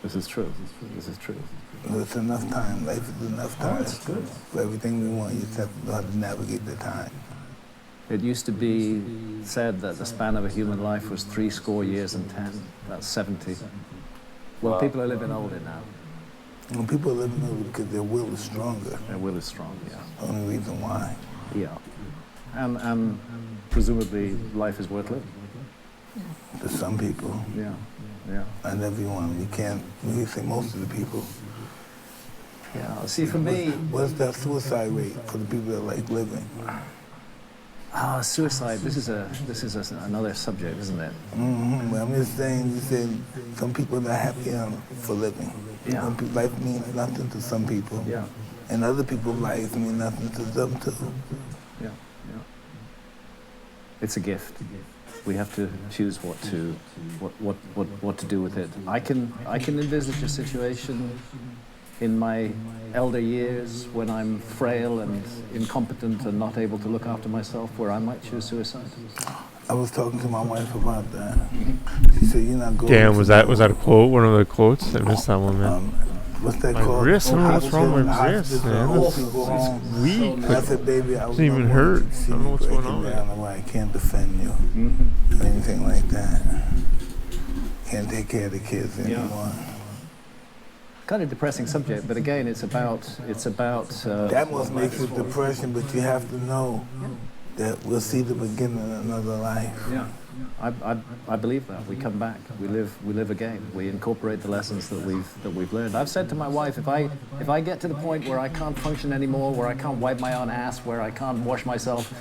This is true. This is true.
It's enough time. Life is enough time.
That's good.
For everything we want, you just have to know how to navigate the time.
It used to be said that the span of a human life was 70 years and 10. That's 70. Well, people are living older now.
And people are living older because their will is stronger.
Their will is strong, yeah.
The only reason why.
Yeah. And presumably life is worth living.
To some people.
Yeah, yeah.
Not everyone. We can say most of the people.
Yeah, see, for me...
What's that suicide rate for the people that like living?
Suicide, this is another subject, isn't it?
Mm-hmm. But I'm just saying, you said some people are not happy for living.
Yeah.
Life means nothing to some people.
Yeah.
And other people's life means nothing to them too.
Yeah, yeah. It's a gift. We have to choose what to do with it. I can envisage a situation in my elder years when I'm frail and incompetent and not able to look after myself, where I might choose suicide.
I was talking to my wife about that. She said, "You're not going."
Damn, was that a quote? One of the quotes? I missed that one, man.
What's that
My
called?
wrist? I don't know what's wrong with my wrist, man. It's weak.
I said, "Baby, I
Doesn't even hurt. I don't know what's going on.
I can't defend you or anything like that. Can't take care of the kids anymore."
Kind of depressing subject, but again, it's about.
That must make it depression, but you have to know that we'll see the beginning of another life.
Yeah, I believe that. We come back. We live again. We incorporate the lessons that we've learned. I've said to my wife, if I get to the point where I can't function anymore, where I can't wipe my own ass, where I can't wash myself,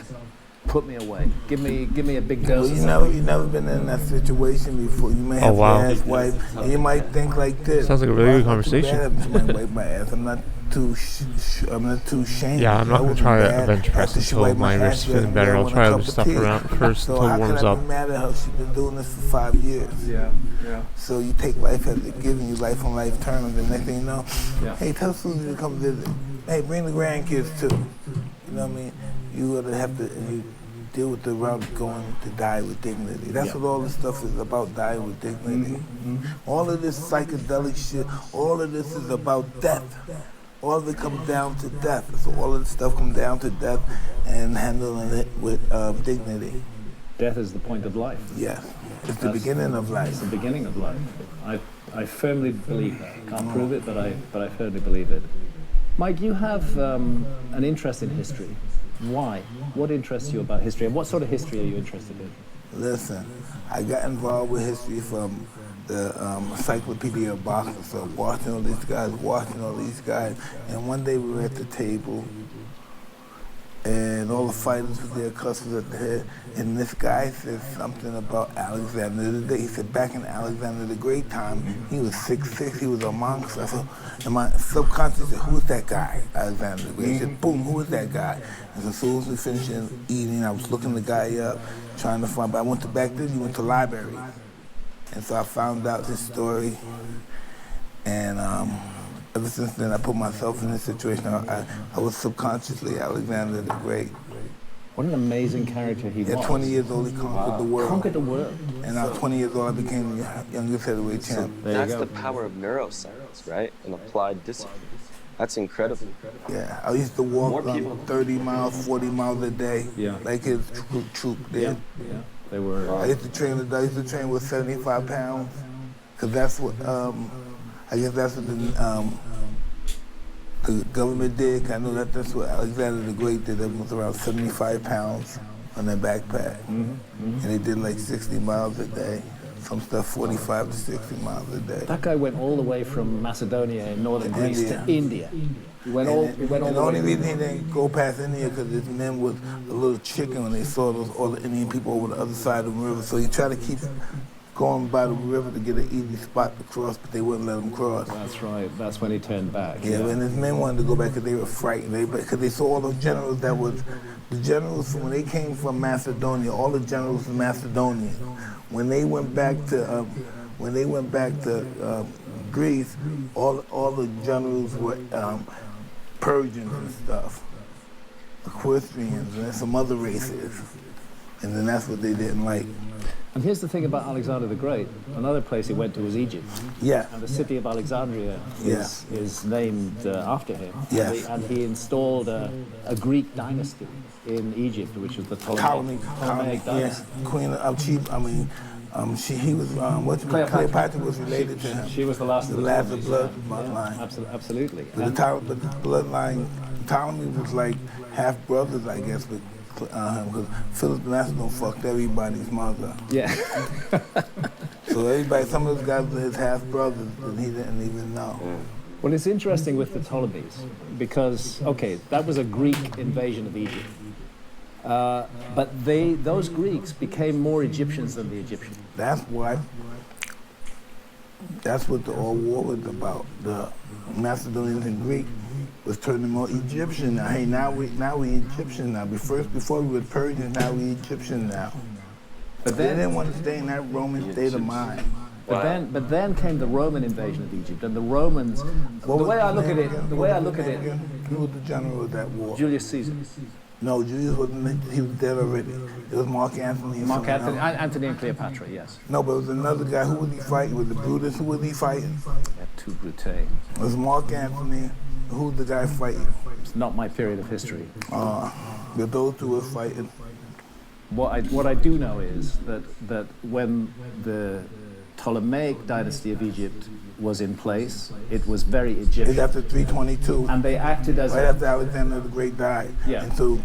put me away. Give me a big dose.
Well, you've never been in that situation before. You may have to ask wife, and you might think like this.
Sounds like a really good conversation.
Somebody wipe my ass. I'm not too ashamed.
Yeah, I'm not gonna try a bench press until my wrist is feeling better. I'll try other stuff around first until it warms up.
So how can I be mad at her? She's been doing this for 5 years.
Yeah, yeah.
So you take life as it's giving you life on life terms, and next thing you know, hey, tell Susie to come visit. Hey, bring the grandkids too. You know what I mean? You would have to deal with the route going to die with dignity. That's what all this stuff is about, dying with dignity. All of this psychedelic shit, all of this is about death. All of it comes down to death. So all of this stuff comes down to death and handling it with dignity.
Death is the point of life.
Yes. It's the beginning of life.
It's the beginning of life. I firmly believe that. Can't prove it, but I firmly believe it. Mike, you have an interest in history. Why? What interests you about history, and what sort of history are you interested in?
Listen, I got involved with history from the Encyclopedia of Boxing, so watching all these guys, and one day we were at the table, and all the fighters were there, Cuss was at the head, and this guy said something about Alexander the Great. He said back in Alexander the Great time, he was 6'6", he was a monk. So I said, and my subconscious said, who's that guy, Alexander the Great? He said, boom, who is that guy? And so as soon as we finished eating, I was looking the guy up, trying to find, but I went to back then, you went to libraries. And so I found out his story, and ever since then I put myself in this situation. I was subconsciously Alexander the Great.
What an amazing character he was.
At 20 years old, he conquered the world.
Conquered the world.
And at 20 years old, I became the youngest heavyweight champ.
That's the power of neuroscience, right? And applied discipline. That's incredible.
Yeah, I used to walk 30 miles, 40 miles a day, like his troop did.
Yeah. They were.
I used to train with 75 pounds, because that's what I guess that's what the government did. I know that's what Alexander the Great did. It was around 75 pounds on their backpack, and they did like 60 miles a day. Some stuff 45 to 60 miles a day.
That guy went all the way from Macedonia in northern Greece to India. He went all the way.
The only reason he didn't go past India because his men was a little chicken when they saw all the Indian people over the other side of the river. So he tried to keep going by the river to get an easy spot to cross, but they wouldn't let him cross.
That's right. That's when he turned back.
Yeah, and his men wanted to go back because they were frightened. Because they saw all those generals the generals from when they came from Macedonia, all the generals from Macedonia, when they went back to Greece, all the generals were Persians and stuff, Equestrians, and some other races, and then that's what they didn't like.
And here's the thing about Alexander the Great. Another place he went to was Egypt.
Yeah.
And the city of Alexandria is named after him.
Yes.
And he installed a Greek dynasty in Egypt, which was the Ptolemaic dynasty.
Yeah. Queen of Cleopatra was related to him.
She was the last of the
bloodline.
Absolutely.
But the bloodline, Ptolemy was like half brothers, I guess, with because Philip the Macedon fucked everybody's mother.
Yeah.
So some of those guys were his half brothers, and he didn't even know.
Well, it's interesting with the Ptolemies because, okay, that was a Greek invasion of Egypt. But those Greeks became more Egyptians than the Egyptians.
That's what the all war was about. The Macedonians and Greek was turning more Egyptian now. Hey, now we Egyptian now. Before we were Persians, now we Egyptian now. But they didn't want to stay in that Roman state of mind.
But then came the Roman invasion of Egypt, and the Romans. The way I look at it,
who was the general of that war?
Julius Caesar.
No, Julius wasn't. He was dead already. It was Mark Antony.
Anthony and Cleopatra, yes.
No, but it was another guy. Who was he fighting? Was it Brutus? Who was he fighting?
Two Brute.
It was Mark Antony. Who was the guy fighting?
It's not my period of history.
But those two were fighting.
What I do know is that when the Ptolemaic dynasty of Egypt was in place, it was very Egyptian.
It's after 322.
And they acted as
after Alexander the Great died.
Yeah.
And so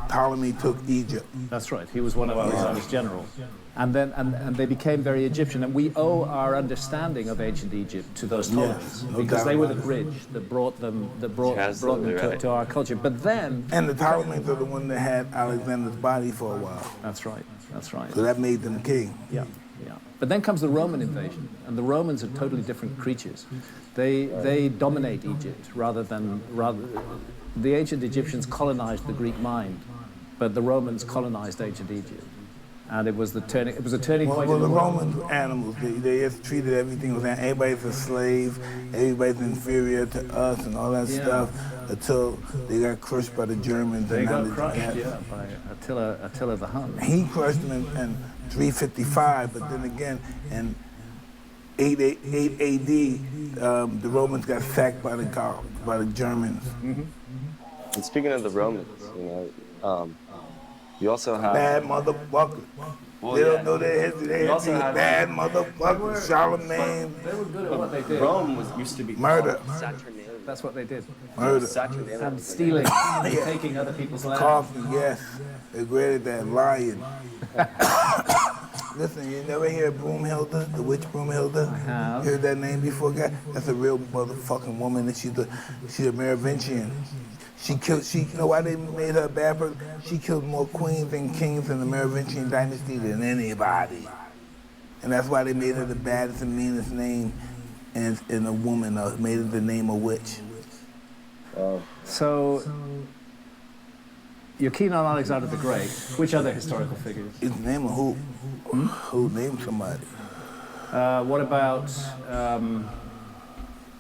Ptolemy took Egypt.
That's right. He was one of Alexander's generals. And then and they became very Egyptian. And we owe our understanding of ancient Egypt to those Ptolemies because they were the bridge that brought them to our culture. But then
and the Ptolemies are the one that had Alexander's body for a while.
That's right.
So that made them king.
Yeah. But then comes the Roman invasion, and the Romans are totally different creatures. They dominate Egypt rather the ancient Egyptians colonized the Greek mind, but the Romans colonized ancient Egypt. And it was a turning point.
Well, the Romans were animals. They just treated everything as everybody's a slave, everybody's inferior to us and all that stuff until they got crushed by the Germans.
They got crushed, by Attila the Hun.
He crushed them in 355, but then again, in 8 AD, the Romans got sacked by the Germans.
Mm-hmm. And speaking of the Romans, you also have
bad motherfuckers. They don't know their history. They also have bad motherfuckers. Charlemagne.
They were good at what they did.
Rome used to be
murder.
Saturnalian.
That's what they did.
Murder.
And stealing, taking other people's land.
Coffee, yes. They graded that lying. Listen, you never hear Broomhilda, the witch Broomhilda?
I have.
Heard that name before, guy? That's a real motherfucking woman, and she's a Merovingian. You know why they made her a bad person? She killed more queens and kings in the Merovingian dynasty than anybody. And that's why they made her the baddest and meanest name in a woman, made her the name of witch.
So, you're keen on Alexander the Great. Which other historical figures?
His name of who? Who named somebody?
What about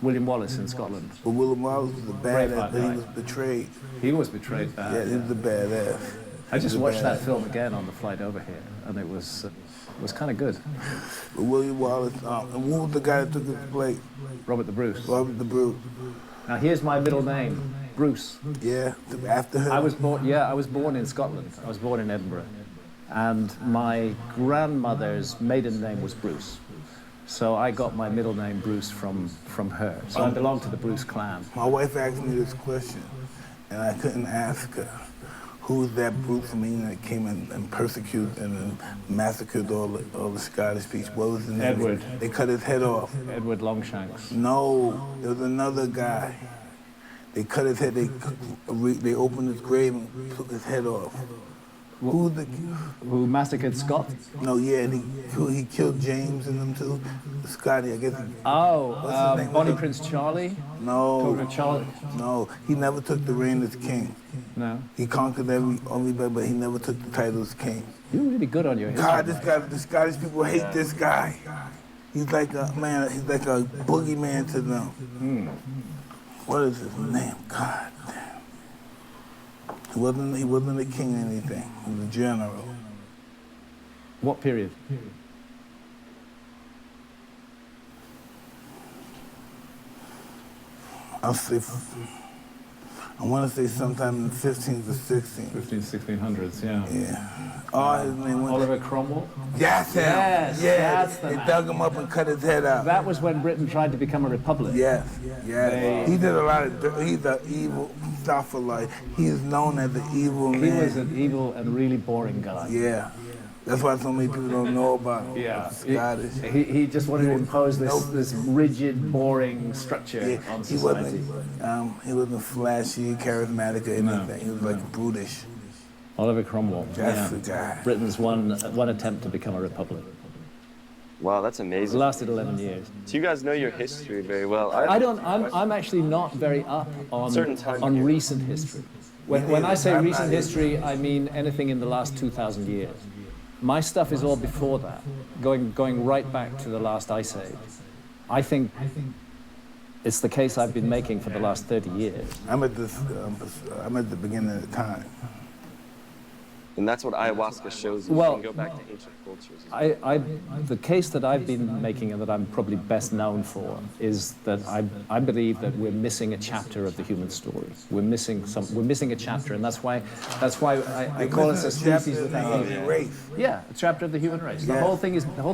William Wallace in Scotland?
But William Wallace was a badass, but he was betrayed.
He was betrayed bad.
Yeah, he was a badass.
I just watched that film again on the flight over here, and it was kind of good.
But William Wallace, and who was the guy that took his place?
Robert the Bruce.
Robert the Bruce.
Now here's my middle name, Bruce.
Yeah, after him.
I was born in Scotland. I was born in Edinburgh, and my grandmother's maiden name was Bruce. So I got my middle name Bruce from her. So I belong to the Bruce clan.
My wife asked me this question, and I couldn't ask her. Who's that brute from England that came and persecuted and massacred all the Scottish people? What was his name?
Edward.
They cut his head off.
Edward Longshanks.
No, there was another guy. They cut his head. They opened his grave and took his head off. Who's the?
Who massacred Scott?
No, yeah, and he killed James and them too. Scotty, I guess.
Oh,
name?
Bonnie Prince Charlie? Talking
No,
to Charlie?
no, he never took the reign as king.
No.
He conquered everybody, but he never took the title as king.
You're really good on your history.
God, this guy, the Scottish people hate this guy. He's like a man. He's like a boogeyman to them. What is his name? God damn. He wasn't a king or anything. He was a general.
What period?
I want to say sometime in the 15th or 16th.
1600s, yeah.
Yeah. Oh, his name was
Oliver Cromwell?
Yes, him.
Yes,
Yeah,
that's the
they
man.
dug him up and cut his head out.
That was when Britain tried to become a republic.
Yes, yes. He did a lot of dirt. He's an evil, like he's known as an evil man.
He was an evil and really boring guy.
Yeah. That's why so many people don't know about him.
Yeah.
Scottish.
He just wanted to impose this rigid, boring structure on
He
society.
wasn't flashy, charismatic, or anything. He was like brutish.
Oliver Cromwell.
That's the guy.
Britain's one attempt to become a republic.
Wow, that's
It
amazing.
lasted 11 years.
So you guys know your history very well.
I'm actually not very up
Certain time
on
period.
recent history. When I say recent history, I mean anything in the last 2,000 years. My stuff is all before that, going right back to the last ice age. I think it's the case I've been making for the last 30 years.
I'm at the beginning of the time.
And that's what ayahuasca shows you.
Well,
You can go back to ancient cultures.
The case that I've been making and that I'm probably best known for is that I believe that we're missing a chapter of the human story. We're missing a chapter, and that's why I call us a species without
human race.
Yeah, a chapter of the human race. The
Yeah.
whole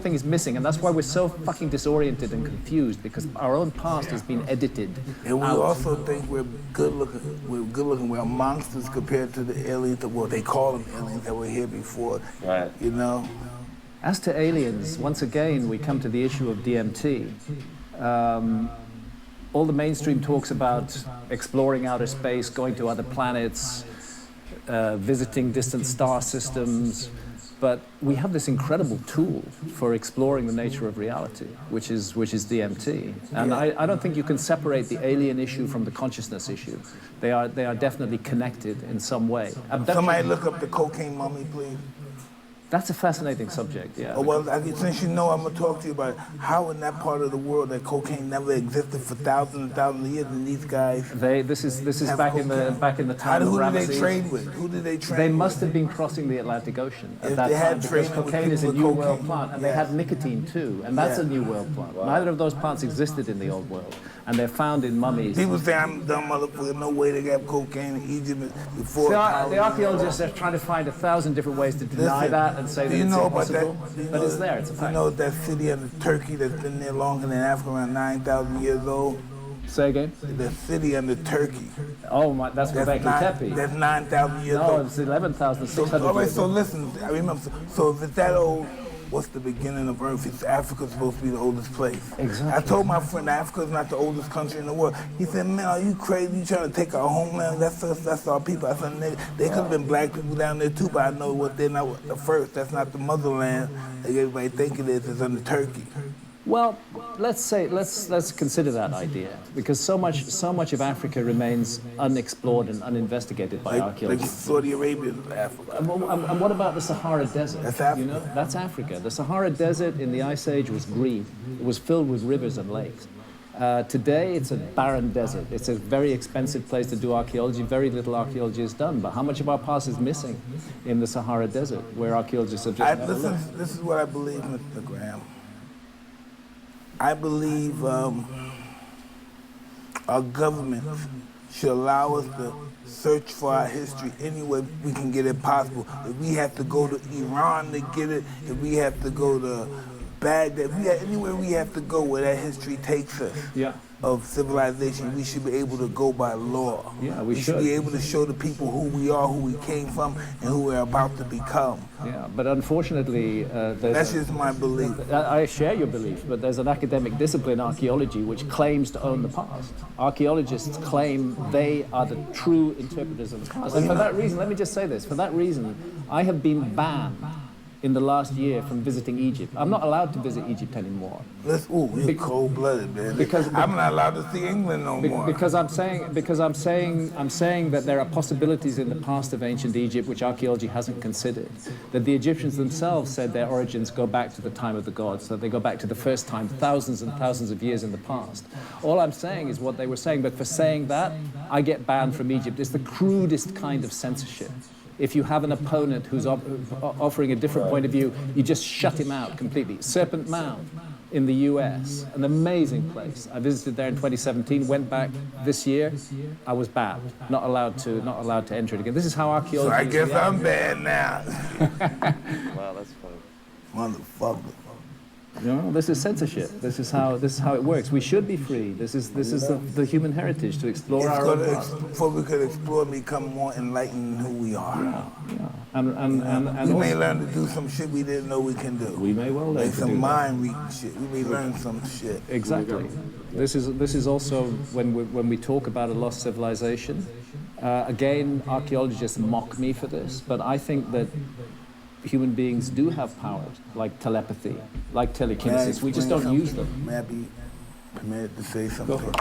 thing is missing, and that's why we're so fucking disoriented and confused, because our own past has been edited.
And we
out.
also think we're good looking. We're monsters compared to the aliens. Well, they call them aliens that were here before.
Right.
You know.
As to aliens, once again, we come to the issue of DMT. All the mainstream talks about exploring outer space, going to other planets, visiting distant star systems, but we have this incredible tool for exploring the nature of reality, which is DMT. And I don't think you can separate the alien issue from the consciousness issue. They are definitely connected in some way.
Somebody look up the cocaine mummy, please.
That's a fascinating subject, yeah.
Oh, well, since you know, I'm going to talk to you about it. How in that part of the world that cocaine never existed for thousands and thousands of years, and these guys...
This is back in the time of
Who did
Ramesses.
they trade with? Who did they trade
They
with?
must have been crossing the Atlantic Ocean at
If
that
they had
time, because
training with
cocaine is a
people
New
with
World
cocaine,
plant, and they
yes.
had nicotine too, and that's
Yeah.
a New World plant. Neither of those plants existed in the Old World, and they're found in mummies.
People say I'm a dumb motherfucker. No way they got cocaine in Egypt before.
The archaeologists are trying to find 1,000 different ways to deny
Listen,
that and say that
do you
it's
know about
impossible,
that?
but it's there, it's a
You
fact.
know that city under Turkey that's been there longer than Africa, around 9,000 years old?
Say again?
The city under Turkey.
Oh, my, that's Göbekli Tepe.
That's 9,000 years
No,
old.
it's 11,600
All right,
years
so
old.
listen, I remember. So if it's that old, what's the beginning of Earth? It's Africa's supposed to be the oldest place.
Exactly.
I told my friend Africa's not the oldest country in the world. He said, man, are you crazy? You trying to take our homeland? That's us, that's our people. I said, nigga, they could have been black people down there too, but I know what they're not the first. That's not the motherland like everybody think it is. It's under Turkey.
Well, let's consider that idea, because so much of Africa remains unexplored and uninvestigated by
Like
archaeologists.
Saudi Arabia is Africa.
And what about the Sahara Desert?
That's Africa.
You know, that's Africa. The Sahara Desert in the Ice Age was green. It was filled with rivers and lakes. Today, it's a barren desert. It's a very expensive place to do archaeology. Very little archaeology is done. But how much of our past is missing in the Sahara Desert, where archaeologists have just never looked?
This is what I believe, Mr. Graham. I believe our government should allow us to search for our history any way we can get it possible. If we have to go to Iran to get it, if we have to go to Baghdad, anywhere we have to go where that history takes us.
Yeah.
of civilization, we should be able to go by law.
Yeah, we
should
should.
be able to show the people who we are, who we came from, and who we're about to become.
Yeah, but unfortunately,
That's just my belief.
I share your belief, but there's an academic discipline, archaeology, which claims to own the past. Archaeologists claim they are the true interpreters of the past. And for that reason, let me just say this, for that reason, I have been banned in the last year from visiting Egypt. I'm not allowed to visit Egypt anymore.
You're cold-blooded, man.
Because
I'm not allowed to see England no more.
Because I'm saying that there are possibilities in the past of ancient Egypt which archaeology hasn't considered. That the Egyptians themselves said their origins go back to the time of the gods, that they go back to the first time thousands and thousands of years in the past. All I'm saying is what they were saying, but for saying that, I get banned from Egypt. It's the crudest kind of censorship. If you have an opponent who's offering a different point of view, you just shut him out completely. Serpent Mound in the US, an amazing place. I visited there in 2017, went back this year. I was banned, not allowed to enter it again. This is how archaeology.
So I guess I'm bad now.
Wow, that's funny.
Motherfucker.
You know, this is censorship. This is how it works. We should be free. This is the human heritage to explore our own past.
Before we could explore and become more enlightened in who we are.
Yeah. And
we may
also,
learn to do some shit we didn't know we can do.
we may well learn
Like
to
some
do that.
mind reading shit. We may learn some shit.
Exactly. This is also when we talk about a lost civilization. Again, archaeologists mock me for this, but I think that human beings do have powers like telepathy, like telekinesis. We just don't use them.
May I be permitted to say something?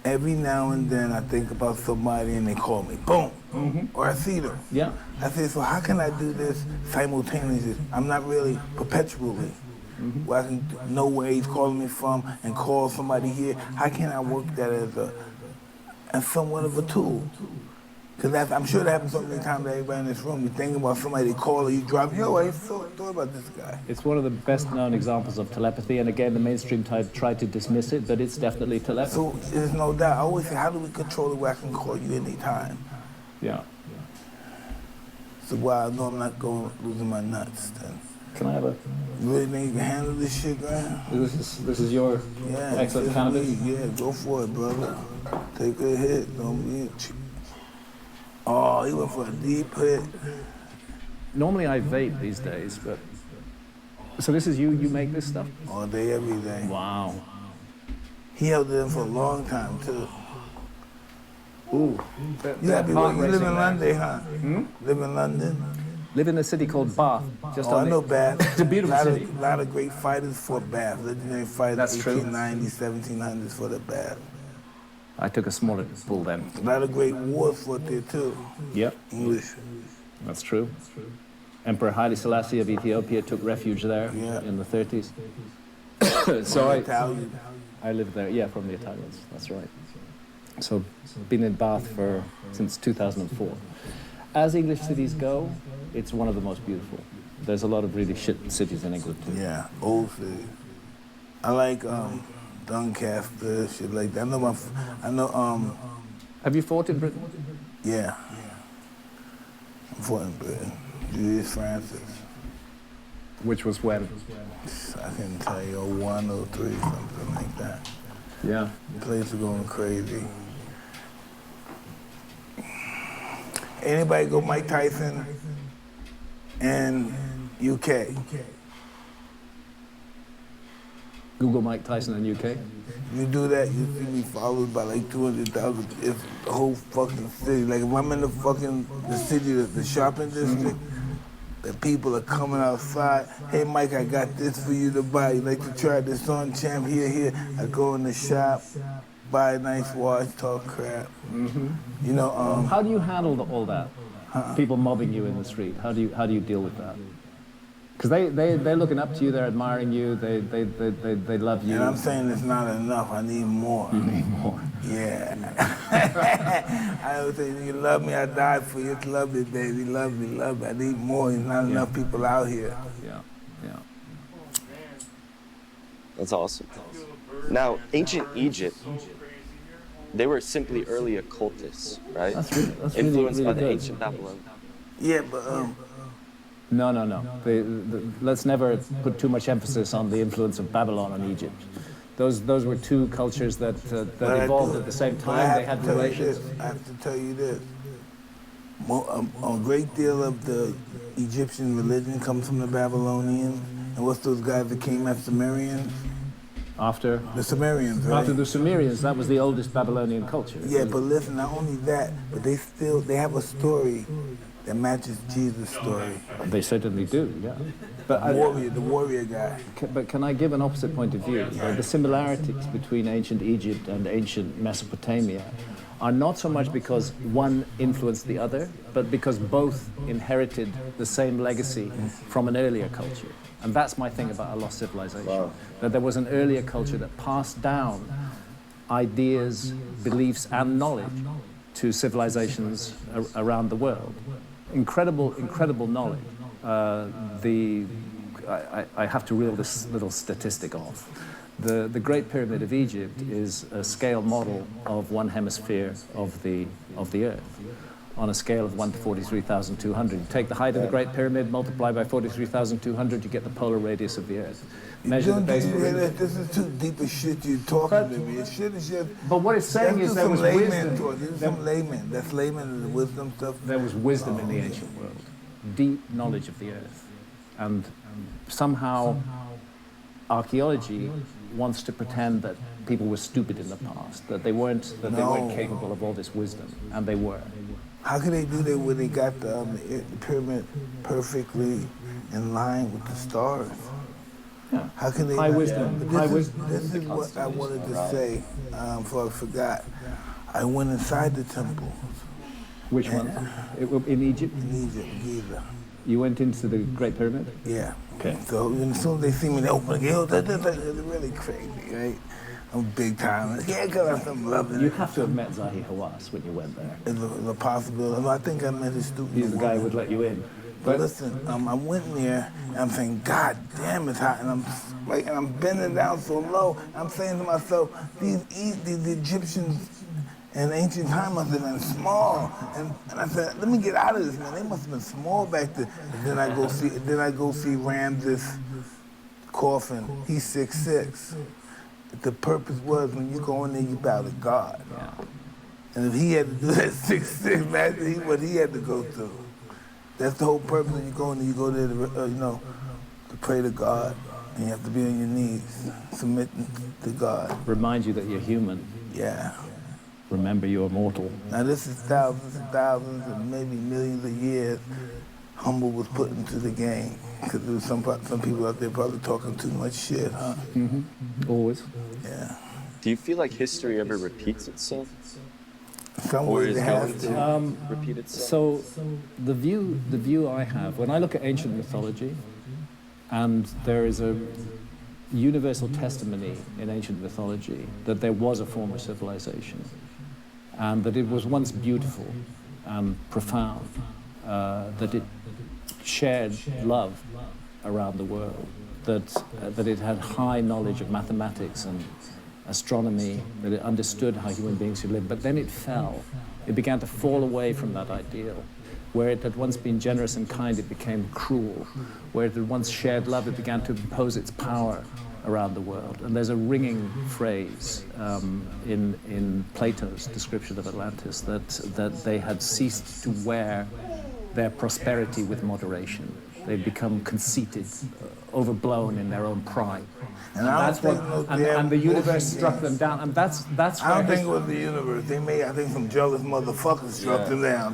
Every now and then I think about somebody and they call me, boom, or I see them.
Yeah.
I say, so how can I do this simultaneously? I'm not really perpetually. Where I can know where he's calling me from and call somebody here. How can I work that as somewhat of a tool? Because I'm sure that happens so many times to everybody in this room. You think about somebody, they call or you drop, yo, I thought about this guy.
It's one of the best known examples of telepathy, and again, the mainstream tried to dismiss it, but it's definitely telepathy.
So there's no doubt. I always say, how do we control it where I can call you anytime?
Yeah.
So why I know I'm not losing my nuts then.
Can I have a?
You really think you can handle this shit, Graham?
This is your excellent cannabis?
Yeah, go for it, brother. Take a hit. Don't be. Oh, he went for a deep hit.
Normally I vape these days, but so this is you make this stuff?
All day, every day.
Wow.
He held it in for a long time too.
Ooh.
You live in London, huh? Live in London?
Live in a city called Bath.
I know Bath.
It's a beautiful city.
A lot of great fighters fought Bath. Legendary fighters,
That's true.
1890s, 1700s for the Bath.
I took a smaller pull then.
A lot of great wars fought there too.
Yep.
English.
That's true. Emperor Haile Selassie of Ethiopia took refuge there
Yeah.
in the 30s. So
Italian.
I lived there, yeah, from the Italians, that's right. So been in Bath since 2004. As English cities go, it's one of the most beautiful. There's a lot of really shit cities in England too.
Yeah, old city. I like Doncaster, shit like that.
Have you fought in Britain?
Yeah. I fought in Britain. Julius Francis.
Which was when?
I can tell you, 01, 03, something like that.
Yeah.
The place was going crazy. Anybody go Mike Tyson in UK?
Google Mike Tyson in UK.
You do that, you see me followed by like 200,000. It's the whole fucking city. Like if I'm in the city, the shopping district, the people are coming outside. Hey Mike, I got this for you to buy. You like to try this on, champ? Here. I go in the shop, buy a nice watch, talk crap. You know.
How do you handle all that? People mobbing you in the street. How do you deal with that? Because they're looking up to you, they're admiring you, they love you.
And I'm saying it's not enough. I need more.
You need more.
Yeah. I always say, you love me, I died for you. It's love me, baby. Love me. I need more. There's not enough people out here.
Yeah.
That's awesome. Now, ancient Egypt, they were simply early occultists, right?
That's really
Influenced by the
good.
ancient Babylon.
Yeah, but
No. Let's never put too much emphasis on the influence of Babylon on Egypt. Those were two cultures that
But
evolved at the same
but I
time.
have
They had
to tell you
relations.
this, I have to tell you this. A great deal of the Egyptian religion comes from the Babylonians. And what's those guys that came after Sumerians?
After
The Sumerians, right?
after the Sumerians, that was the oldest Babylonian culture.
Yeah, but listen, not only that, but they have a story that matches Jesus' story.
They certainly do. Yeah. But
The warrior guy.
But can I give an opposite point of view? The similarities between ancient Egypt and ancient Mesopotamia are not so much because one influenced the other, but because both inherited the same legacy from an earlier culture. And that's my thing about a lost civilization.
Wow.
That there was an earlier culture that passed down ideas, beliefs, and knowledge to civilizations around the world. Incredible knowledge. I have to reel this little statistic off. The Great Pyramid of Egypt is a scale model of one hemisphere of the Earth, on a scale of 1 to 43,200. You take the height of the Great Pyramid, multiply by 43,200, you get the polar radius of the Earth. Measure the base.
This is too deep of shit you're talking to me. It should have just.
But what it's saying is there was wisdom.
There's some layman. That's layman and the wisdom stuff.
There was wisdom in the ancient world, deep knowledge of the Earth, and somehow archaeology wants to pretend that people were stupid in the past, that they weren't capable of all this wisdom, and they were.
How can they do that when they got the pyramid perfectly in line with the stars?
Yeah.
How can they?
High wisdom.
This is what I wanted to say before I forgot. I went inside the temple.
Which one? In Egypt?
In Egypt, Giza.
You went into the Great Pyramid?
Yeah.
Okay.
So as soon as they see me, they open the gate. It's really crazy, right? I'm big time. Yeah, because I'm loving
You
it.
have to have met Zahi Hawass when you went there.
It's a possibility. I think I met his student.
He's the guy who would let you in.
But listen, I went there and I'm saying, God damn, it's hot, and I'm bending down so low. I'm saying to myself, these Egyptians in ancient time must have been small, and I said, let me get out of this, man. They must have been small back then. And then I go see Ramses' coffin. He's 6'6". The purpose was when you go in there, you bow to God.
Yeah.
And if he had to do that 6'6", imagine what he had to go through. That's the whole purpose when you go in there. You go there to, to pray to God. And you have to be on your knees, submitting to God.
Remind you that you're human.
Yeah.
Remember you're mortal.
Now this is thousands and thousands and maybe millions of years Humble was put into the game. Because there was some people out there probably talking too much shit, huh?
Mm-hmm. Always.
Yeah.
Do you feel like history ever repeats itself?
Some
Or
ways
is
it
going
has
to
to.
repeat itself?
So the view I have, when I look at ancient mythology, and there is a universal testimony in ancient mythology that there was a former civilization, and that it was once beautiful and profound, that it shared love around the world, that it had high knowledge of mathematics and astronomy, that it understood how human beings should live, but then it fell. It began to fall away from that ideal. Where it had once been generous and kind, it became cruel. Where it had once shared love, it began to impose its power around the world. And there's a ringing phrase in Plato's description of Atlantis that they had ceased to wear their prosperity with moderation. They'd become conceited, overblown in their own pride.
And I don't think
and the universe struck them down. And that's
I don't think it was the universe. I think some jealous motherfuckers struck them down.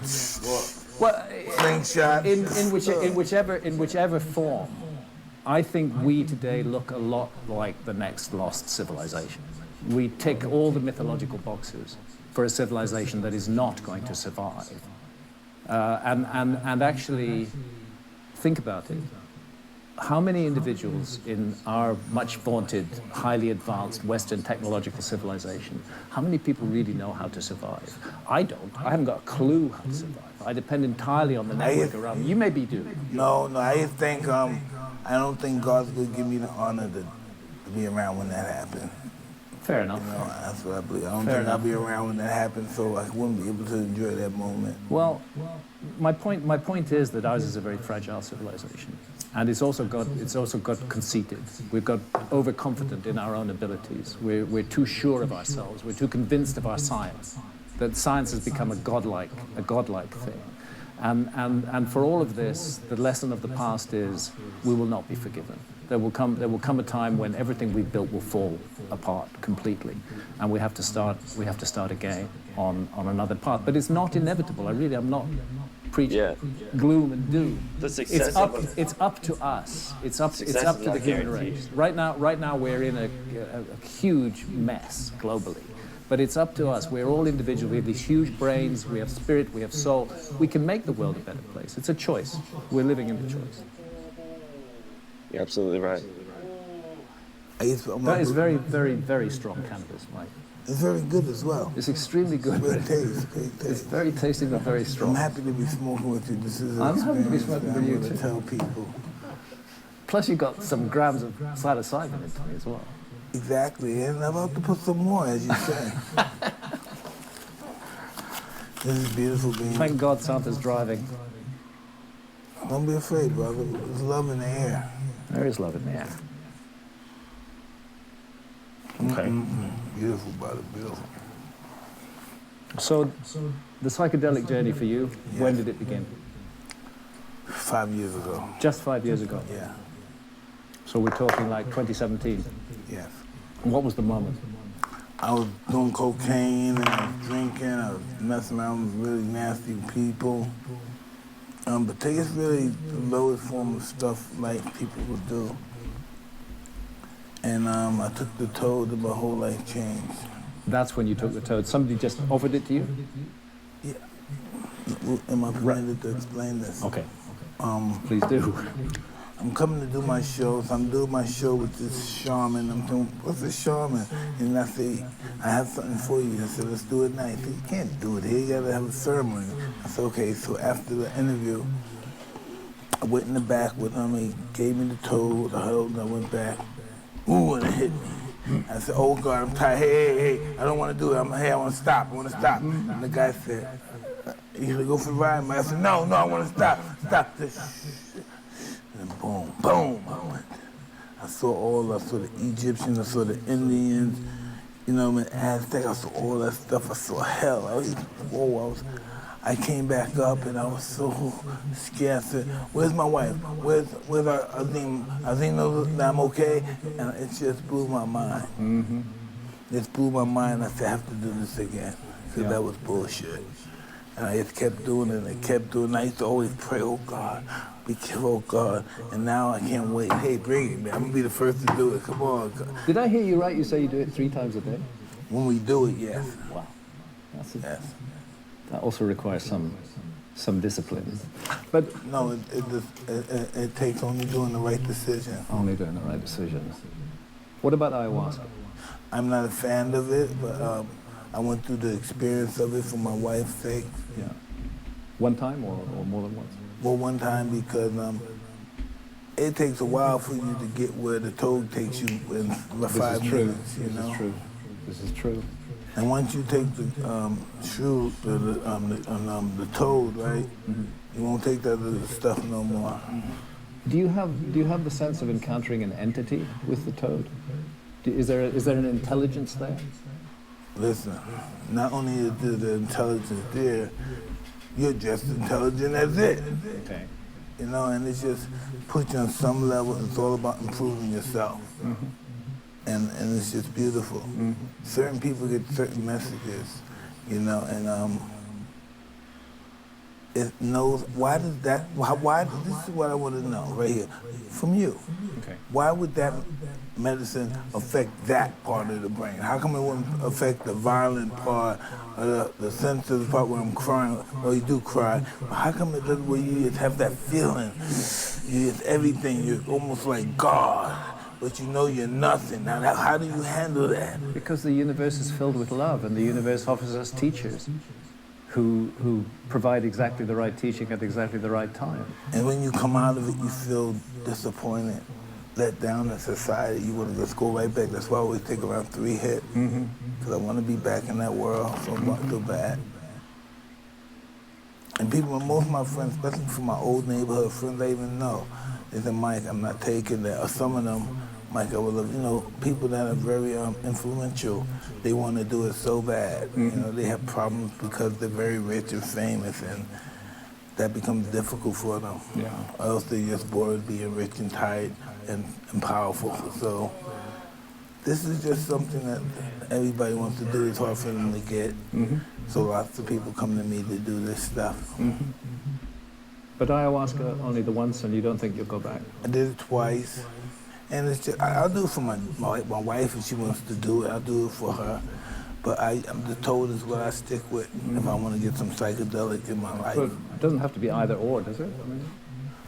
well,
Slingshot.
in whichever form, I think we today look a lot like the next lost civilization. We tick all the mythological boxes for a civilization that is not going to survive. And actually, think about it. How many individuals in our much vaunted, highly advanced Western technological civilization, how many people really know how to survive? I don't. I haven't got a clue how to survive. I depend entirely on the network around me. You maybe do.
No, I just think, I don't think God's going to give me the honor to be around when that happens.
Fair enough.
You know, that's what I believe. I don't
Fair
think I'll
enough.
be around when that happens, so I wouldn't be able to enjoy that moment.
Well, my point is that ours is a very fragile civilization, and it's also got conceited. We've got overconfident in our own abilities. We're too sure of ourselves. We're too convinced of our science. That science has become a godlike thing. And for all of this, the lesson of the past is we will not be forgiven. There will come a time when everything we've built will fall apart completely, and we have to start again on another path. But it's not inevitable. I'm not preaching gloom and doom. It's up to us. It's up to the human race. Right now we're in a huge mess globally. But it's up to us. We're all individuals. We have these huge brains. We have spirit. We have soul. We can make the world a better place. It's a choice. We're living in the choice.
You're absolutely right.
That is very, very, very strong cannabis, Mike.
It's very good as well.
It's extremely good.
Great taste.
It's very tasty but very strong.
I'm happy to be smoking with you. This is an
I'm happy to be
experience
smoking
that
with you
I'm going
too.
to tell people.
Plus you got some grams of psilocybin into me as well.
Exactly, and I'm about to put some more, as you say. This is beautiful being.
Thank God Santa's driving.
Don't be afraid, brother. There's love in the air.
There is love in the air. Okay.
Beautiful, brother, beautiful.
So the psychedelic journey for you, when did it begin?
5 years ago.
Just 5 years ago.
Yeah.
So we're talking like 2017.
Yes.
And what was the moment?
I was doing cocaine and I was drinking. I was messing around with really nasty people. But take is really the lowest form of stuff like people would do. And I took the toad and my whole life changed.
That's when you took the toad. Somebody just offered it to you?
Yeah. Am I permitted to explain this?
Okay. Please do.
I'm coming to do my show, so I'm doing my show with this shaman. I'm doing, what's a shaman? And I say, I have something for you. I said, let's do it now. He said, you can't do it here, you gotta have a ceremony. I said, okay, so after the interview, I went in the back with him, he gave me the toad, I held, I went back, ooh, and it hit me. I said, oh God, I'm tired, hey, I don't wanna do it, I wanna stop, And the guy said, you gonna go for the ride? I said, no, I wanna stop. And boom, I went. I saw the Egyptians, I saw the Indians, Aztec, I saw all that stuff, I saw hell. I came back up and I was so scared. I said, where's my wife? Where's our Azim? Azim knows that I'm okay? And it just blew my mind.
Mm-hmm.
It blew my mind. I said, I have to do this again. Because that was bullshit. And I just kept doing it and I used to always pray, oh God, be careful, oh God. And now I can't wait. Hey, bring it, man. I'm going to be the first to do it. Come on. God.
Did I hear you right? You say you do it 3 times a day?
When we do it, yes.
Wow.
Yes.
That also requires some discipline. But
no, it takes only doing the right decision.
Only doing the right decision. What about ayahuasca?
I'm not a fan of it, but I went through the experience of it for my wife's sake.
Yeah. One time or more than once?
Well, one time because it takes a while for you to get where the toad takes you in 5 minutes, you know?
This is true. This is true.
And once you take the the toad, right? Mm-hmm. You won't take that other stuff no more.
Do you have the sense of encountering an entity with the toad? Is there an intelligence there?
Listen, not only is there the intelligence there, you're just intelligent as it.
Okay.
And it's just put you on some level. It's all about improving yourself. Mm-hmm. And it's just beautiful. Mm-hmm. Certain people get certain messages, and it knows, why this is what I want to know right here, from you.
Okay.
Why would that medicine affect that part of the brain? How come it wouldn't affect the violent part, or the sensitive part where I'm crying, or you do cry? How come it doesn't, where you just have that feeling, you just everything, you're almost like God, but you're nothing. Now, how do you handle that?
Because the universe is filled with love, and the universe offers us teachers who provide exactly the right teaching at exactly the right time.
And when you come out of it, you feel disappointed. let down in society, you want to just go right back. That's why I always take around 3 hits. Because I want to be back in that world so bad. And people, most of my friends, especially from my old neighborhood friends, I even know, they said, Mike, I'm not taking that. Or some of them, Mike, I would love, you know, people that are very influential, they want to do it so bad. You know, they have problems because they're very rich and famous, and that becomes difficult for them.
Yeah.
Or else they just bored being rich and tired and powerful. So this is just something that everybody wants to do. It's hard for them to get. So lots of people come to me to do this stuff.
But ayahuasca only the once, and you don't think you'll go back?
I did it twice. And it's just, I'll do it for my wife if she wants to do it. I'll do it for her. But I'm just told is what I stick with if I want to get some psychedelic in my life.
But it doesn't have to be either or, does it? I mean,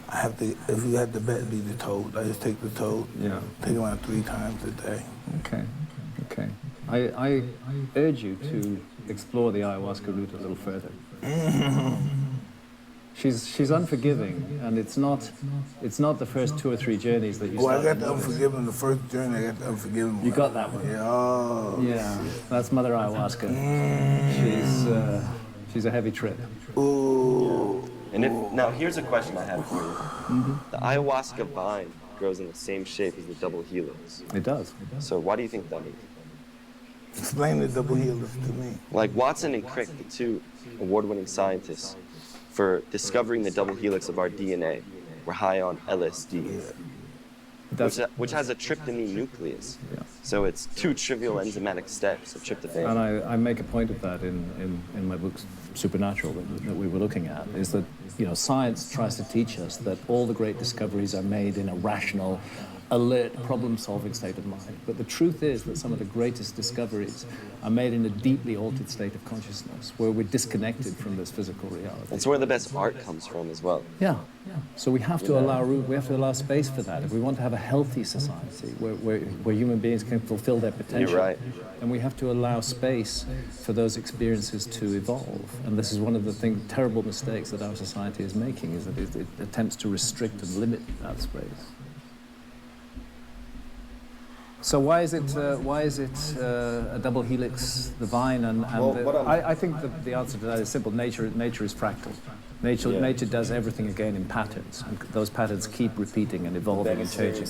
I have to, if you had to bet, be the toad. I just take the toad.
Yeah.
Take it around 3 times a day.
Okay, okay. I urge you to explore the ayahuasca route a little further. She's unforgiving, and it's not the first 2 or 3 journeys that you
Oh, I
start.
got the Unforgiven, the first journey, I got the Unforgiven one.
You got that one?
Yeah. Oh.
Yeah, that's Mother Ayahuasca. She's a heavy trip.
Ooh.
And now here's a question I have for you. The ayahuasca vine grows in the same shape as the double helix.
It does.
So why do you think that is?
Explain the double helix to me.
Like Watson and Crick, the 2 award-winning scientists, for discovering the double helix of our DNA, were high on LSD, which has a tryptamine nucleus.
Yeah.
So it's 2 trivial enzymatic steps of tryptophan.
And I make a point of that in my book Supernatural that we were looking at, is that, you know, science tries to teach us that all the great discoveries are made in a rational, alert, problem-solving state of mind. But the truth is that some of the greatest discoveries are made in a deeply altered state of consciousness, where we're disconnected from this physical reality.
It's where the best art comes from as well.
Yeah. So we have to allow space for that. If we want to have a healthy society where human beings can fulfill their potential,
You're right.
and we have to allow space for those experiences to evolve. And this is one of the terrible mistakes that our society is making, is that it attempts to restrict and limit that space. So why is it a double helix, the vine, and I think the answer to that is simple. Nature is fractal. Nature does everything again in patterns, and those patterns keep repeating and evolving and changing.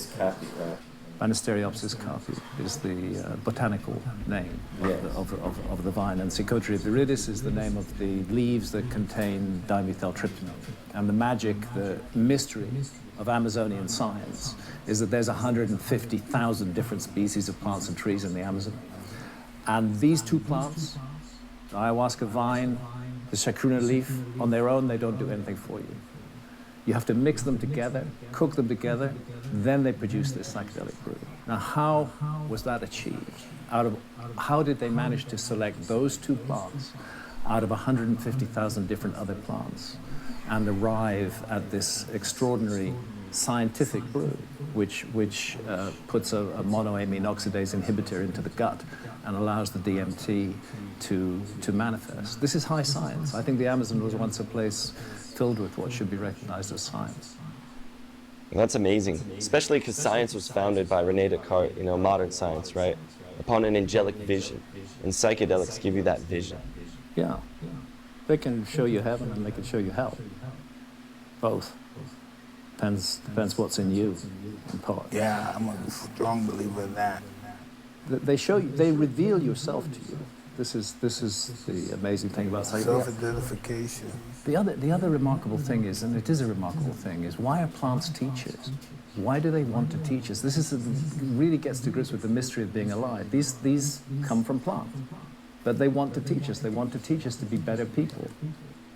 Banisteriopsis carpi is the botanical name of the vine, and Psychotria viridis is the name of the leaves that contain dimethyltryptamine. And the magic, the mystery of Amazonian science is that there's 150,000 different species of plants and trees in the Amazon. And these 2 plants, the ayahuasca vine, the chacruna leaf, on their own, they don't do anything for you. You have to mix them together, cook them together, then they produce this psychedelic brew. Now, how was that achieved? How did they manage to select those 2 plants out of 150,000 different other plants and arrive at this extraordinary scientific brew, which puts a monoamine oxidase inhibitor into the gut and allows the DMT to manifest? This is high science. I think the Amazon was once a place filled with what should be recognized as science.
And that's amazing, especially because science was founded by René Descartes, modern science, right? Upon an angelic vision. And psychedelics give you that vision.
Yeah. They can show you heaven and they can show you hell. Both. Depends what's in you in part.
Yeah, I'm a strong believer in that.
They reveal yourself to you. This is the amazing thing about psychedelics.
Self-identification.
The other remarkable thing is, and it is a remarkable thing, is why are plants teachers? Why do they want to teach us? This really gets to grips with the mystery of being alive. These come from plants, but they want to teach us. They want to teach us to be better people,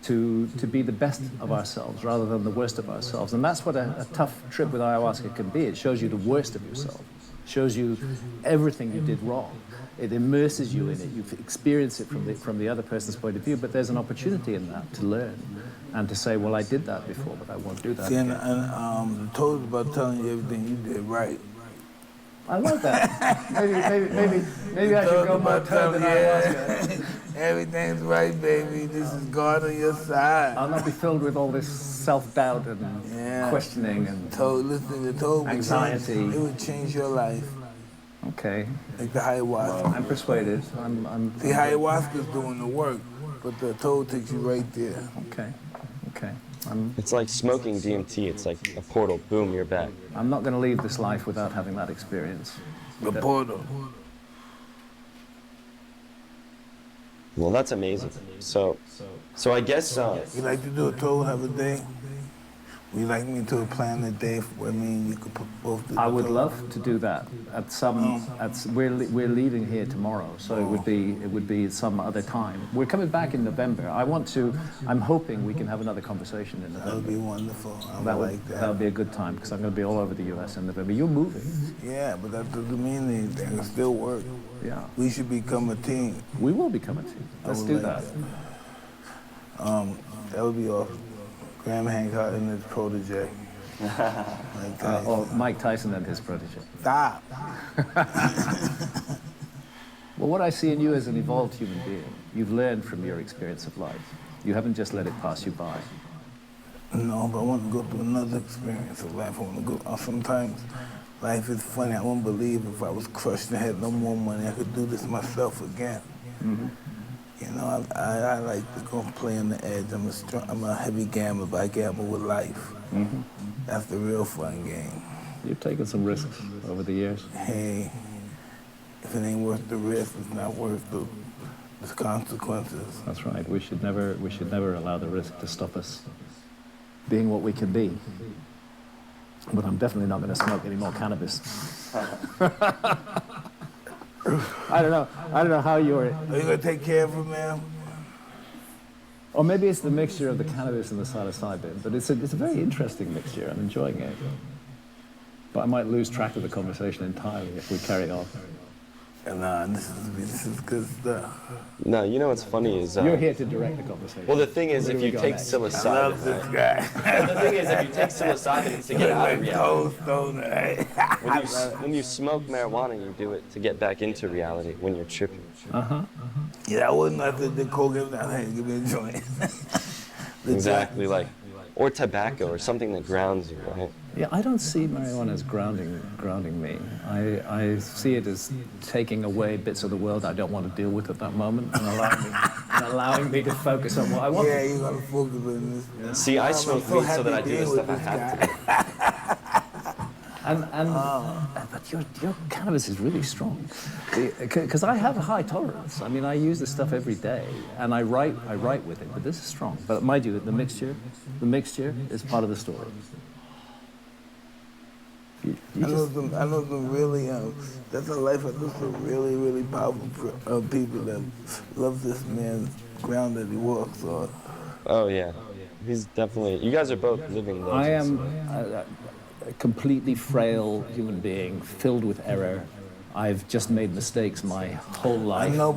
to be the best of ourselves rather than the worst of ourselves. And that's what a tough trip with ayahuasca can be. It shows you the worst of yourself, shows you everything you did wrong. It immerses you in it. You experience it from the other person's point of view, but there's an opportunity in that to learn and to say, well, I did that before, but I won't do that
again.
And
the told about telling you everything you did right.
I like that. maybe I should go more time than ayahuasca.
Everything's right, baby. This is God on your side.
I'll not be filled with all this self-doubt and questioning and
Listen, the toad would
anxiety.
It would change your life.
Okay.
Like the ayahuasca.
I'm persuaded.
The ayahuasca's doing the work, but the toad takes you right there.
Okay.
It's like smoking DMT. It's like a portal. Boom, you're back.
I'm not going to leave this life without having that experience.
The portal.
Well, that's amazing. So I guess.
You like to do a toad, have a day? Would you like me to plan a day where me and you could put both do the
I would
toad?
love to do that at some. We're leaving here tomorrow, so it would be some other time. We're coming back in November. I'm hoping we can have another conversation in November.
That would be wonderful.
That would be a good time because I'm going to be all over the U.S. in November. You're moving.
Yeah, but that doesn't mean anything. It'll still work.
Yeah.
We should become a team.
We will become a team. Let's do that.
That would be awesome. Graham Hancock and his protege.
Or Mike Tyson and his protege.
Stop.
Well, what I see in you is an evolved human being. You've learned from your experience of life. You haven't just let it pass you by.
No, but I want to go through another experience of life. I want to go. Sometimes life is funny. I wouldn't believe if I was crushed and had no more money, I could do this myself again.
Mm-hmm.
You know, I like to go play on the edge. I'm a heavy gambler, but I gamble with life.
Mm-hmm.
That's the real fun game.
You've taken some risks over the years.
Hey, if it ain't worth the risk, it's not worth the consequences.
That's right. We should never allow the risk to stop us being what we can be. But I'm definitely not going to smoke any more cannabis. I don't know how you're.
Are you gonna take care of her, ma'am?
Or maybe it's the mixture of the cannabis and the psilocybin. But it's a very interesting mixture. I'm enjoying it. But I might lose track of the conversation entirely if we carry on.
And this is good stuff.
No, you know what's funny is...
You're here to direct the conversation.
Well, the thing is, if you take
I
psilocybin...
love this guy.
The thing is, if you take psilocybin, it's to get out of reality. When you smoke marijuana, you do it to get back into reality when you're tripping.
Yeah, I wouldn't have to do coke every now and then. Give me a joint.
Exactly, or tobacco, or something that grounds you, right?
Yeah, I don't see marijuana as grounding me. I see it as taking away bits of the world I don't want to deal with at that moment and allowing me to focus on what I want.
Yeah, you gotta focus on this.
See, I smoke weed so that I do the stuff I have to do.
But your cannabis is really strong, because I have a high tolerance. I mean, I use this stuff every day, and I write with it. But this is strong. But mind you, the mixture is part of the story.
I know some really, that's a life. I know some really, really powerful people that love this man's ground that he walks on.
Oh, yeah. He's definitely... You guys are both living legends.
I am a completely frail human being, filled with error. I've just made mistakes my whole life.
I know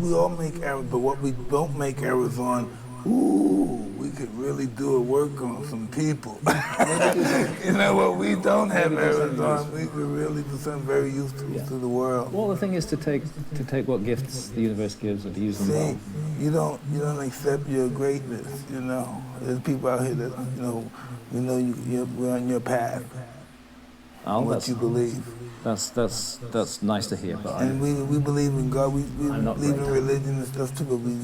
we all make errors, but what we don't make errors on, we could really do a work on some people. You know what we don't have errors on, we could really do something very useful to the world.
Well, the thing is to take what gifts the universe gives and to use them well.
You don't accept your greatness, you know. There's people out here that, we're on your path. What you believe.
That's nice to hear. But
and we believe in God. We believe in religion and stuff too, but we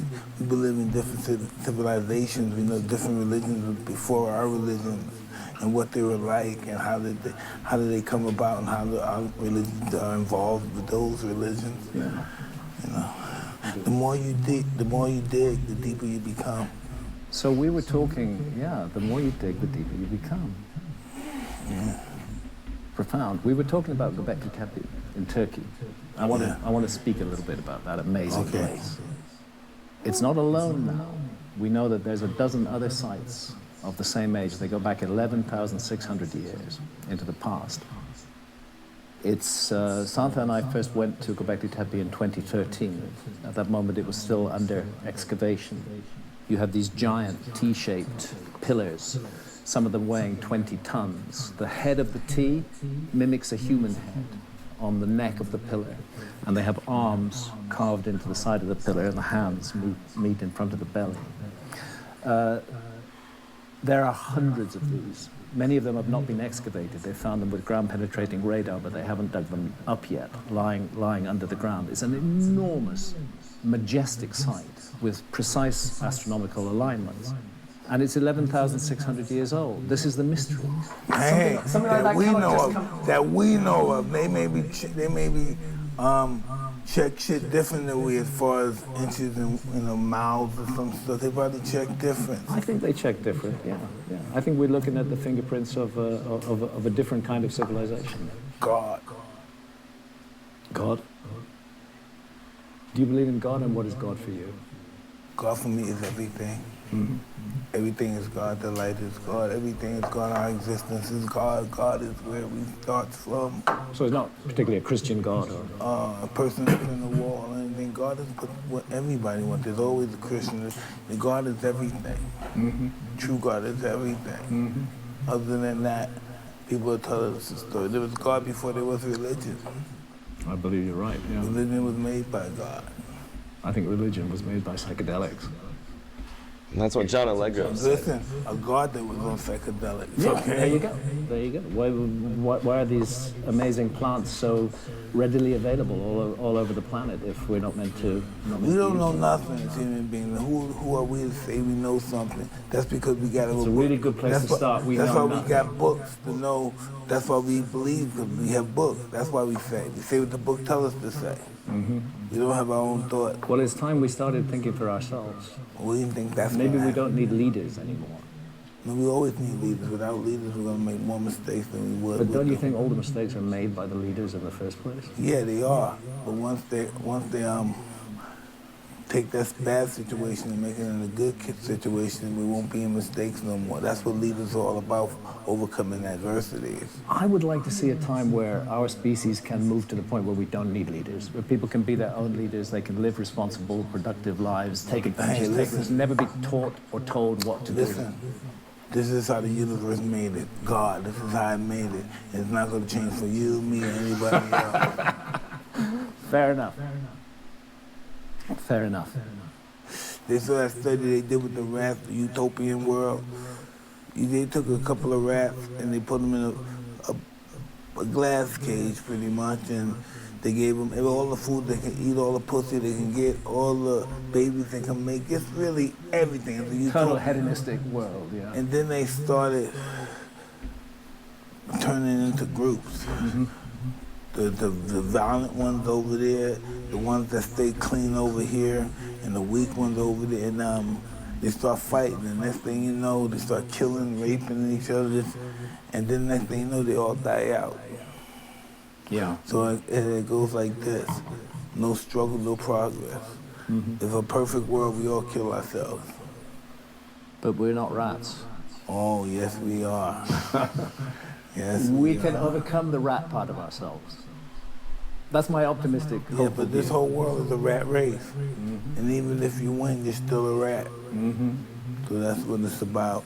believe in different civilizations. We know different religions before our religion and what they were like and how did they come about and how our religions are involved with those religions.
Yeah.
You know, the more you dig, the deeper you become.
So we were talking, the more you dig, the deeper you become.
Yeah.
Profound. We were talking about Göbekli Tepe in Turkey. I want to speak a little bit about that amazing place. It's not alone now. We know that there's a dozen other sites of the same age. They go back 11,600 years into the past. It's Santa and I first went to Göbekli Tepe in 2013. At that moment, it was still under excavation. You have these giant T-shaped pillars, some of them weighing 20 tons. The head of the T mimics a human head on the neck of the pillar, and they have arms carved into the side of the pillar, and the hands meet in front of the belly. There are hundreds of these. Many of them have not been excavated. They found them with ground-penetrating radar, but they haven't dug them up yet, lying under the ground. It's an enormous, majestic site with precise astronomical alignments. And it's 11,600 years old. This is the mystery.
Hey,
something like
that we know of. They may be check shit different than we, as far as inches and miles or some stuff. They probably check different.
I think they check different. Yeah. I think we're looking at the fingerprints of a different kind of civilization.
God.
God. Do you believe in God, and what is God for you?
God for me is everything.
Mm-hmm.
Everything is God. The light is God. Everything is God. Our existence is God. God is where we start from.
So it's not particularly a Christian God, or
a person in the wall or anything. God is what everybody wants. There's always a Christian. And God is everything.
Mm-hmm.
True God is everything.
Mm-hmm.
Other than that, people tell us the story. There was God before there was religion.
I believe you're right. Yeah.
Religion was made by God.
I think religion was made by psychedelics.
And that's what John Allegro said.
Listen, a God that was on psychedelics.
Yeah,
Okay.
there you go. There you go. Why are these amazing plants so readily available all over the planet if we're not meant to?
We don't know nothing as human beings. Who are we to say we know something? That's because we got
It's a really good place to start.
That's why we got books to know. That's why we believe, because we have books. That's why we say. We say what the book tells us to say.
Mm-hmm.
We don't have our own thought.
Well, it's time we started thinking for ourselves.
We didn't think that's
Maybe we don't need leaders anymore.
No, we always need leaders. Without leaders, we're going to make more mistakes than we would.
But don't you think all the mistakes are made by the leaders in the first place?
Yeah, they are. But once they take that bad situation and make it in a good situation, we won't be in mistakes no more. That's what leaders are all about, overcoming adversities.
I would like to see a time where our species can move to the point where we don't need leaders, where people can be their own leaders, they can live responsible, productive lives, take advantage, take risks, never be taught or told what to do.
This is how the universe made it. God, this is how I made it. It's not going to change for you, me, or anybody else.
Fair enough. Fair enough.
They saw that study they did with the rats, the utopian world. They took a couple of rats and they put them in a glass cage, pretty much, and they gave them all the food they can eat, all the pussy they can get, all the babies they can make. It's really everything. It's a
total hedonistic world, yeah.
And then they started turning into groups. Mm-hmm. The violent ones over there, the ones that stay clean over here, and the weak ones over there. And they start fighting. And next thing you know, they start killing, raping each other. And then next thing you know, they all die out.
Yeah.
So it goes like this. No struggle, no progress. Mm-hmm. If a perfect world, we all kill ourselves.
But we're not rats.
Oh, yes, we are. Yes,
we can overcome the rat part of ourselves. That's my optimistic hope.
Yeah, but this whole world is a rat race. Mm-hmm. And even if you win, you're still a rat. Mm-hmm. So that's what it's about.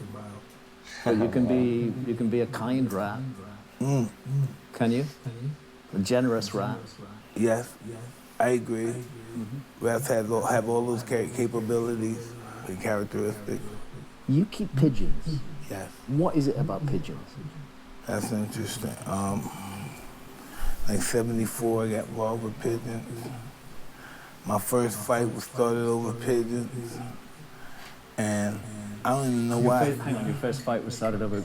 So you can be a kind rat. Mm. Can you? A generous rat.
Yes, I agree. Mm-hmm. Rats have all those capabilities and characteristics.
You keep pigeons.
Yes.
What is it about pigeons?
That's interesting. Like 74, I got involved with pigeons. My first fight was started over pigeons. And I don't even know why.
Hang on, your first fight was started over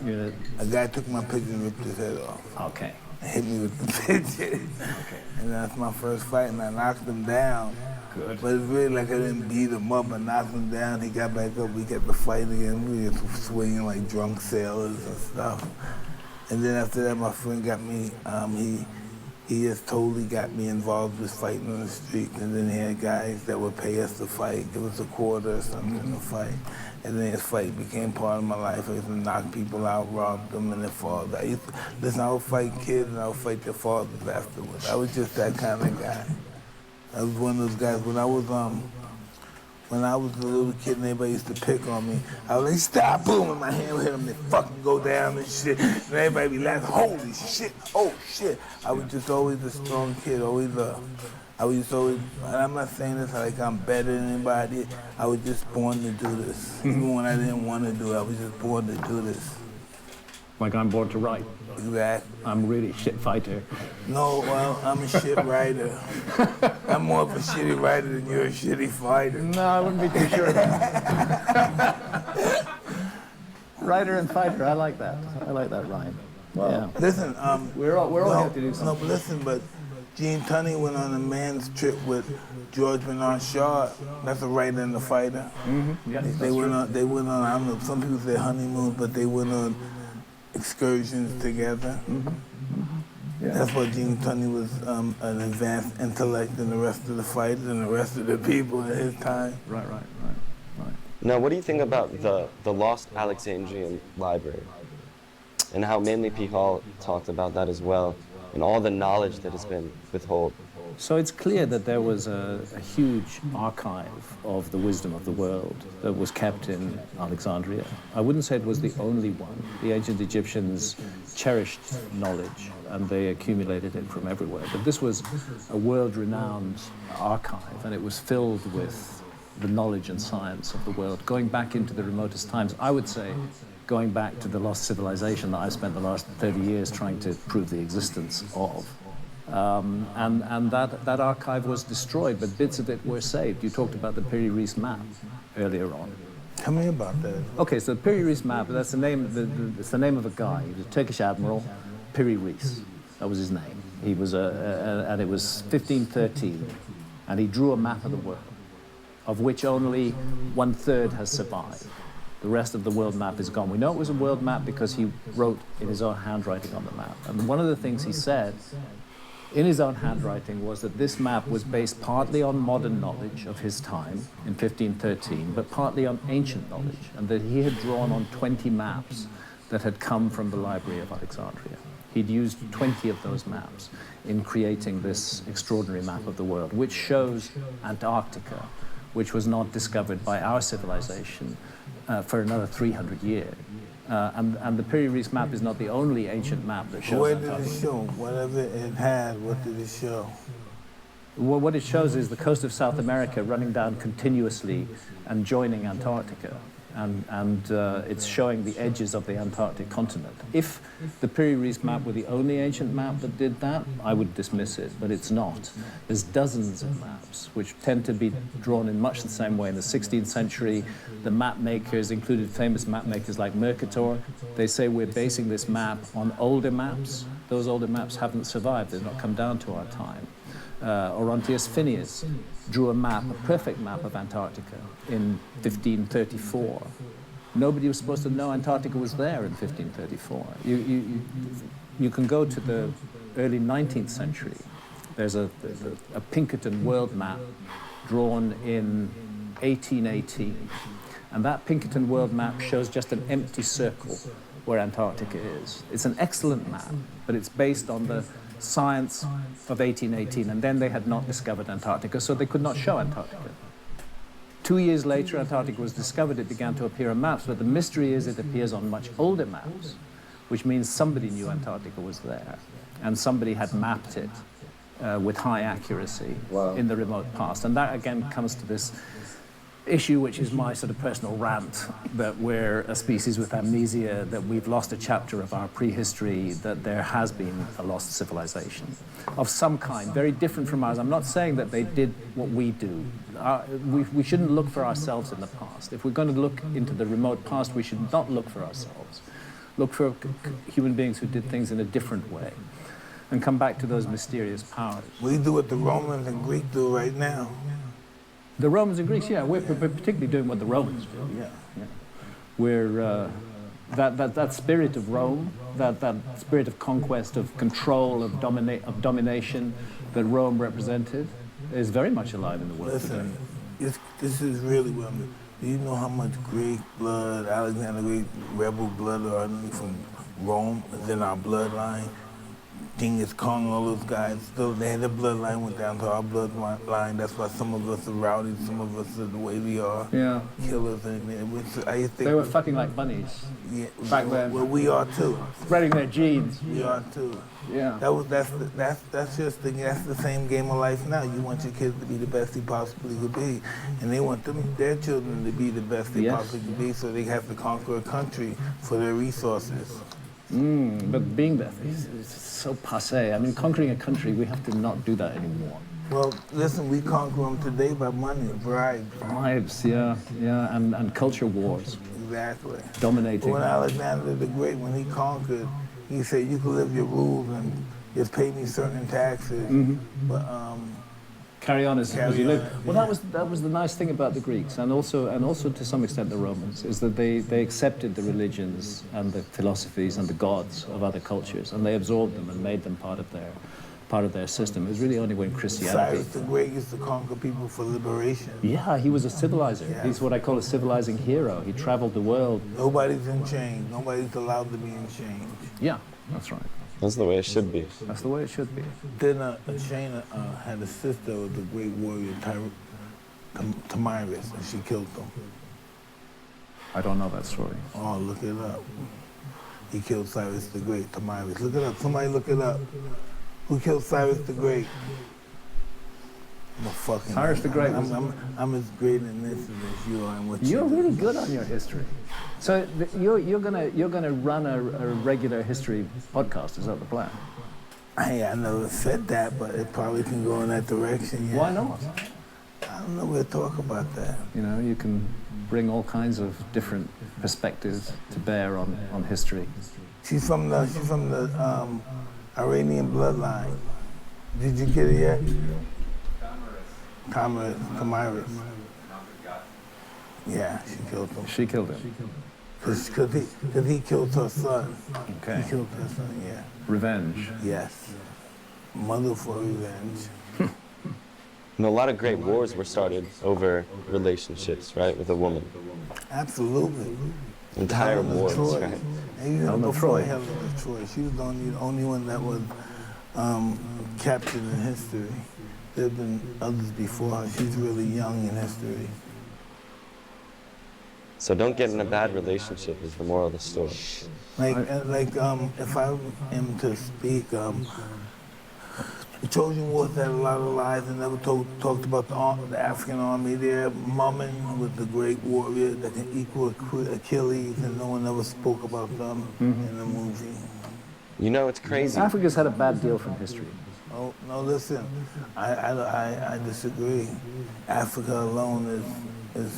a guy took my pigeon and ripped his head off.
Okay.
And hit me with the pigeon. Okay. And that's my first fight, and I knocked him down. Good. But it's really like I didn't beat him up, I knocked him down. He got back up, we got to fight again. We were swinging like drunk sailors and stuff. And then after that, my friend got me, he just totally got me involved with fighting on the street. And then he had guys that would pay us to fight, give us a quarter or something to fight. And then his fight became part of my life. I used to knock people out, rob them, and then fall. Listen, I would fight kids and I would fight their fathers afterwards. I was just that kind of guy. I was one of those guys. When I was when I was a little kid and everybody used to pick on me, I was like, stop, boom, and my hand would hit them, they fucking go down and shit. And everybody be laughing, holy shit, oh shit. I was just always a strong kid, I was just always, and I'm not saying this like I'm better than anybody, I was just born to do this. Even when I didn't want to do it, I was just born to do this.
Like I'm born to write.
Exactly.
I'm really a shit fighter.
No, well, I'm a shit writer. I'm more of a shitty writer than you're a shitty fighter.
No, I wouldn't be too sure of that. Writer and fighter, I like that. I like that rhyme.
Well,
yeah.
Listen,
we're all here to do something.
No, but listen, but Gene Tunney went on a man's trip with George Bernard Shaw. That's a writer and a fighter.
Mm-hmm. Yeah,
they went on, I don't know, some people say honeymoons, but they went on excursions together.
Mm-hmm. Mm-hmm. Yeah.
That's why Gene Tunney was an advanced intellect than the rest of the fighters and the rest of the people at his time.
Right.
Now, what do you think about the lost Alexandrian library and how Manly P. Hall talked about that as well and all the knowledge that has been withheld?
So it's clear that there was a huge archive of the wisdom of the world that was kept in Alexandria. I wouldn't say it was the only one. The ancient Egyptians cherished knowledge and they accumulated it from everywhere. But this was a world-renowned archive, and it was filled with the knowledge and science of the world, going back into the remotest times. I would say going back to the lost civilization that I've spent the last 30 years trying to prove the existence of. And that archive was destroyed, but bits of it were saved. You talked about the Piri Reis map earlier on.
Tell me about that.
Okay, so the Piri Reis map, that's the name, it's the name of a guy. He was a Turkish admiral, Piri Reis. That was his name. He was and it was 1513, and he drew a map of the world, of which only 1/3 has survived. The rest of the world map is gone. We know it was a world map because he wrote in his own handwriting on the map. And one of the things he said in his own handwriting was that this map was based partly on modern knowledge of his time in 1513, but partly on ancient knowledge, and that he had drawn on 20 maps that had come from the Library of Alexandria. He'd used 20 of those maps in creating this extraordinary map of the world, which shows Antarctica, which was not discovered by our civilization for another 300 years. And the Piri Reis map is not the only ancient map that shows Antarctica.
What did it show? Whatever it had, what did it show?
Well, what it shows is the coast of South America running down continuously and joining Antarctica. And it's showing the edges of the Antarctic continent. If the Piri Reis map were the only ancient map that did that, I would dismiss it, but it's not. There's dozens of maps which tend to be drawn in much the same way. In the 16th century, the map makers included famous map makers like Mercator. They say we're basing this map on older maps. Those older maps haven't survived, they've not come down to our time. Orontius Phineas drew a map, a perfect map of Antarctica in 1534. Nobody was supposed to know Antarctica was there in 1534. You can go to the early 19th century. There's a Pinkerton world map drawn in 1818. And that Pinkerton world map shows just an empty circle where Antarctica is. It's an excellent map, but it's based on the science of 1818, and then they had not discovered Antarctica, so they could not show Antarctica. 2 years later, Antarctica was discovered. It began to appear on maps, but the mystery is it appears on much older maps, which means somebody knew Antarctica was there, and somebody had mapped it with high accuracy in the remote past. And that, again, comes to this issue, which is my sort of personal rant, that we're a species with amnesia, that we've lost a chapter of our prehistory, that there has been a lost civilization of some kind, very different from ours. I'm not saying that they did what we do. We shouldn't look for ourselves in the past. If we're going to look into the remote past, we should not look for ourselves. Look for human beings who did things in a different way and come back to those mysterious powers.
We do what the Romans and Greeks do right now.
The Romans and Greeks, yeah, we're particularly doing what the Romans do. Yeah. We're that spirit of Rome, that spirit of conquest, of control, of domination that Rome represented, is very much alive in the world today.
This is really what I'm doing. Do you know how much Greek blood, Alexander Great rebel blood are from Rome is in our bloodline? Genghis Khan, all those guys, so they had their bloodline went down to our bloodline. That's why some of us are rowdy, some of us are the way we are.
Yeah.
Killers, and I think
They were fucking like bunnies.
Yeah,
back then.
Well, we are too.
Spreading their genes.
We are too.
Yeah.
That's just that's the same game of life now. You want your kids to be the best they possibly could be, and they want their children to be the best they possibly could be, so they have to conquer a country for their resources.
But being there is so passé. I mean, conquering a country, we have to not do that anymore.
Well, listen, we conquer them today by money, bribes.
Bribes, yeah, and culture wars.
Exactly.
Dominating.
When Alexander the Great, when he conquered, he said, you can live your rules and just pay me certain taxes, but
carry on as you live. Well, that was the nice thing about the Greeks, and also to some extent the Romans, is that they accepted the religions and the philosophies and the gods of other cultures, and they absorbed them and made them part of their system. It was really only when Christianity.
Cyrus the Great used to conquer people for liberation.
Yeah, he was a civilizer.
Yeah.
He's what I call a civilizing hero. He traveled the world.
Nobody's in chains. Nobody's allowed to be in chains.
Yeah, that's right.
That's the way it should be.
That's the way it should be.
Then Shayna had a sister of the great warrior Thamyris, and she killed him.
I don't know that story.
Oh, look it up. He killed Cyrus the Great, Thamyris. Look it up. Somebody look it up. Who killed Cyrus the Great? I'm a fucking.
Cyrus the Great.
I'm as great in this as you are in what
You're really good on your history. So you're gonna run a regular history podcast. Is that the plan?
I never said that, but it probably can go in that direction. Yeah.
Why not?
I don't know. We'll talk about that.
You know, you can bring all kinds of different perspectives to bear on history.
She's from the Iranian bloodline. Did you get it yet? Thamyris. Yeah, she killed him.
She killed him.
Because he killed her son.
Okay.
He killed her son, yeah.
Revenge.
Yes. Mother for revenge.
And a lot of great wars were started over relationships, right, with a woman.
Absolutely.
Entire
Helen of
wars,
Troy.
right?
And even
Helen of
before
Troy.
Helen of Troy, she was the only one that was captured in history. There have been others before her. She's really young in history.
So don't get in a bad relationship is the moral of the story.
If I am to speak, the Trojan Wars had a lot of lies and never talked about the African army there. Mummon was the great warrior that can equal Achilles, and no one ever spoke about them in the movie.
You know, it's crazy.
Africa's had a bad deal from history.
Oh, no, listen, I disagree. Africa alone is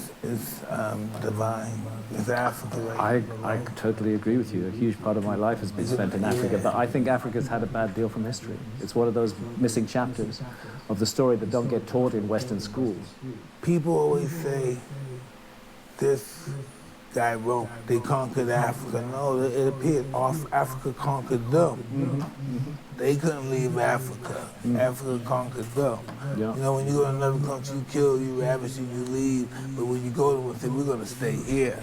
divine. It's Africa right
I totally agree with you. A huge part of my life has been spent in Africa, but I think Africa's had a bad deal from history. It's one of those missing chapters of the story that don't get taught in Western schools.
People always say this guy wrote, they conquered Africa. No, it appeared Africa conquered them. They couldn't leave Africa. Africa conquered them.
Yeah.
You know, when you go to another country, you kill, you ravage, you leave. But when you go to one, say, we're going to stay here.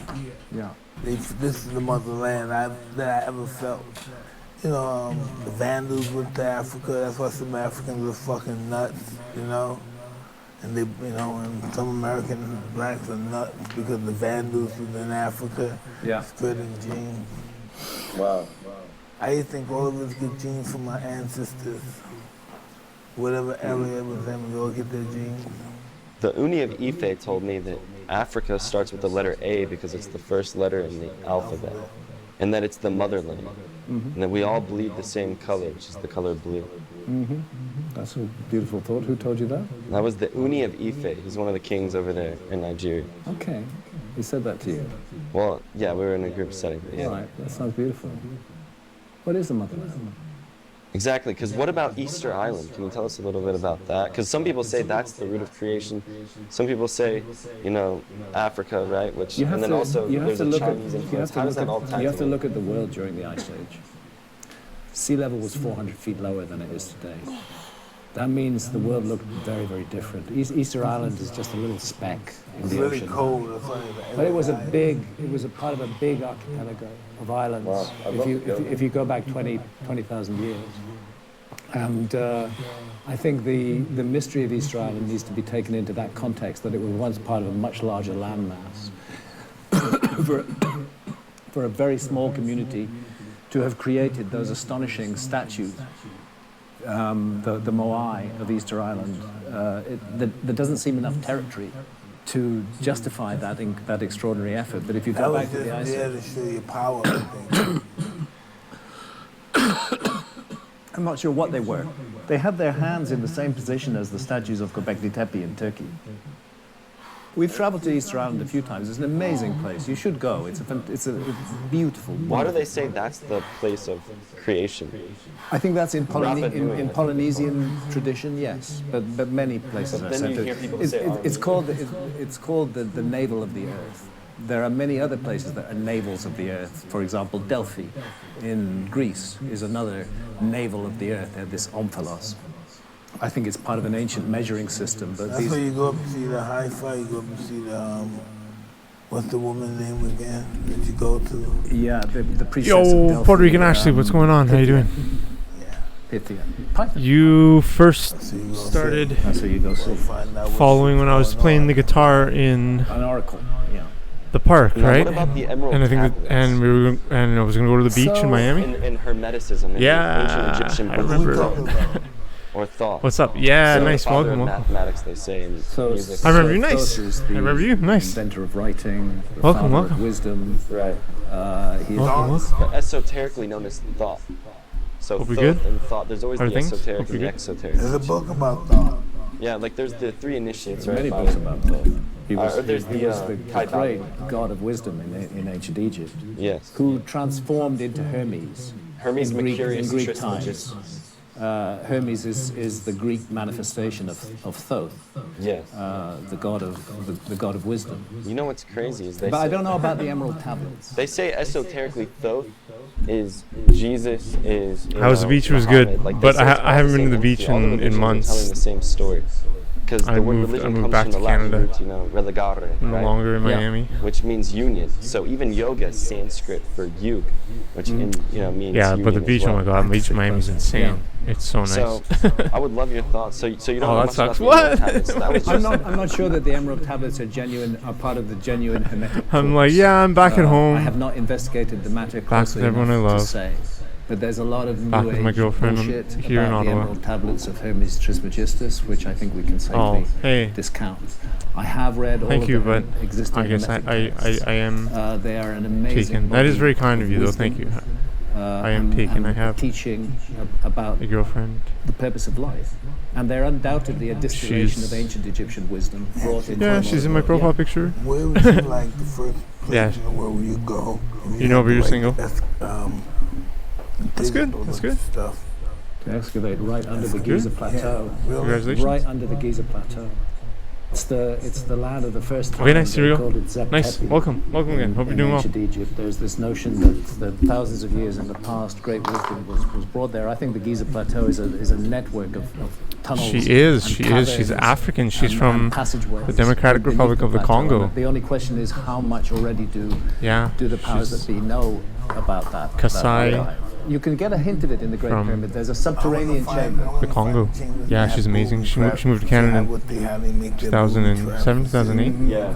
Yeah.
This is the motherland that I ever felt. You know, the Vandals went to Africa. That's why some Africans are fucking nuts, you know. And they, you know, and some American blacks are nuts because the Vandals was in Africa, spreading genes.
Wow.
I think all of us get genes from our ancestors. Whatever area it was in, we all get their genes.
The Uni of Ife told me that Africa starts with the letter A because it's the first letter in the alphabet, and that it's the motherland, and that we all bleed the same color, which is the color blue.
That's a beautiful thought. Who told you that?
That was the Uni of Ife. He's one of the kings over there in Nigeria.
Okay. He said that to you.
Well, yeah, we were in a group setting. Yeah.
All right. That sounds beautiful. What is the motherland?
Exactly, because what about Easter Island? Can you tell us a little bit about that? Because some people say that's the root of creation. Some people say, you know, Africa, right? Which, and then also there's a Chinese influence. How does that all tie together?
You have to look at the world during the Ice Age. Sea level was 400 feet lower than it is today. That means the world looked very, very different. Easter Island is just a little speck in the ocean.
It's really cold.
But it was a part of a big archipelago of islands.
Wow.
If you go back 20,000 years. And I think the mystery of Easter Island needs to be taken into that context, that it was once part of a much larger landmass. For a very small community to have created those astonishing statues, the Moai of Easter Island, there doesn't seem enough territory to justify that extraordinary effort. But if you go back to the ice
age, to show your power, I think.
I'm not sure what they were. They had their hands in the same position as the statues of Göbekli Tepe in Turkey. We've traveled to Easter Island a few times. It's an amazing place. You should go. It's a beautiful.
Why do they say that's the place of creation?
I think that's in Polynesian tradition, yes, but many places are said. It's called the navel of the earth. There are many other places that are navels of the earth. For example, Delphi in Greece is another navel of the earth. They have this omphalos. I think it's part of an ancient measuring system. But
that's where you go up and see the hi-fi, you go up and see the, what's the woman's name again that you go to?
Yeah, the priestess of Delphi.
Yo, Puerto Rican Ashley, what's going on? How you doing?
Pythia.
You first started following when I was playing the guitar in
an oracle. Yeah.
The park,
now,
right?
What about the Emerald
and I think and I was gonna go to the beach in Miami.
In Hermeticism, in ancient Egyptian
I remember.
or thought.
What's up? Yeah,
so
nice.
Welcome.
Mathematics,
they say in music.
I remember you. Nice. I remember you. Nice.
Inventor of writing.
Welcome.
Of wisdom.
Right.
Welcome.
Esoterically known as thought. So
Hope
thought and thought. There's always the esoteric and the exoteric.
There's a book about thought.
Yeah, like there's the three initiates, right?
Many books about thought. He was
the
great god of wisdom in ancient Egypt.
Yes.
Who transformed into Hermes.
Hermes
in Greek times.
Trismegistus.
Hermes is the Greek manifestation of Thoth.
Yes.
The god of wisdom.
You know what's crazy is
But I don't know about the emerald tablets.
They say esoterically Thoth is Jesus is.
How was the beach? It was good,
like
but I haven't been to the beach in months.
Telling the same story. Because the word religion
I moved
comes
back
from
to
the Latin
Canada.
root, you know, religare,
No longer in Miami.
Which means union. So even yoga is Sanskrit for yug, which means
yeah, but the beach,
well.
oh my god, the beach in Miami is insane. Yeah. It's so nice.
So I would love your thoughts. So you don't know much
sucks.
about the Emerald Tablets.
I'm not sure that the emerald tablets are part of the genuine Hermetic.
I'm like, yeah, I'm back at home.
I have not investigated the matter
Back with everyone I love.
to say. But there's a lot of
back
new
with my girlfriend
bullshit
here in
about the
Ottawa.
emerald tablets of Hermes Trismegistus, which I think we can safely discount. I have read all of the existing Hermetic texts.
I am
they are an amazing
taken. That is very kind of you, though. Thank you. I am taken. I have
teaching about
a girlfriend.
The purpose of life. And they're undoubtedly a distillation of ancient Egyptian wisdom brought into
Yeah, she's in my profile picture.
Where would you like the first place where will you go?
You know, but you're single.
That's
good. That's good.
Stuff.
To excavate right under the Giza Plateau.
Yeah, really?
Congratulations.
Right under the Giza Plateau. It's the land of the first time.
Okay, nice. Here we go.
Sept.
Nice. Welcome again. Hope you're doing well.
In ancient Egypt, there's this notion that thousands of years in the past, great wisdom was brought there. I think the Giza Plateau is a network of tunnels.
She is. She's African. She's from the Democratic Republic of the Congo.
The only question is how much already do the powers that be know about that.
Kasai.
You can get a hint of it in the Great Pyramid. There's a subterranean chamber.
The Congo. Yeah, she's amazing. She moved to Canada in 2007, 2008.
Yeah.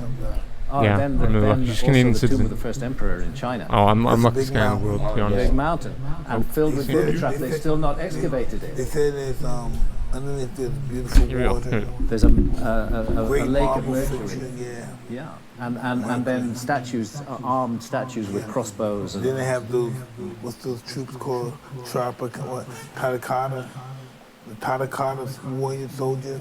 Yeah,
then
she's Canadian
the tomb
citizen.
of the first emperor in China.
Oh, I'm luckiest guy in the world, to be honest.
Big mountain and filled with booby traps. They've still not excavated it.
They say there's underneath this beautiful water.
There's a lake of Mercury.
Yeah.
And then statues, armed statues with crossbows.
Then they have those, what's those troops called? Terracotta? The terracotta warrior soldiers?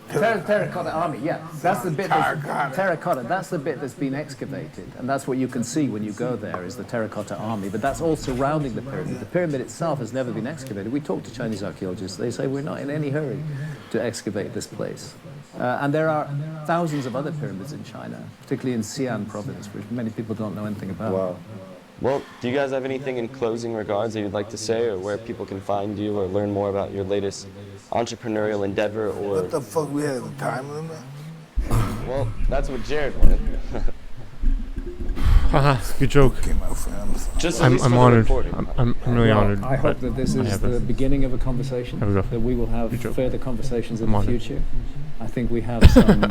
Terracotta army, yeah. That's the bit terracotta, that's the bit that's been excavated. And that's what you can see when you go there, is the terracotta army. But that's all surrounding the pyramid. The pyramid itself has never been excavated. We talk to Chinese archaeologists. They say we're not in any hurry to excavate this place. And there are thousands of other pyramids in China, particularly in Xi'an province, which many people don't know anything about.
Wow. Well, do you guys have anything in closing regards that you'd like to say, or where people can find you or learn more about your latest entrepreneurial endeavor? Or
what the fuck, we have a time limit?
Well, that's what Jared wanted.
Haha, good joke.
Okay, my friend. I'm sorry.
Just at
I'm
least for the
honored.
recording.
I'm really
Well,
honored.
I hope that this
I
is
have
the
it.
beginning of a conversation,
There we go.
that we will have
Good joke.
further conversations in
I'm
the
honored.
future. I think we have some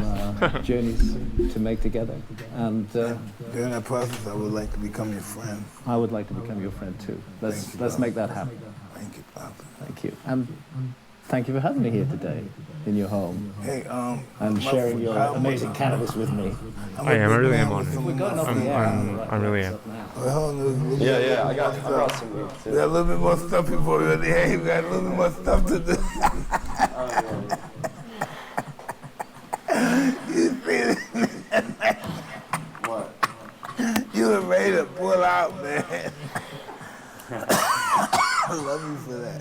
journeys to make together, and
During that process, I would like to become your friend.
I would like to become your friend too. Let's
Thank you,
let's
brother.
make that happen.
Thank you, Papa.
Thank you, and thank you for having me here today in your home
Hey,
and sharing your
how much-
amazing cannabis with me.
I'm
I
a
am. I
big
really
man
am
with
honored.
some
We're
of
going
my
off
stuff.
the air.
I really am.
Well, hold on,
Yeah, I brought some weed
We
too.
got a little bit more stuff before we really. Hey, we got a little bit more stuff to do. You see it?
What?
You were ready to pull out, man. I love you for that.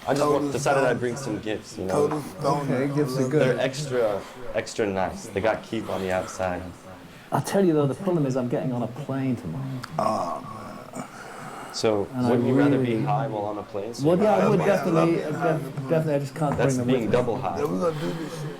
I just decided I'd bring some gifts, you know.
Total stoner.
Okay, gifts
I
are
love
good.
They're extra nice. They got keep on the outside.
I'll tell you though, the problem is I'm getting on a plane tomorrow.
So
And I
wouldn't you rather
really-
be high while on a plane? So
Well,
you're
yeah,
high
I would
while-
definitely, definitely. I just can't
That's
bring them
being
with me.
double high.
Yeah, we're gonna do this shit.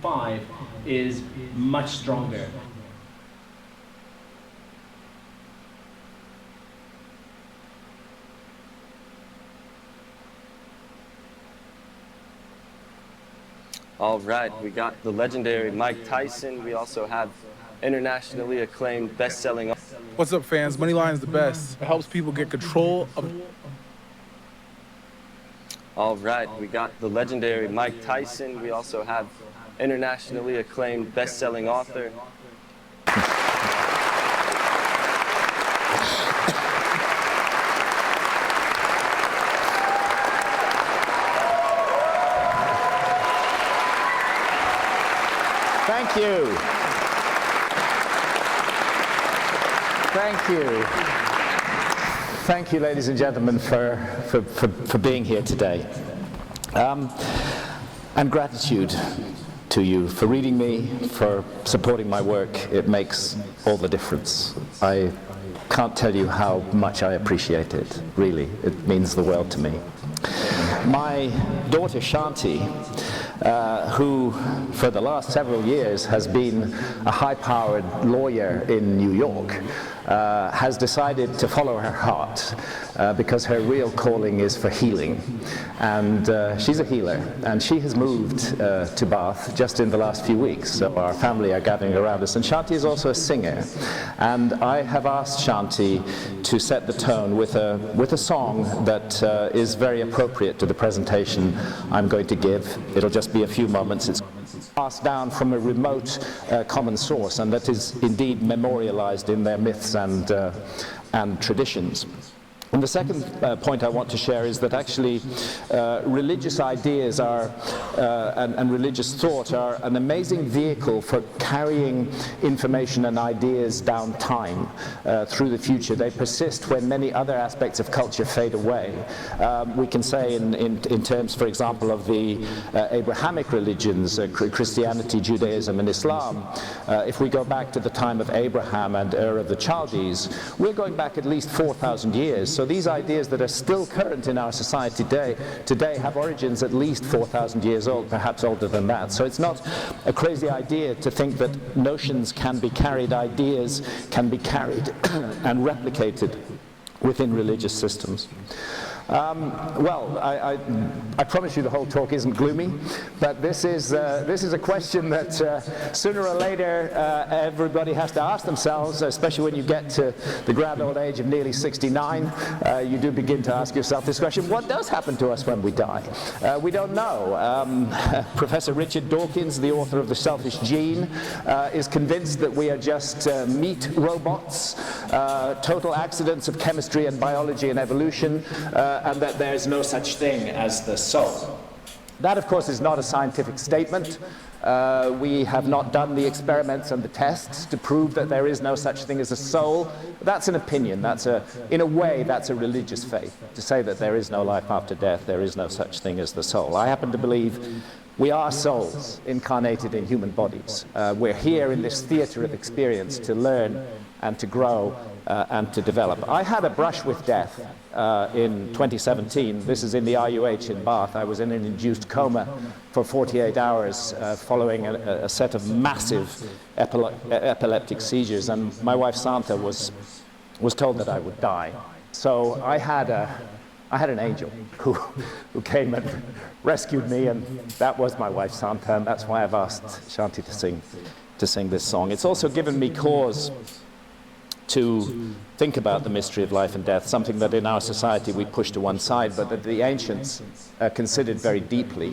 5 is much stronger.
All right, we got the legendary Mike Tyson. We also have internationally acclaimed best-selling.
What's up, fans? Moneyline is the best. It helps people get control of.
All right, we got the legendary Mike Tyson. We also have internationally acclaimed best-selling author.
Thank you. Thank you. Thank you, ladies and gentlemen, for being here today. And gratitude to you for reading me, for supporting my work. It makes all the difference. I can't tell you how much I appreciate it, really. It means the world to me. My daughter Shanti, who for the last several years has been a high-powered lawyer in New York, has decided to follow her heart because her real calling is for healing. And she's a healer, and she has moved to Bath just in the last few weeks, so our family are gathering around us. And Shanti is also a singer, and I have asked Shanti to set the tone with a song that is very appropriate to the presentation I'm going to give. It'll just be a few moments. It's passed down from a remote common source, and that is indeed memorialized in their myths and traditions. And the second point I want to share is that actually religious ideas are, and religious thought are an amazing vehicle for carrying information and ideas down time through the future. They persist when many other aspects of culture fade away. We can say in terms, for example, of the Abrahamic religions, Christianity, Judaism, and Islam, if we go back to the time of Abraham and Ur of the Chaldees, we're going back at least 4,000 years. So these ideas that are still current in our society today have origins at least 4,000 years old, perhaps older than that. So it's not a crazy idea to think that notions can be carried, ideas can be carried and replicated within religious systems. Well, I promise you the whole talk isn't gloomy, but this is a question that sooner or later everybody has to ask themselves, especially when you get to the grand old age of nearly 69. You do begin to ask yourself this question: what does happen to us when we die? We don't know. Professor Richard Dawkins, the author of The Selfish Gene, is convinced that we are just meat robots, total accidents of chemistry and biology and evolution, and that there is no such thing as the soul. That, of course, is not a scientific statement. We have not done the experiments and the tests to prove that there is no such thing as a soul. That's an opinion. In a way, that's a religious faith, to say that there is no life after death, there is no such thing as the soul. I happen to believe we are souls incarnated in human bodies. We're here in this theater of experience to learn and to grow and to develop. I had a brush with death in 2017. This is in the RUH in Bath. I was in an induced coma for 48 hours following a set of massive epileptic seizures, and my wife Santa was told that I would die. So I had an angel who came and rescued me, and that was my wife Santa, and that's why I've asked Shanti to sing this song. It's also given me cause to think about the mystery of life and death, something that in our society we push to one side, but that the ancients considered very deeply.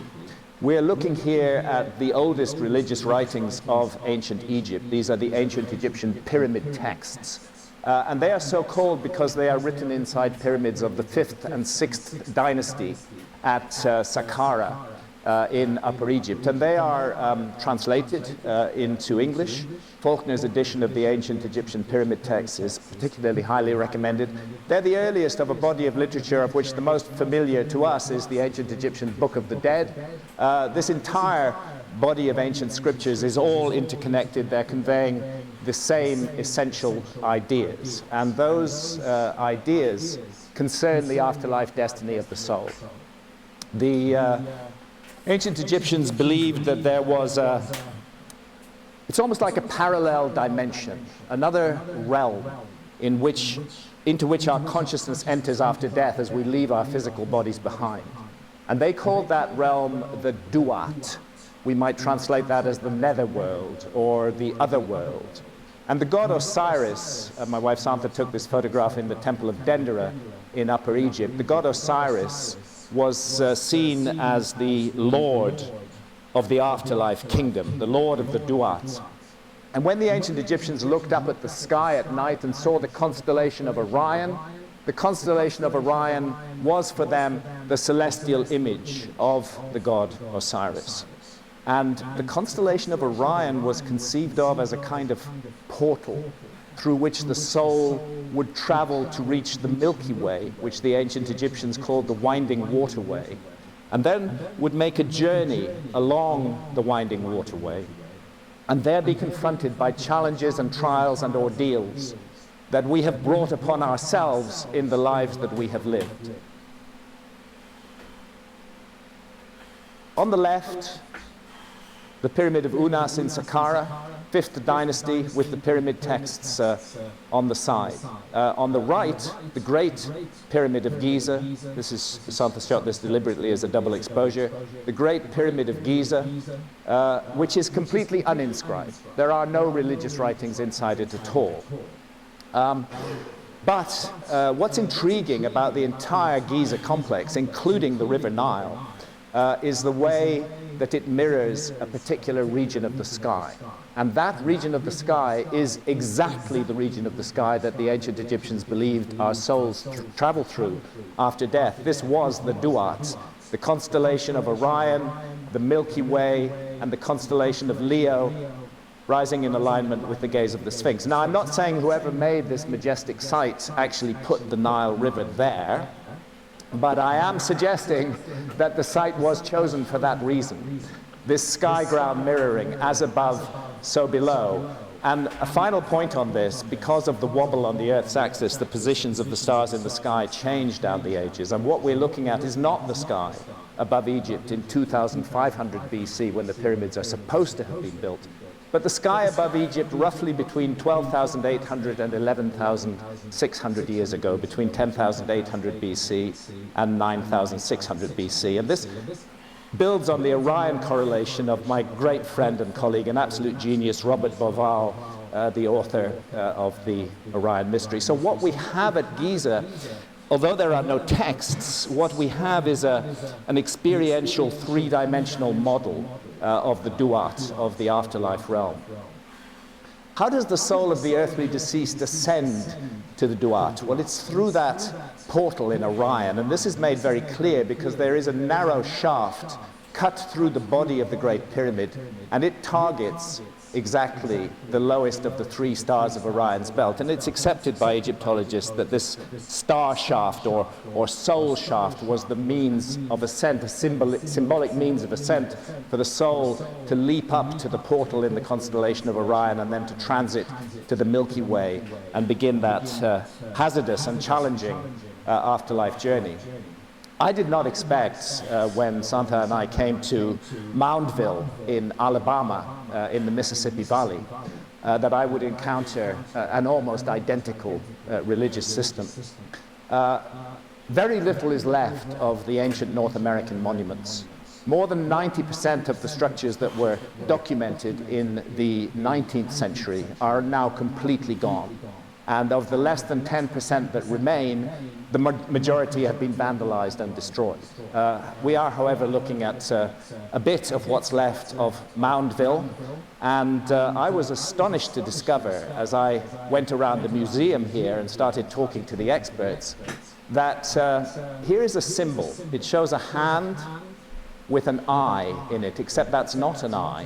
We're looking here at the oldest religious writings of ancient Egypt. These are the ancient Egyptian pyramid texts. And they are so called because they are written inside pyramids of the 5th and 6th dynasty at Saqqara in Upper Egypt. And they are translated into English. Faulkner's edition of the ancient Egyptian pyramid texts is particularly highly recommended. They're the earliest of a body of literature of which the most familiar to us is the ancient Egyptian Book of the Dead. This entire body of ancient scriptures is all interconnected. They're conveying the same essential ideas. And those ideas concern the afterlife destiny of the soul. The Ancient Egyptians believed that there was it's almost like a parallel dimension, another realm into which our consciousness enters after death as we leave our physical bodies behind. And they called that realm the Duat. We might translate that as the netherworld or the other world. And the god Osiris, my wife Santha took this photograph in the temple of Dendera in Upper Egypt. The god Osiris was seen as the lord of the afterlife kingdom, the lord of the Duat. And when the ancient Egyptians looked up at the sky at night and saw the constellation of Orion, the constellation of Orion was for them the celestial image of the god Osiris. And the constellation of Orion was conceived of as a kind of portal through which the soul would travel to reach the Milky Way, which the ancient Egyptians called the winding waterway, and then would make a journey along the winding waterway, and there be confronted by challenges and trials and ordeals that we have brought upon ourselves in the lives that we have lived. On the left, the Pyramid of Unas in Saqqara, 5th dynasty, with the pyramid texts on the side. On the right, the Great Pyramid of Giza. This is, Santha shot this deliberately as a double exposure. The Great Pyramid of Giza, which is completely uninscribed. There are no religious writings inside it at all. But what's intriguing about the entire Giza complex, including the River Nile, is the way that it mirrors a particular region of the sky. And that region of the sky is exactly the region of the sky that the ancient Egyptians believed our souls travel through after death. This was the Duat, the constellation of Orion, the Milky Way, and the constellation of Leo, rising in alignment with the gaze of the Sphinx. Now, I'm not saying whoever made this majestic site actually put the Nile River there, but I am suggesting that the site was chosen for that reason. This sky-ground mirroring, as above, so below. And a final point on this, because of the wobble on the Earth's axis, the positions of the stars in the sky change down the ages. And what we're looking at is not the sky above Egypt in 2500 BC, when the pyramids are supposed to have been built, but the sky above Egypt roughly between 12,800 and 11,600 years ago, between 10,800 BC and 9,600 BC. And this builds on the Orion correlation of my great friend and colleague, an absolute genius, Robert Bauval, the author of the Orion Mystery. So what we have at Giza, although there are no texts, what we have is an experiential three-dimensional model of the Duat, of the afterlife realm. How does the soul of the earthly deceased ascend to the Duat? Well, it's through that portal in Orion, and this is made very clear because there is a narrow shaft cut through the body of the Great Pyramid, and it targets exactly the lowest of the three stars of Orion's belt. And it's accepted by Egyptologists that this star shaft or soul shaft was the means of ascent, a symbolic means of ascent for the soul to leap up to the portal in the constellation of Orion and then to transit to the Milky Way and begin that hazardous and challenging afterlife journey. I did not expect when Santha and I came to Moundville in Alabama, in the Mississippi Valley, that I would encounter an almost identical religious system. Very little is left of the ancient North American monuments. More than 90% of the structures that were documented in the 19th century are now completely gone. And of the less than 10% that remain, the majority have been vandalized and destroyed. We are, however, looking at a bit of what's left of Moundville, and I was astonished to discover, as I went around the museum here and started talking to the experts, that here is a symbol. It shows a hand with an eye in it, except that's not an eye.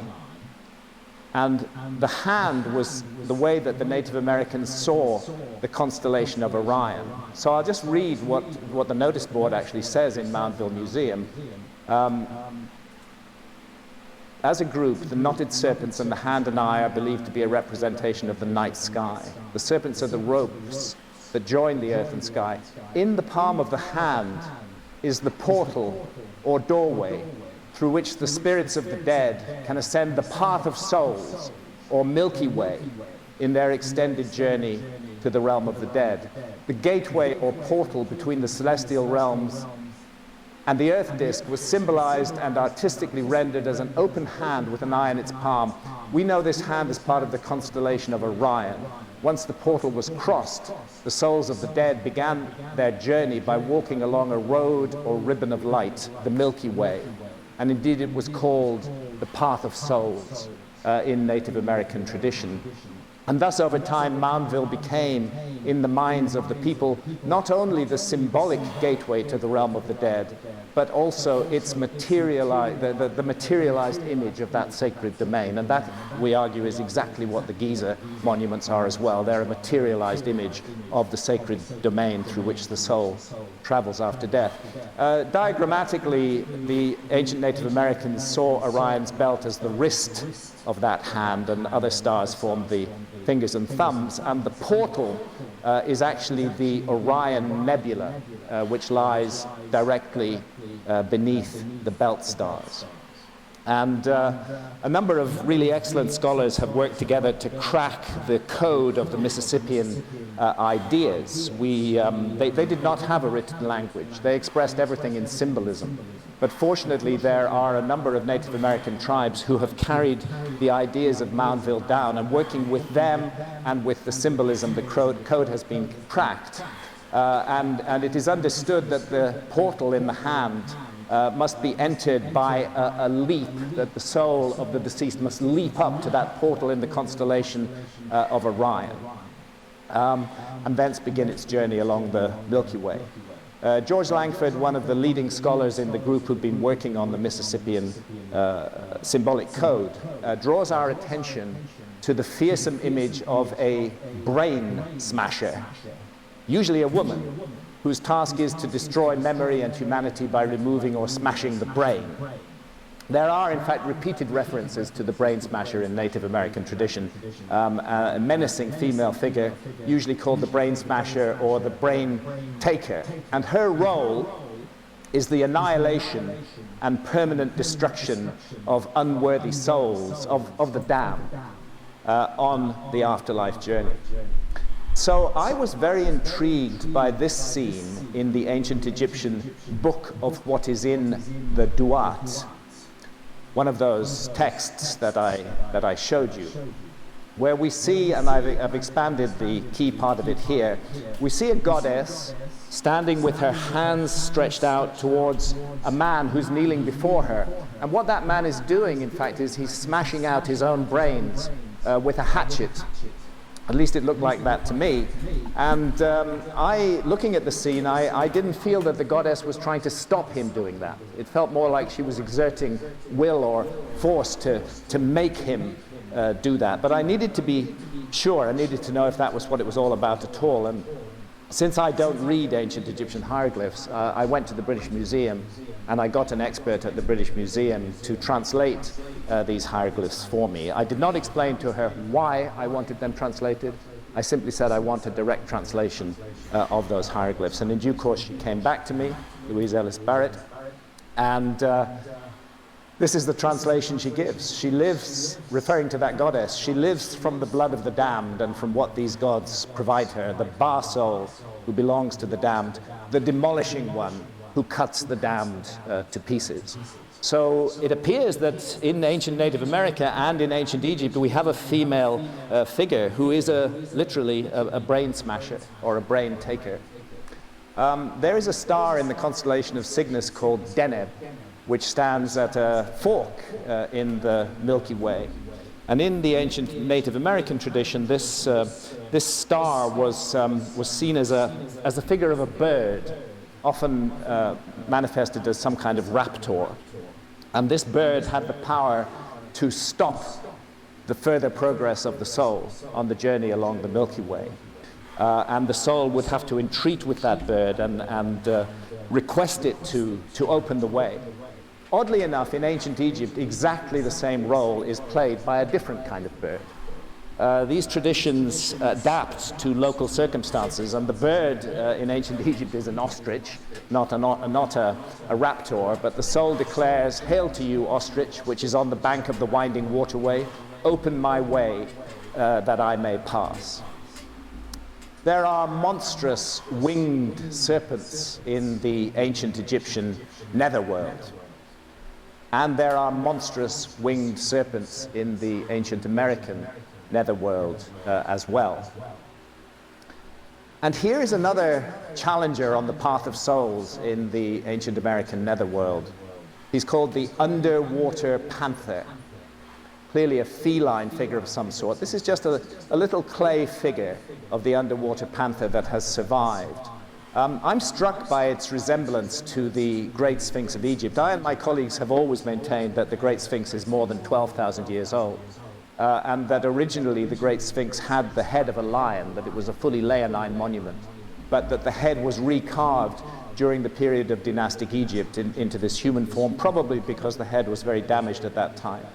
And the hand was the way that the Native Americans saw the constellation of Orion. So I'll just read what the notice board actually says in Moundville Museum. As a group, the knotted serpents and the hand and eye are believed to be a representation of the night sky. The serpents are the ropes that join the earth and sky. In the palm of the hand is the portal or doorway through which the spirits of the dead can ascend the path of souls, or Milky Way, in their extended journey to the realm of the dead. The gateway or portal between the celestial realms and the Earth disk was symbolized and artistically rendered as an open hand with an eye in its palm. We know this hand as part of the constellation of Orion. Once the portal was crossed, the souls of the dead began their journey by walking along a road or ribbon of light, the Milky Way. And indeed it was called the Path of Souls in Native American tradition. And thus over time, Moundville became, in the minds of the people, not only the symbolic gateway to the realm of the dead, but also its the materialized image of that sacred domain. And that, we argue, is exactly what the Giza monuments are as well. They're a materialized image of the sacred domain through which the soul travels after death. Diagrammatically, the ancient Native Americans saw Orion's belt as the wrist of that hand, and other stars formed the fingers and thumbs, and the portal is actually the Orion Nebula, which lies directly beneath the belt stars. And a number of really excellent scholars have worked together to crack the code of the Mississippian ideas. They did not have a written language. They expressed everything in symbolism. But fortunately, there are a number of Native American tribes who have carried the ideas of Moundville down, and working with them and with the symbolism, the code has been cracked. And it is understood that the portal in the hand must be entered by a leap, that the soul of the deceased must leap up to that portal in the constellation of Orion, and thence begin its journey along the Milky Way. George Langford, one of the leading scholars in the group who've been working on the Mississippian symbolic code, draws our attention to the fearsome image of a brain smasher, usually a woman, whose task is to destroy memory and humanity by removing or smashing the brain. There are, in fact, repeated references to the brain smasher in Native American tradition, a menacing female figure, usually called the brain smasher or the brain taker. And her role is the annihilation and permanent destruction of unworthy souls, of the damned, on the afterlife journey. So I was very intrigued by this scene in the ancient Egyptian book of what is in the Duat, one of those texts that I showed you, where we see, and I've expanded the key part of it here, we see a goddess standing with her hands stretched out towards a man who's kneeling before her. And what that man is doing, in fact, is he's smashing out his own brains with a hatchet. At least it looked like that to me. And looking at the scene, I didn't feel that the goddess was trying to stop him doing that. It felt more like she was exerting will or force to make him do that. But I needed to be sure. I needed to know if that was what it was all about at all. And since I don't read ancient Egyptian hieroglyphs, I went to the British Museum, and I got an expert at the British Museum to translate these hieroglyphs for me. I did not explain to her why I wanted them translated. I simply said I want a direct translation of those hieroglyphs. And in due course, she came back to me, Louise Ellis Barrett, and this is the translation she gives. She lives, referring to that goddess, she lives from the blood of the damned and from what these gods provide her, the Ba soul who belongs to the damned, the demolishing one who cuts the damned to pieces. So it appears that in ancient Native America and in ancient Egypt, we have a female figure who is literally a brain smasher or a brain taker. There is a star in the constellation of Cygnus called Deneb, which stands at a fork in the Milky Way. And in the ancient Native American tradition, this star was seen as a figure of a bird, often manifested as some kind of raptor. And this bird had the power to stop the further progress of the soul on the journey along the Milky Way. And the soul would have to entreat with that bird and request it to open the way. Oddly enough, in ancient Egypt, exactly the same role is played by a different kind of bird. these traditions adapt to local circumstances, and the bird in ancient Egypt is an ostrich, not a raptor, but the soul declares, "Hail to you, ostrich, which is on the bank of the winding waterway. Open my way that I may pass." There are monstrous winged serpents in the ancient Egyptian netherworld. And there are monstrous winged serpents in the ancient American netherworld as well. And here is another challenger on the path of souls in the ancient American netherworld. He's called the underwater panther. Clearly a feline figure of some sort. This is just a little clay figure of the underwater panther that has survived. I'm struck by its resemblance to the Great Sphinx of Egypt. I and my colleagues have always maintained that the Great Sphinx is more than 12,000 years old, and that originally the Great Sphinx had the head of a lion, that it was a fully leonine monument, but that the head was recarved during the period of dynastic Egypt into this human form, probably because the head was very damaged at that time.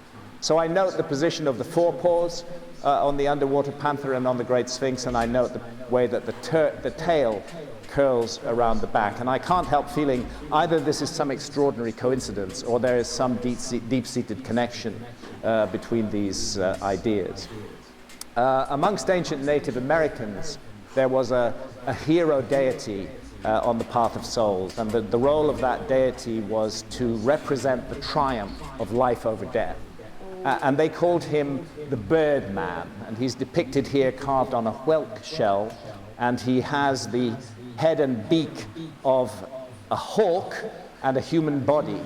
So I note the position of the forepaws on the underwater panther and on the Great Sphinx, and I note the way that the tail curls around the back. And I can't help feeling either this is some extraordinary coincidence or there is some deep-seated connection between these ideas. Amongst ancient Native Americans, there was a hero deity on the path of souls, and the role of that deity was to represent the triumph of life over death. And they called him the bird man, and he's depicted here carved on a whelk shell, and he has the head and beak of a hawk and a human body.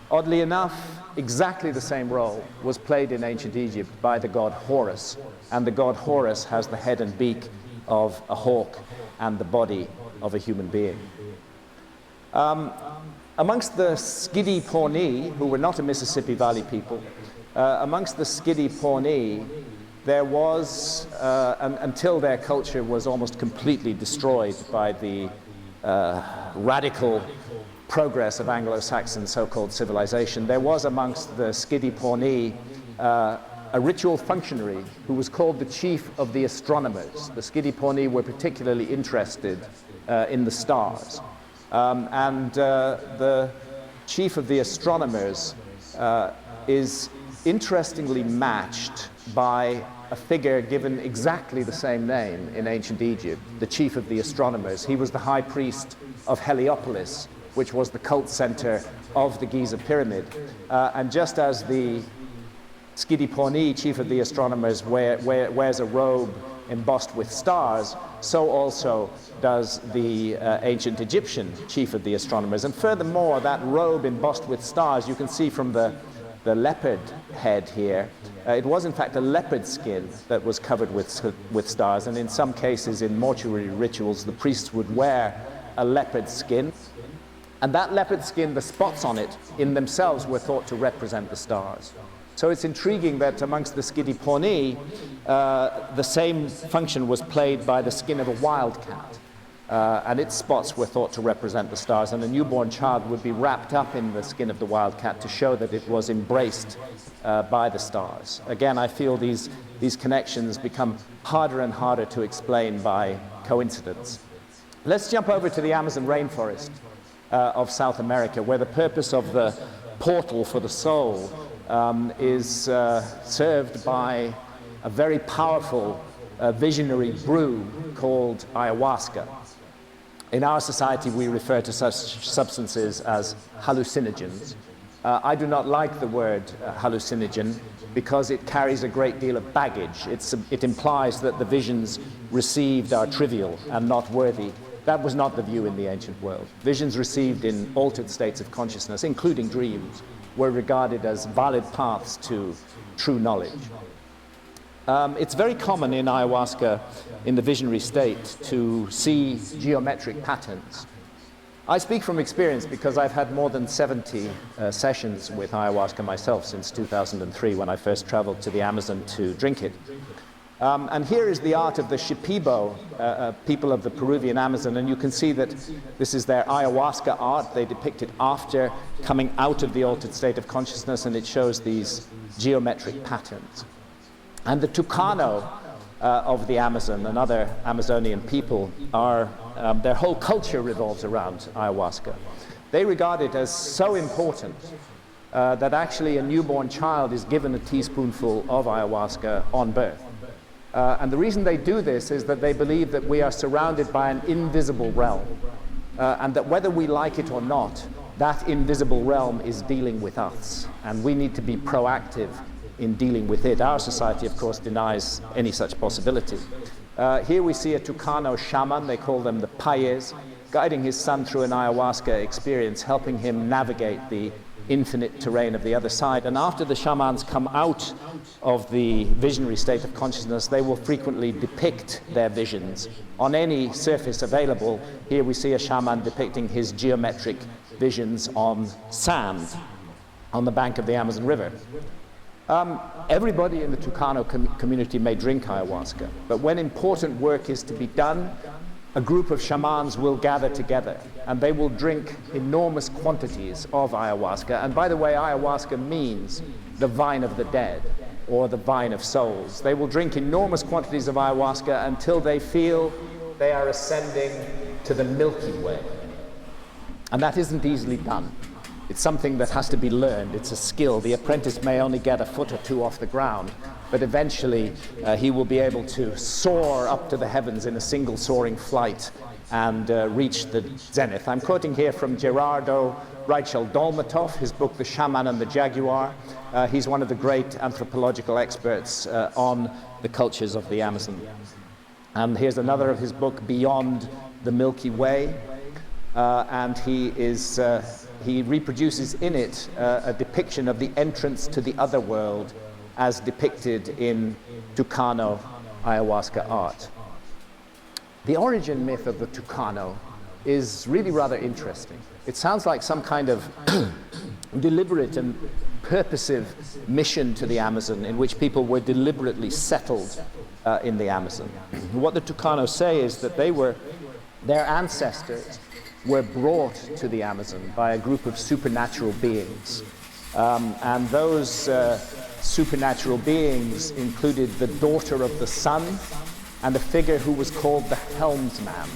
Oddly enough, exactly the same role was played in ancient Egypt by the god Horus, and the god Horus has the head and beak of a hawk and the body of a human being. Amongst the Skidi Pawnee, who were not a Mississippi Valley people, amongst the Skidi Pawnee, there was, until their culture was almost completely destroyed by the radical progress of Anglo-Saxon so-called civilization, there was amongst the Skidi Pawnee a ritual functionary who was called the chief of the astronomers. The Skidi Pawnee were particularly interested in the stars. The chief of the astronomers is interestingly matched by a figure given exactly the same name in ancient Egypt, the chief of the astronomers. He was the high priest of Heliopolis, which was the cult center of the Giza pyramid. And just as the Skidi Pawnee, chief of the astronomers, wears a robe embossed with stars, so also does the ancient Egyptian chief of the astronomers. And furthermore, that robe embossed with stars, you can see from the leopard head here, it was in fact a leopard skin that was covered with stars, and in some cases in mortuary rituals the priests would wear a leopard skin, and that leopard skin, the spots on it in themselves were thought to represent the stars. So it's intriguing that amongst the Skidi Pawnee the same function was played by the skin of a wildcat. And its spots were thought to represent the stars, and a newborn child would be wrapped up in the skin of the wildcat to show that it was embraced by the stars. Again, I feel these connections become harder and harder to explain by coincidence. Let's jump over to the Amazon rainforest of South America, where the purpose of the portal for the soul is served by a very powerful visionary brew called ayahuasca. In our society, we refer to such substances as hallucinogens. I do not like the word hallucinogen because it carries a great deal of baggage. It implies that the visions received are trivial and not worthy. That was not the view in the ancient world. Visions received in altered states of consciousness, including dreams, were regarded as valid paths to true knowledge. It's very common in ayahuasca, in the visionary state, to see geometric patterns. I speak from experience because I've had more than 70 sessions with ayahuasca myself since 2003 when I first traveled to the Amazon to drink it. And here is the art of the Shipibo, people of the Peruvian Amazon, and you can see that this is their ayahuasca art. They depict it after coming out of the altered state of consciousness, and it shows these geometric patterns. And the Tucano of the Amazon and other Amazonian people are, their whole culture revolves around ayahuasca. They regard it as so important that actually a newborn child is given a teaspoonful of ayahuasca on birth. And the reason they do this is that they believe that we are surrounded by an invisible realm, and that whether we like it or not, that invisible realm is dealing with us, and we need to be proactive in dealing with it. Our society, of course, denies any such possibility. Here we see a Tucano shaman, they call them the Payes, guiding his son through an ayahuasca experience, helping him navigate the infinite terrain of the other side. And after the shamans come out of the visionary state of consciousness, they will frequently depict their visions on any surface available. Here we see a shaman depicting his geometric visions on sand on the bank of the Amazon River. Everybody in the Tucano community may drink ayahuasca, but when important work is to be done, a group of shamans will gather together and they will drink enormous quantities of ayahuasca. And by the way, ayahuasca means the vine of the dead or the vine of souls. They will drink enormous quantities of ayahuasca until they feel they are ascending to the Milky Way. And that isn't easily done. It's something that has to be learned. It's a skill. The apprentice may only get a foot or two off the ground, but eventually he will be able to soar up to the heavens in a single soaring flight and reach the zenith. I'm quoting here from Gerardo Reichel Dolmatov, his book The Shaman and the Jaguar. He's one of the great anthropological experts on the cultures of the Amazon. And here's another of his book, Beyond the Milky Way, and he reproduces in it a depiction of the entrance to the other world as depicted in Tucano ayahuasca art. The origin myth of the Tucano is really rather interesting. It sounds like some kind of deliberate and purposive mission to the Amazon in which people were deliberately settled in the Amazon. What the Tucano say is that their ancestors were brought to the Amazon by a group of supernatural beings. And those supernatural beings included the daughter of the sun and a figure who was called the helmsman,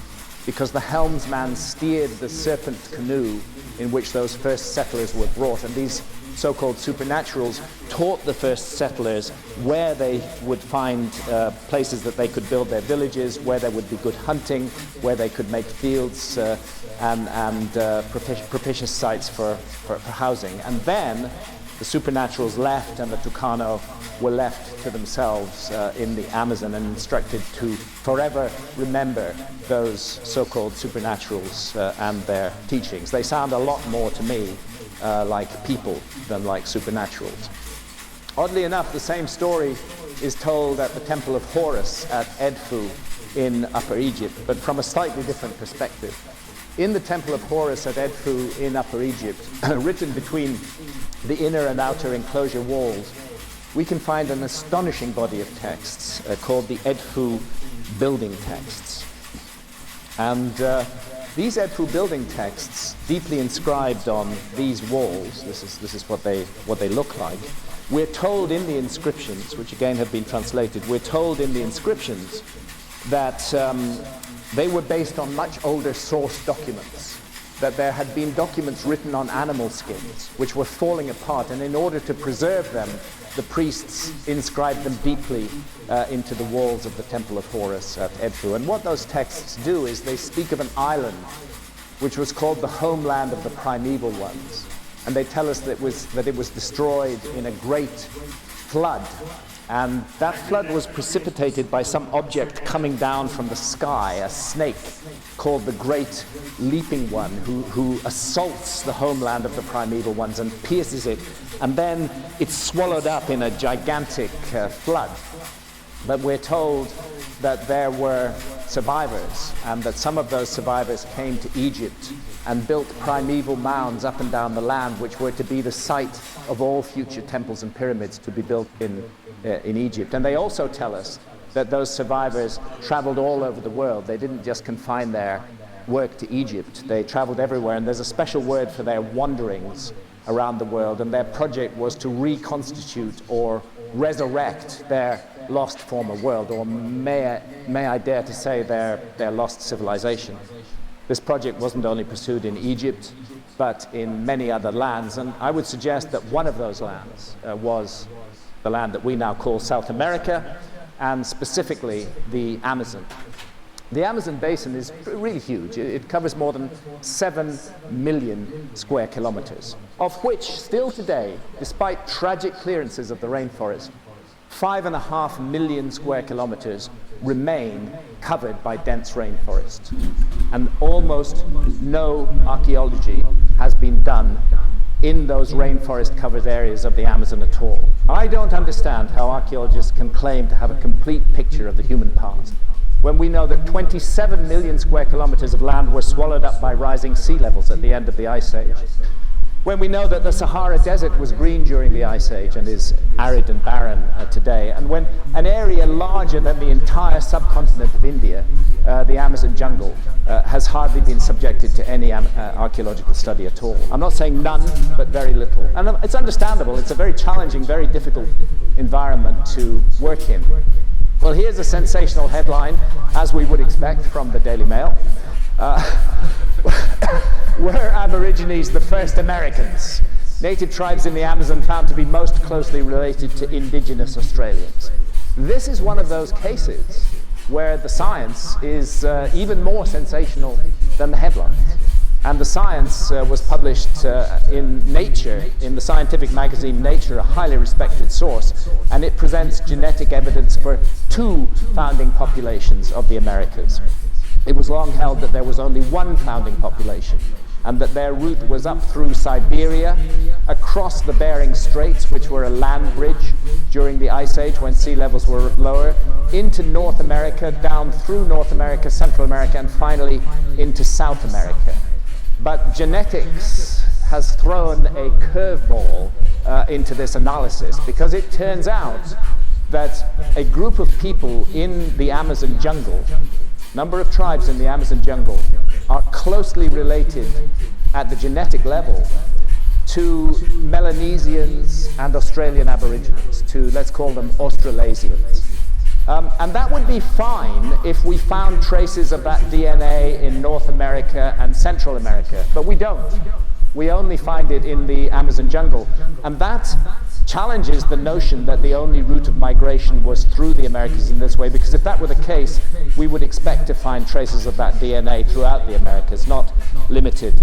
because the helmsman steered the serpent canoe in which those first settlers were brought. And these so-called supernaturals taught the first settlers where they would find places that they could build their villages, where there would be good hunting, where they could make fields and propitious sites for housing. And then the supernaturals left and the Tucano were left to themselves in the Amazon and instructed to forever remember those so-called supernaturals and their teachings. They sound a lot more to me like people than like supernaturals. Oddly enough, the same story is told at the Temple of Horus at Edfu in Upper Egypt, but from a slightly different perspective. In the Temple of Horus at Edfu in Upper Egypt, written between the inner and outer enclosure walls, we can find an astonishing body of texts called the Edfu building texts. And these Edfu building texts, deeply inscribed on these walls, this is what they look like. We're told in the inscriptions, which again have been translated, we're told in the inscriptions that they were based on much older source documents, that there had been documents written on animal skins which were falling apart, and in order to preserve them, the priests inscribed them deeply into the walls of the Temple of Horus at Edfu. And what those texts do is they speak of an island which was called the homeland of the primeval ones. And they tell us that it was destroyed in a great flood. And that flood was precipitated by some object coming down from the sky, a snake called the Great Leaping One, who assaults the homeland of the primeval ones and pierces it, and then it's swallowed up in a gigantic flood. But we're told that there were survivors, and that some of those survivors came to Egypt and built primeval mounds up and down the land, which were to be the site of all future temples and pyramids to be built in Egypt. And they also tell us that those survivors traveled all over the world. They didn't just confine their work to Egypt. They traveled everywhere, and there's a special word for their wanderings around the world, and their project was to reconstitute or resurrect their lost former world, or may I dare to say their lost civilization. This project wasn't only pursued in Egypt, but in many other lands, and I would suggest that one of those lands was the land that we now call South America, and specifically the Amazon. The Amazon basin is really huge. It covers more than 7 million square kilometers, of which still today, despite tragic clearances of the rainforest, 5.5 million square kilometers remain covered by dense rainforest. And almost no archaeology has been done in those rainforest-covered areas of the Amazon at all. I don't understand how archaeologists can claim to have a complete picture of the human past when we know that 27 million square kilometers of land were swallowed up by rising sea levels at the end of the Ice Age. When we know that the Sahara Desert was green during the Ice Age and is arid and barren today, and when an area larger than the entire subcontinent of India, the Amazon jungle, has hardly been subjected to any archaeological study at all. I'm not saying none, but very little. And it's understandable. It's a very challenging, very difficult environment to work in. Well, here's a sensational headline, as we would expect from the Daily Mail. Were Aborigines the first Americans? Native tribes in the Amazon found to be most closely related to indigenous Australians. This is one of those cases where the science is even more sensational than the headlines. And the science was published in Nature, in the scientific magazine Nature, a highly respected source, and it presents genetic evidence for 2 founding populations of the Americas. It was long held that there was only one founding population, and that their route was up through Siberia, across the Bering Straits, which were a land bridge during the Ice Age when sea levels were lower, into North America, down through North America, Central America, and finally into South America. But genetics has thrown a curveball into this analysis, because it turns out that a group of people in the Amazon jungle, number of tribes in the Amazon jungle, are closely related at the genetic level to Melanesians and Australian Aborigines, to, let's call them, Australasians. And that would be fine if we found traces of that DNA in North America and Central America, but we don't. We only find it in the Amazon jungle. And that challenges the notion that the only route of migration was through the Americas in this way, because if that were the case, we would expect to find traces of that DNA throughout the Americas, not limited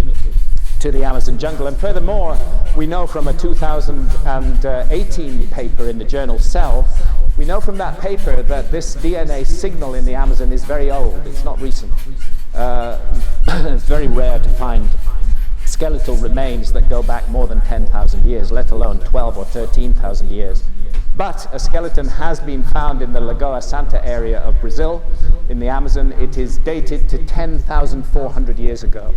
to the Amazon jungle. And furthermore, we know from a 2018 paper in the journal Cell, we know from that paper that this DNA signal in the Amazon is very old. It's not recent. It's very rare to find skeletal remains that go back more than 10,000 years, let alone 12 or 13,000 years. But a skeleton has been found in the Lagoa Santa area of Brazil, in the Amazon. It is dated to 10,400 years ago.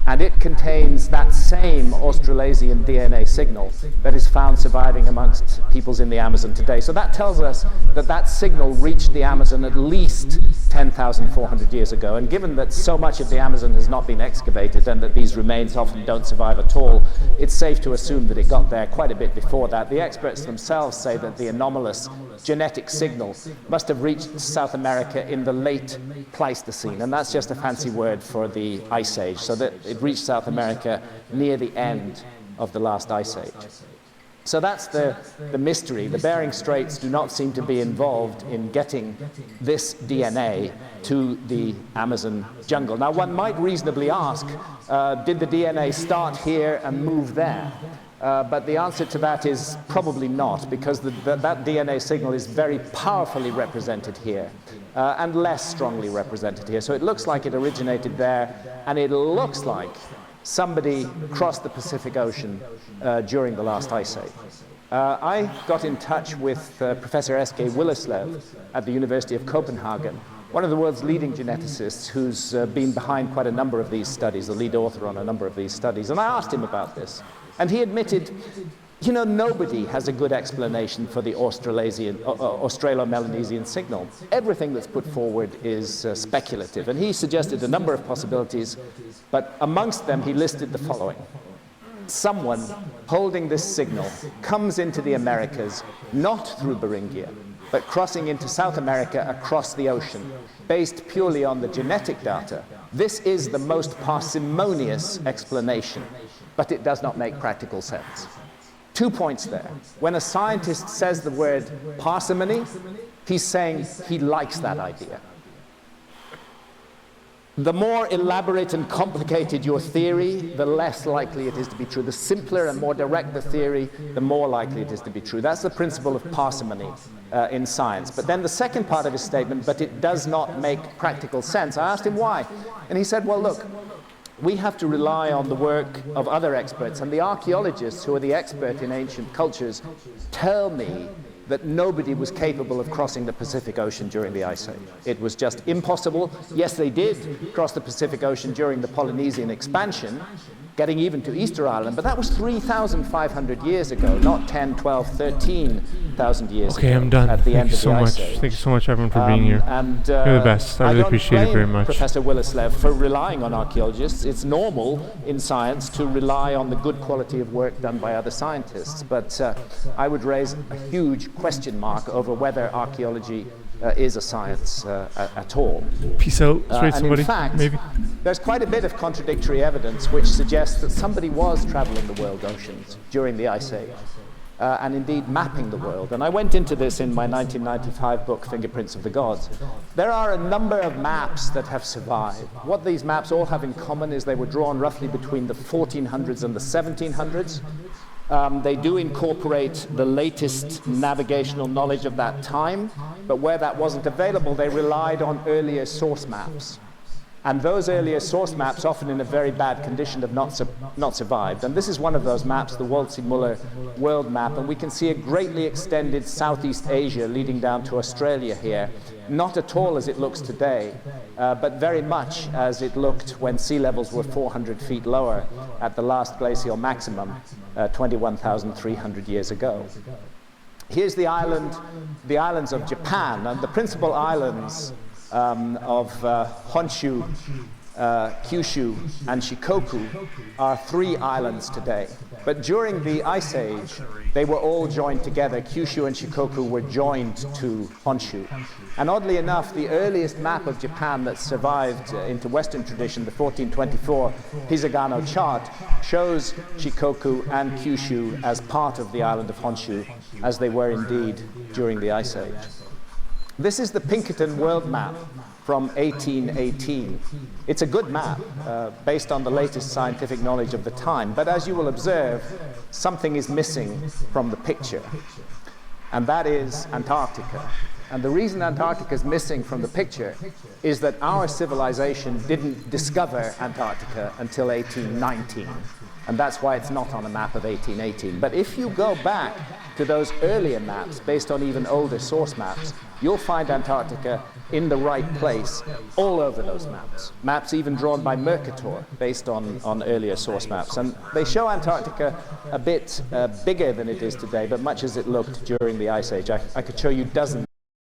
And it contains that same Australasian DNA signal that is found surviving amongst peoples in the Amazon today. So that tells us that that signal reached the Amazon at least 10,400 years ago. And given that so much of the Amazon has not been excavated and that these remains often don't survive at all, it's safe to assume that it got there quite a bit before that. The experts themselves say that the anomalous genetic signal must have reached South America in the late Pleistocene, and that's just a fancy word for the Ice Age, so that it reached South America near the end of the last Ice Age. So that's the mystery. The Bering Straits do not seem to be involved in getting this DNA to the Amazon jungle. Now, one might reasonably ask, did the DNA start here and move there? But the answer to that is probably not, because that DNA signal is very powerfully represented here and less strongly represented here. So it looks like it originated there, and it looks like somebody crossed the Pacific Ocean during the last Ice Age. I got in touch with Professor S.K. Willerslev at the University of Copenhagen, one of the world's leading geneticists who's been behind quite a number of these studies, the lead author on a number of these studies. And I asked him about this. And he admitted, you know, nobody has a good explanation for the Australo-Melanesian signal. Everything that's put forward is speculative. And he suggested a number of possibilities, but amongst them he listed the following. Someone holding this signal comes into the Americas, not through Beringia, but crossing into South America across the ocean, based purely on the genetic data, this is the most parsimonious explanation, but it does not make practical sense. 2 points there. When a scientist says the word parsimony, he's saying he likes that idea. The more elaborate and complicated your theory, the less likely it is to be true. The simpler and more direct the theory, the more likely it is to be true. That's the principle of parsimony in science. But then the second part of his statement, but it does not make practical sense. I asked him why. And he said, well, look, we have to rely on the work of other experts. And the archaeologists who are the expert in ancient cultures tell me that nobody was capable of crossing the Pacific Ocean during the Ice Age. It was just impossible. Yes, they did cross the Pacific Ocean during the Polynesian expansion, getting even to Easter Island, but that was 3,500 years ago, not 10, 12, 13,000 years ago.
Okay, I'm done.
At the
Thank
end
you
of
so
the
much.
Ice Age.
Thank you so much, everyone, for being here.
And,
you're the best. I really appreciate it very much.
Professor Willislev for relying on archaeologists. It's normal in science to rely on the good quality of work done by other scientists, but I would raise a huge question mark over whether archaeology is a science at all.
Peace out. Straight
And
somebody,
in fact,
maybe.
there's quite a bit of contradictory evidence which suggests that somebody was traveling the world oceans during the Ice Age, and indeed mapping the world. And I went into this in my 1995 book, Fingerprints of the Gods. There are a number of maps that have survived. What these maps all have in common is they were drawn roughly between the 1400s and the 1700s. They do incorporate the latest navigational knowledge of that time, but where that wasn't available, they relied on earlier source maps. And those earlier source maps, often in a very bad condition, have not survived. And this is one of those maps, the Waldseemüller world map, and we can see a greatly extended Southeast Asia leading down to Australia here. Not at all as it looks today, but very much as it looked when sea levels were 400 feet lower at the last glacial maximum 21,300 years ago. Here's the islands of Japan, and the principal islands of Honshu, Kyushu, and Shikoku are 3 islands today. But during the Ice Age, they were all joined together. Kyushu and Shikoku were joined to Honshu. And oddly enough, the earliest map of Japan that survived into Western tradition, the 1424 Hisagano chart, shows Shikoku and Kyushu as part of the island of Honshu, as they were indeed during the Ice Age. This is the Pinkerton world map from 1818. It's a good map based on the latest scientific knowledge of the time, but as you will observe, something is missing from the picture, and that is Antarctica. And the reason Antarctica is missing from the picture is that our civilization didn't discover Antarctica until 1819. And that's why it's not on a map of 1818. But if you go back to those earlier maps, based on even older source maps, you'll find Antarctica in the right place all over those maps. Maps even drawn by Mercator, based on earlier source maps. And they show Antarctica a bit bigger than it is today, but much as it looked during the Ice Age. I could show you dozens